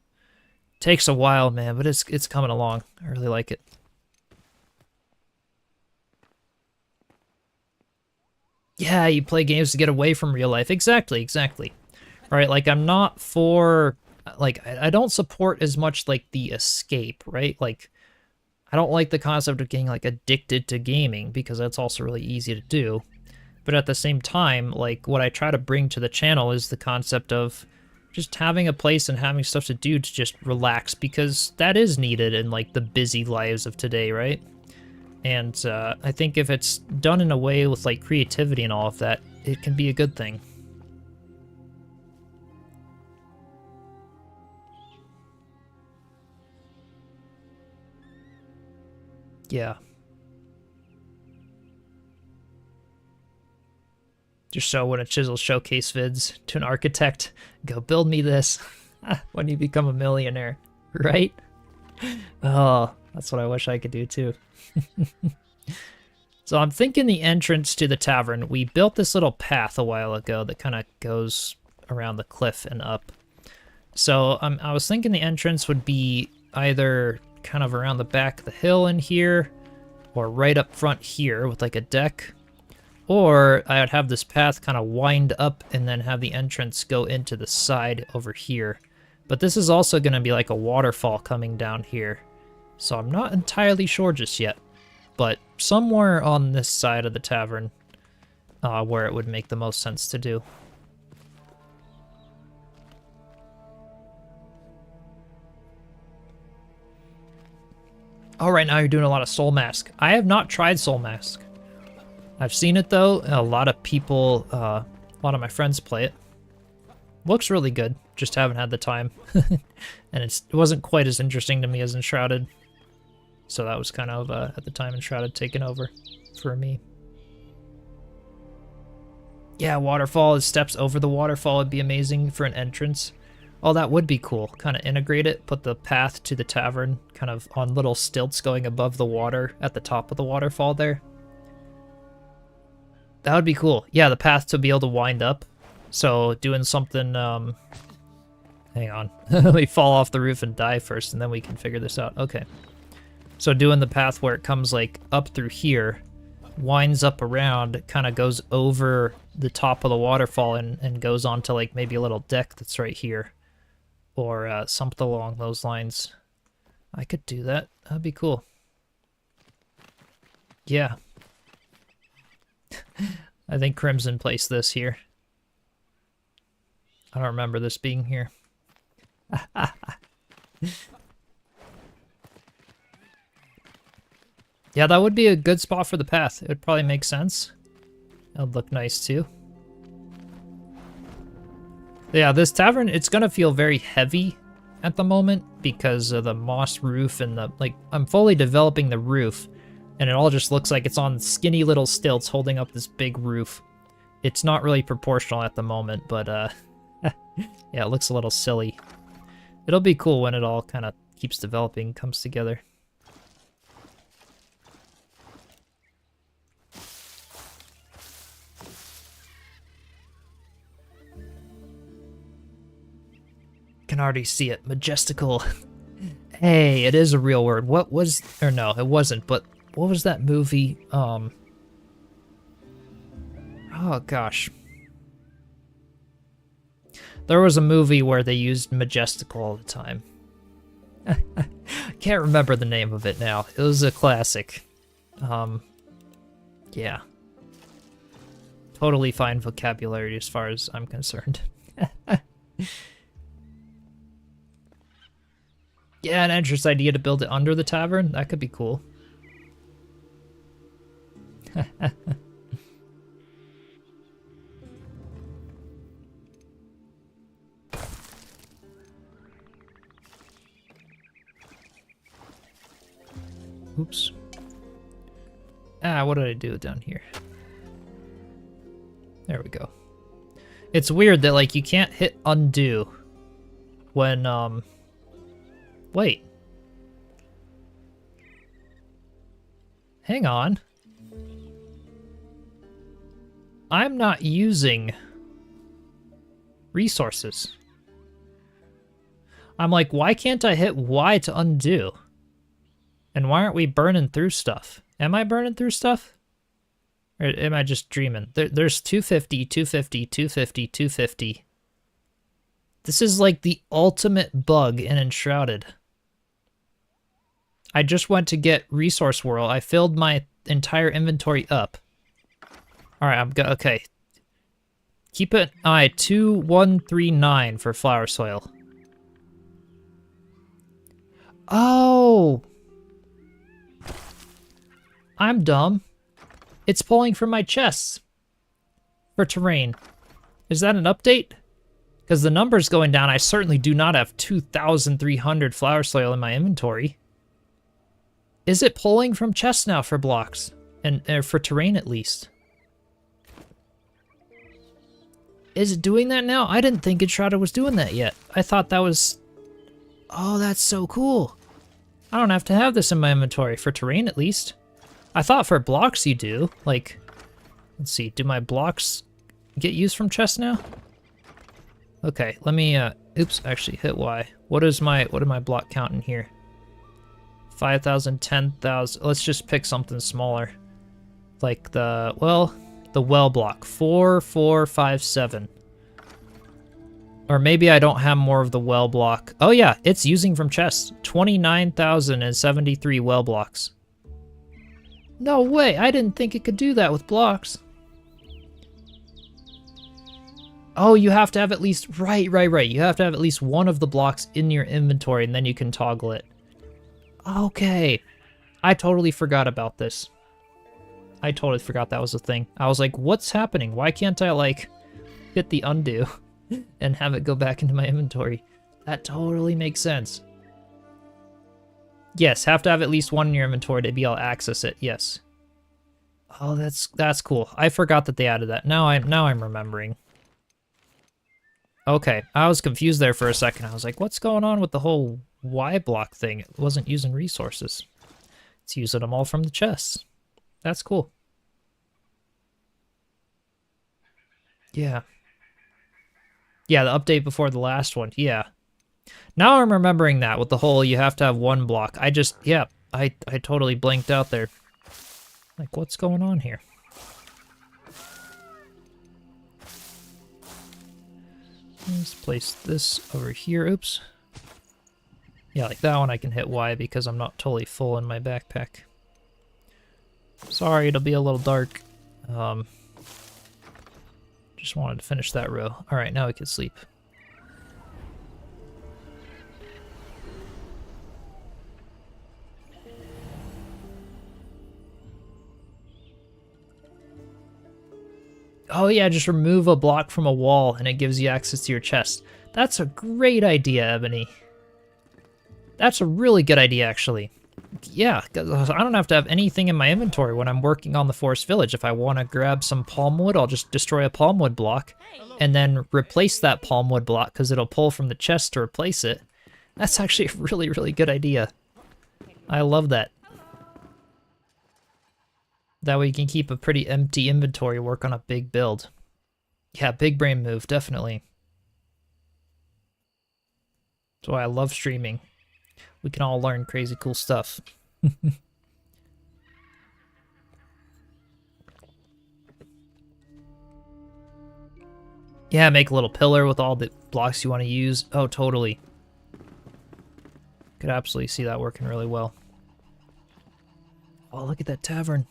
Speaker 1: Takes a while, man, but it's coming along. I really like it. Yeah, you play games to get away from real life. Exactly, exactly. All right, like, I'm not for, like, I don't support as much, like, the escape, right? Like, I don't like the concept of getting, like, addicted to gaming, because that's also really easy to do. But at the same time, like, what I try to bring to the channel is the concept of just having a place and having stuff to do to just relax, because that is needed in, like, the busy lives of today, right? And I think if it's done in a way with, like, creativity and all of that, it can be a good thing. Yeah. Just show when a chisel showcase vids to an architect. Go, build me this when you become a millionaire, right? Oh, that's what I wish I could do too. So I'm thinking the entrance to the tavern, we built this little path a while ago that kind of goes around the cliff and up. So I was thinking the entrance would be either kind of around the back of the hill in here, or right up front here with like a deck. Or I would have this path kind of wind up and then have the entrance go into the side over here. But this is also going to be like a waterfall coming down here. So I'm not entirely sure just yet. But somewhere on this side of the tavern where it would make the most sense to do. Oh, right now you're doing a lot of Soul Mask. I have not tried Soul Mask. I've seen it though, a lot of people, a lot of my friends play it. Looks really good, just haven't had the time. And it wasn't quite as interesting to me as Enshrouded. So that was kind of, at the time, Enshrouded taken over for me. Yeah, waterfall, as steps over the waterfall would be amazing for an entrance. Oh, that would be cool. Kind of integrate it, put the path to the tavern kind of on little stilts going above the water at the top of the waterfall there. That would be cool. Yeah, the path to be able to wind up. So doing something, hang on. Let me fall off the roof and die first, and then we can figure this out. Okay. So doing the path where it comes like up through here, winds up around, kind of goes over the top of the waterfall and goes onto like maybe a little deck that's right here. Or something along those lines. I could do that. That'd be cool. Yeah. I think Crimson placed this here. I don't remember this being here. Yeah, that would be a good spot for the path. It would probably make sense. That would look nice too. Yeah, this tavern, it's gonna feel very heavy at the moment because of the moss roof and the, like, I'm fully developing the roof and it all just looks like it's on skinny little stilts holding up this big roof. It's not really proportional at the moment, but yeah, it looks a little silly. It'll be cool when it all kind of keeps developing, comes together. Can already see it. Majestical. Hey, it is a real word. What was... Or no, it wasn't, but what was that movie? Oh, gosh. There was a movie where they used majestical all the time. Can't remember the name of it now. It was a classic. Yeah. Totally fine vocabulary as far as I'm concerned. Yeah, an entrance idea to build it under the tavern. That could be cool. Oops. Ah, what did I do down here? There we go. It's weird that, like, you can't hit undo when, wait. Hang on. I'm not using resources. I'm like, why can't I hit Y to undo? And why aren't we burning through stuff? Am I burning through stuff? Or am I just dreaming? There's 250, 250, 250, 250. This is like the ultimate bug in Enshrouded. I just went to get Resource Whirl. I filled my entire inventory up. Alright, okay. Keep it 2139 for flower soil. Oh! I'm dumb. It's pulling from my chests for terrain. Is that an update? Because the number's going down. I certainly do not have 2,300 flower soil in my inventory. Is it pulling from chests now for blocks? And for terrain at least? Is it doing that now? I didn't think Enshrouded was doing that yet. I thought that was... Oh, that's so cool. I don't have to have this in my inventory, for terrain at least. I thought for blocks you do. Like, let's see, do my blocks get used from chests now? Okay, let me, oops, actually hit Y. What is my block count in here? 5,000, 10,000, let's just pick something smaller. Like the well block, 4, 4, 5, 7. Or maybe I don't have more of the well block. Oh yeah, it's using from chests. 29,073 well blocks. No way, I didn't think it could do that with blocks. Oh, you have to have at least, right. You have to have at least one of the blocks in your inventory and then you can toggle it. Okay. I totally forgot about this. I totally forgot that was a thing. I was like, what's happening? Why can't I, like, hit the undo and have it go back into my inventory? That totally makes sense. Yes, have to have at least one in your inventory to be able to access it, yes. Oh, that's cool. I forgot that they added that. Now I'm remembering. Okay, I was confused there for a second. I was like, what's going on with the whole Y block thing? It wasn't using resources. It's using them all from the chests. That's cool. Yeah. Yeah, the update before the last one. Yeah. Now I'm remembering that with the whole you have to have one block. I just, yeah, I totally blanked out there. Like, what's going on here? Let's place this over here. Oops. Yeah, like that one I can hit Y because I'm not totally full in my backpack. Sorry, it'll be a little dark. Just wanted to finish that row. Alright, now we can sleep. Oh yeah, just remove a block from a wall and it gives you access to your chest. That's a great idea, Ebony. That's a really good idea, actually. Yeah, 'cause I don't have to have anything in my inventory when I'm working on the forest village. If I want to grab some palm wood, I'll just destroy a palm wood block and then replace that palm wood block because it'll pull from the chest to replace it. That's actually a really, really good idea. I love that. That way you can keep a pretty empty inventory, work on a big build. Yeah, big brain move, definitely. That's why I love streaming. We can all learn crazy cool stuff. Yeah, make a little pillar with all the blocks you want to use. Oh, totally. Could absolutely see that working really well. Oh, look at that tavern.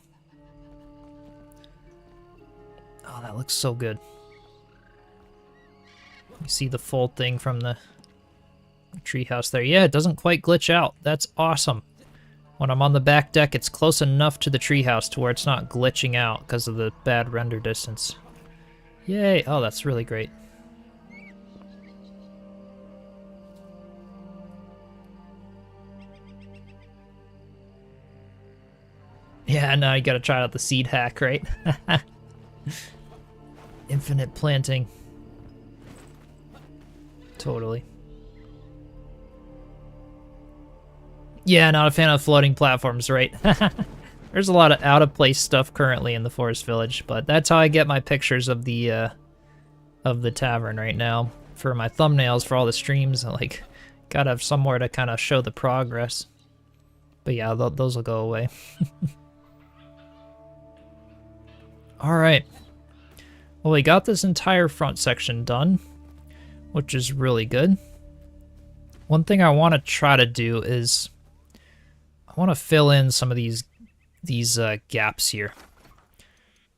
Speaker 1: Oh, that looks so good. You see the full thing from the treehouse there. Yeah, it doesn't quite glitch out. That's awesome. When I'm on the back deck, it's close enough to the treehouse to where it's not glitching out because of the bad render distance. Yay! Oh, that's really great. Yeah, now you gotta try out the seed hack, right? Infinite planting. Totally. Yeah, not a fan of floating platforms, right? There's a lot of out-of-place stuff currently in the forest village, but that's how I get my pictures of the tavern right now. For my thumbnails, for all the streams, I like, gotta have somewhere to kind of show the progress. But yeah, those will go away. Alright. Well, we got this entire front section done, which is really good. One thing I want to try to do is I want to fill in some of these gaps here.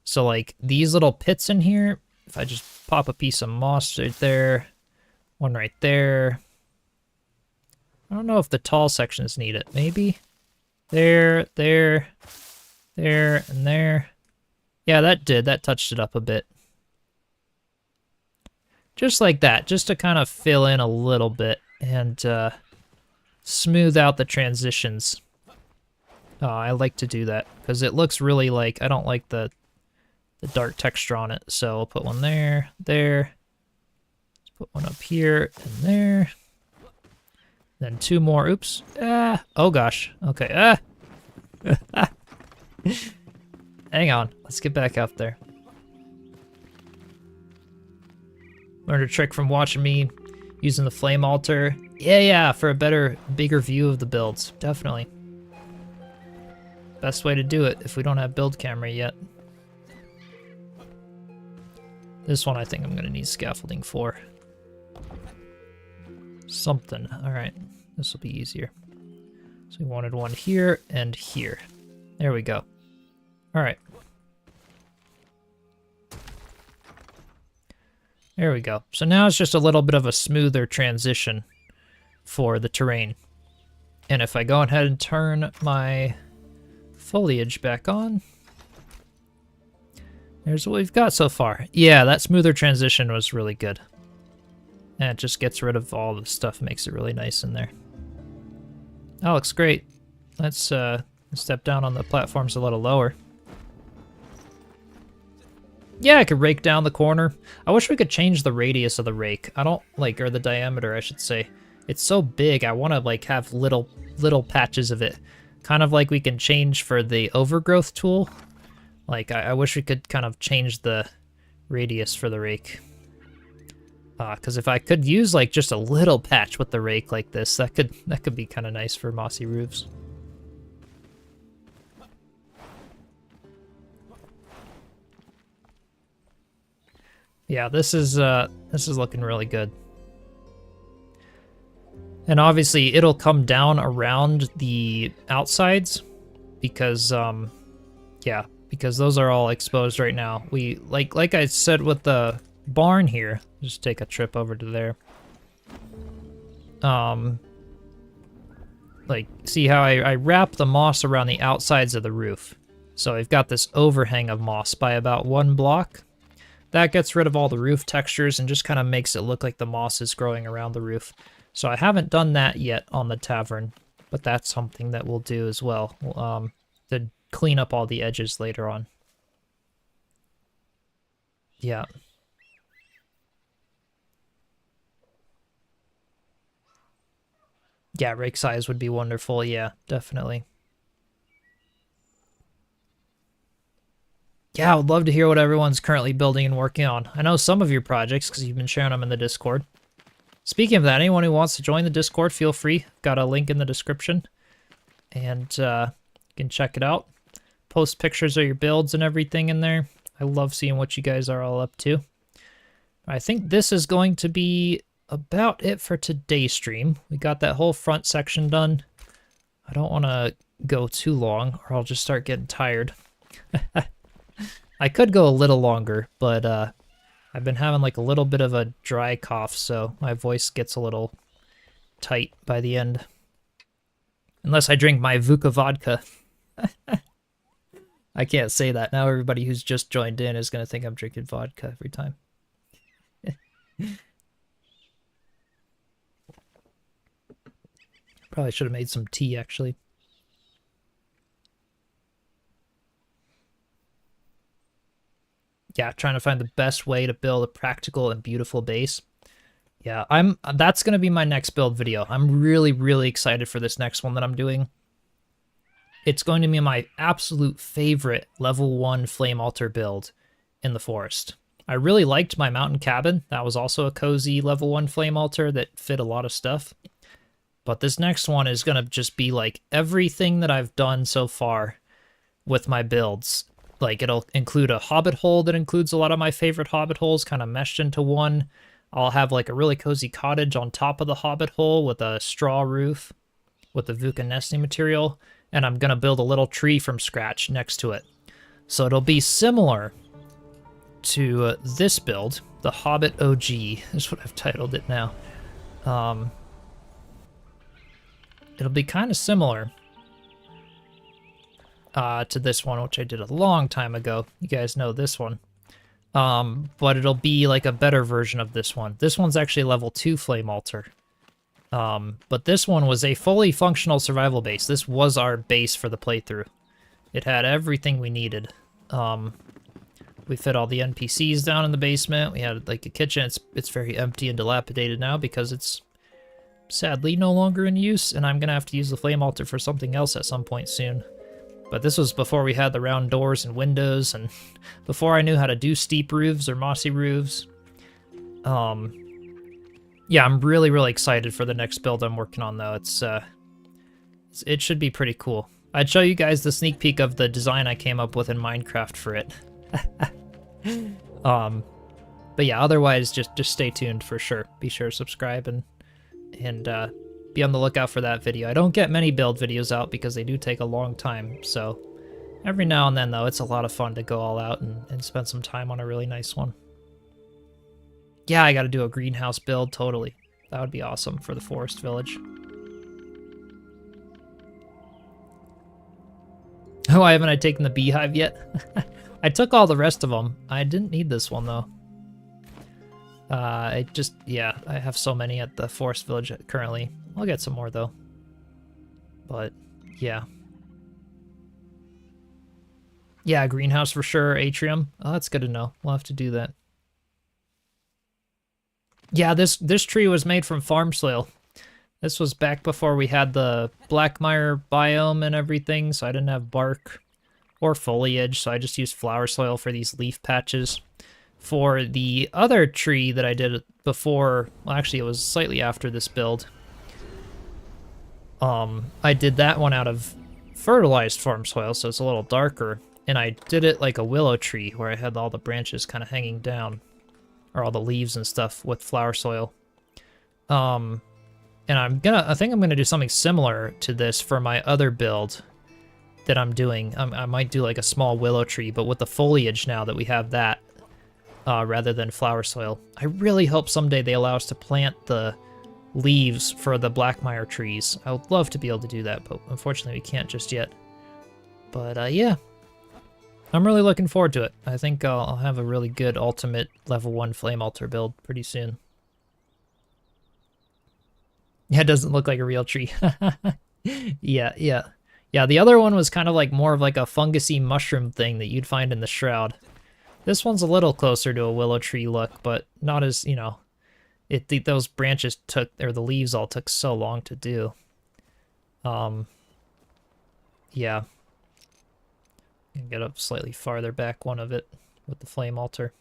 Speaker 1: So like these little pits in here, if I just pop a piece of moss right there, one right there. I don't know if the tall sections need it. Maybe there, there, there, and there. Yeah, that did. That touched it up a bit. Just like that, just to kind of fill in a little bit and smooth out the transitions. I like to do that because it looks really like, I don't like the dark texture on it. So I'll put one there, there. Let's put one up here and there. Then two more. Oops. Oh gosh. Okay. Hang on. Let's get back up there. Learned a trick from watching me using the flame altar. Yeah, for a bigger view of the builds. Definitely. Best way to do it if we don't have build camera yet. This one I think I'm gonna need scaffolding for. Something. Alright. This will be easier. So we wanted one here and here. There we go. Alright. There we go. So now it's just a little bit of a smoother transition for the terrain. And if I go ahead and turn my foliage back on, there's what we've got so far. Yeah, that smoother transition was really good. And it just gets rid of all the stuff, makes it really nice in there. That looks great. Let's step down on the platforms a little lower. Yeah, I could rake down the corner. I wish we could change the radius of the rake. I don't like, or the diameter, I should say. It's so big, I want to like have little patches of it. Kind of like we can change for the overgrowth tool. Like, I wish we could kind of change the radius for the rake. Because if I could use like just a little patch with the rake like this, that could be kind of nice for mossy roofs. Yeah, this is looking really good. And obviously it'll come down around the outsides because yeah, because those are all exposed right now. We like I said with the barn here, just take a trip over to there. Like see how I wrap the moss around the outsides of the roof. So I've got this overhang of moss by about 1 block. That gets rid of all the roof textures and just kind of makes it look like the moss is growing around the roof. So I haven't done that yet on the tavern. but that's something that we'll do as well, to clean up all the edges later on. Yeah. Yeah, rake size would be wonderful. Yeah, definitely. Yeah, I would love to hear what everyone's currently building and working on. I know some of your projects because you've been sharing them in the Discord. Speaking of that, anyone who wants to join the Discord, feel free. Got a link in the description. And you can check it out. Post pictures of your builds and everything in there. I love seeing what you guys are all up to. I think this is going to be about it for today's stream. We got that whole front section done. I don't want to go too long or I'll just start getting tired. I could go a little longer, but I've been having like a little bit of a dry cough, so my voice gets a little tight by the end. Unless I drink my Vuka vodka. I can't say that. Now everybody who's just joined in is going to think I'm drinking vodka every time. Probably should have made some tea, actually. Yeah, trying to find the best way to build a practical and beautiful base. Yeah, that's going to be my next build video. I'm really, really excited for this next one that I'm doing. It's going to be my absolute favorite level 1 flame altar build in the forest. I really liked my mountain cabin. That was also a cozy level 1 flame altar that fit a lot of stuff. But this next one is going to just be like everything that I've done so far with my builds. Like, it'll include a Hobbit hole that includes a lot of my favorite Hobbit holes kind of meshed into one. I'll have like a really cozy cottage on top of the Hobbit hole with a straw roof with the Vuka nesting material. And I'm going to build a little tree from scratch next to it. So it'll be similar to this build, the Hobbit OG is what I've titled it now. It'll be kind of similar to this one, which I did a long time ago. You guys know this one. But it'll be like a better version of this one. This one's actually level 2 flame altar. But this one was a fully functional survival base. This was our base for the playthrough. It had everything we needed. We fit all the NPCs down in the basement. We had like a kitchen. It's very empty and dilapidated now because it's sadly no longer in use, and I'm gonna have to use the flame altar for something else at some point soon. But this was before we had the round doors and windows, and before I knew how to do steep roofs or mossy roofs. Yeah, I'm really, really excited for the next build I'm working on, though. It should be pretty cool. I'd show you guys the sneak peek of the design I came up with in Minecraft for it. But yeah, otherwise, just stay tuned for sure. Be sure to subscribe and be on the lookout for that video. I don't get many build videos out because they do take a long time, so every now and then, though, it's a lot of fun to go all out and spend some time on a really nice one. Yeah, I gotta do a greenhouse build, totally. That would be awesome for the forest village. Oh, why haven't I taken the beehive yet? I took all the rest of them. I didn't need this one, though. Yeah, I have so many at the forest village currently. I'll get some more, though. But, yeah. Yeah, greenhouse for sure, atrium. Oh, that's good to know. We'll have to do that. Yeah, this tree was made from farm soil. This was back before we had the blackmire biome and everything, so I didn't have bark or foliage, so I just used flower soil for these leaf patches. For the other tree that I did before, well, actually it was slightly after this build, I did that one out of fertilized farm soil, so it's a little darker, and I did it like a willow tree, where I had all the branches kind of hanging down, or all the leaves and stuff with flower soil. And I think I'm gonna do something similar to this for my other build that I'm doing. I might do like a small willow tree, but with the foliage now that we have that, rather than flower soil. I really hope someday they allow us to plant the leaves for the blackmire trees. I would love to be able to do that, but unfortunately we can't just yet. But yeah, I'm really looking forward to it. I think I'll have a really good ultimate level 1 flame altar build pretty soon. Yeah, it doesn't look like a real tree. Yeah, yeah. Yeah, the other one was kind of like more of like a fungusy mushroom thing that you'd find in the Shroud. This one's a little closer to a willow tree look, but not as, you know, those branches took, or the leaves all took so long to do. Yeah. Get up slightly farther back one of it with the flame altar.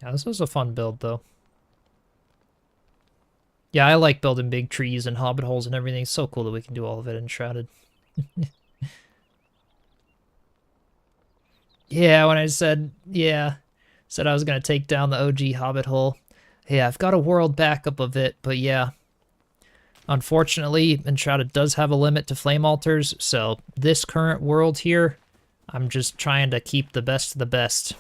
Speaker 1: Yeah, this was a fun build though. Yeah, I like building big trees and hobbit holes and everything. It's so cool that we can do all of it enshrouded. Yeah, when I said I was gonna take down the OG hobbit hole. Yeah, I've got a world backup of it, but yeah. Unfortunately, Enshrouded does have a limit to flame altars, so this current world here, I'm just trying to keep the best of the best.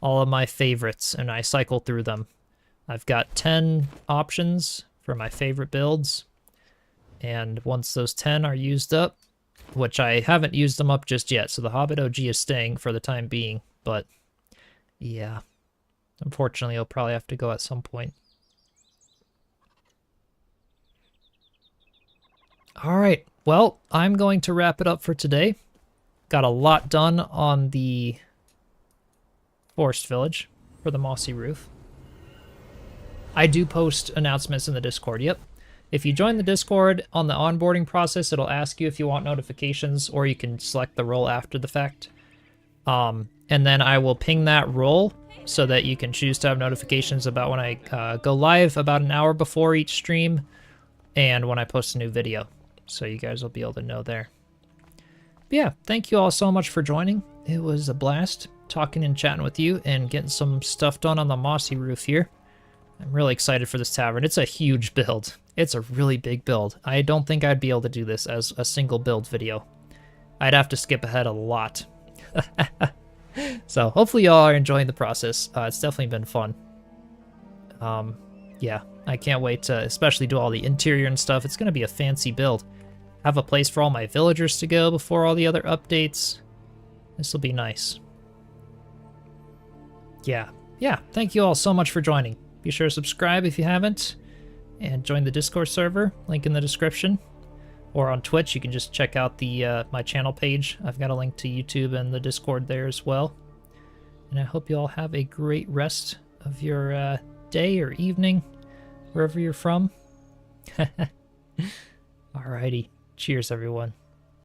Speaker 1: All of my favorites, and I cycle through them. I've got 10 options for my favorite builds, and once those 10 are used up, which I haven't used them up just yet, so the Hobbit OG is staying for the time being, but yeah, unfortunately, I'll probably have to go at some point. All right, well, I'm going to wrap it up for today. Got a lot done on the Forest Village for the Mossy Roof. I do post announcements in the Discord, yep. If you join the Discord on the onboarding process, it'll ask you if you want notifications, or you can select the role after the fact. And then I will ping that role so that you can choose to have notifications about when I go live about an hour before each stream and when I post a new video. So you guys will be able to know there. But yeah, thank you all so much for joining. It was a blast talking and chatting with you and getting some stuff done on the Mossy Roof here. I'm really excited for this tavern. It's a huge build. It's a really big build. I don't think I'd be able to do this as a single build video. I'd have to skip ahead a lot. So hopefully y'all are enjoying the process. It's definitely been fun. Yeah, I can't wait to especially do all the interior and stuff. It's going to be a fancy build. Have a place for all my villagers to go before all the other updates. This will be nice. Yeah, thank you all so much for joining. Be sure to subscribe if you haven't, and join the Discord server, link in the description. Or on Twitch, you can just check out the my channel page. I've got a link to YouTube and the Discord there as well. And I hope you all have a great rest of your day or evening, wherever you're from. Alrighty, cheers everyone.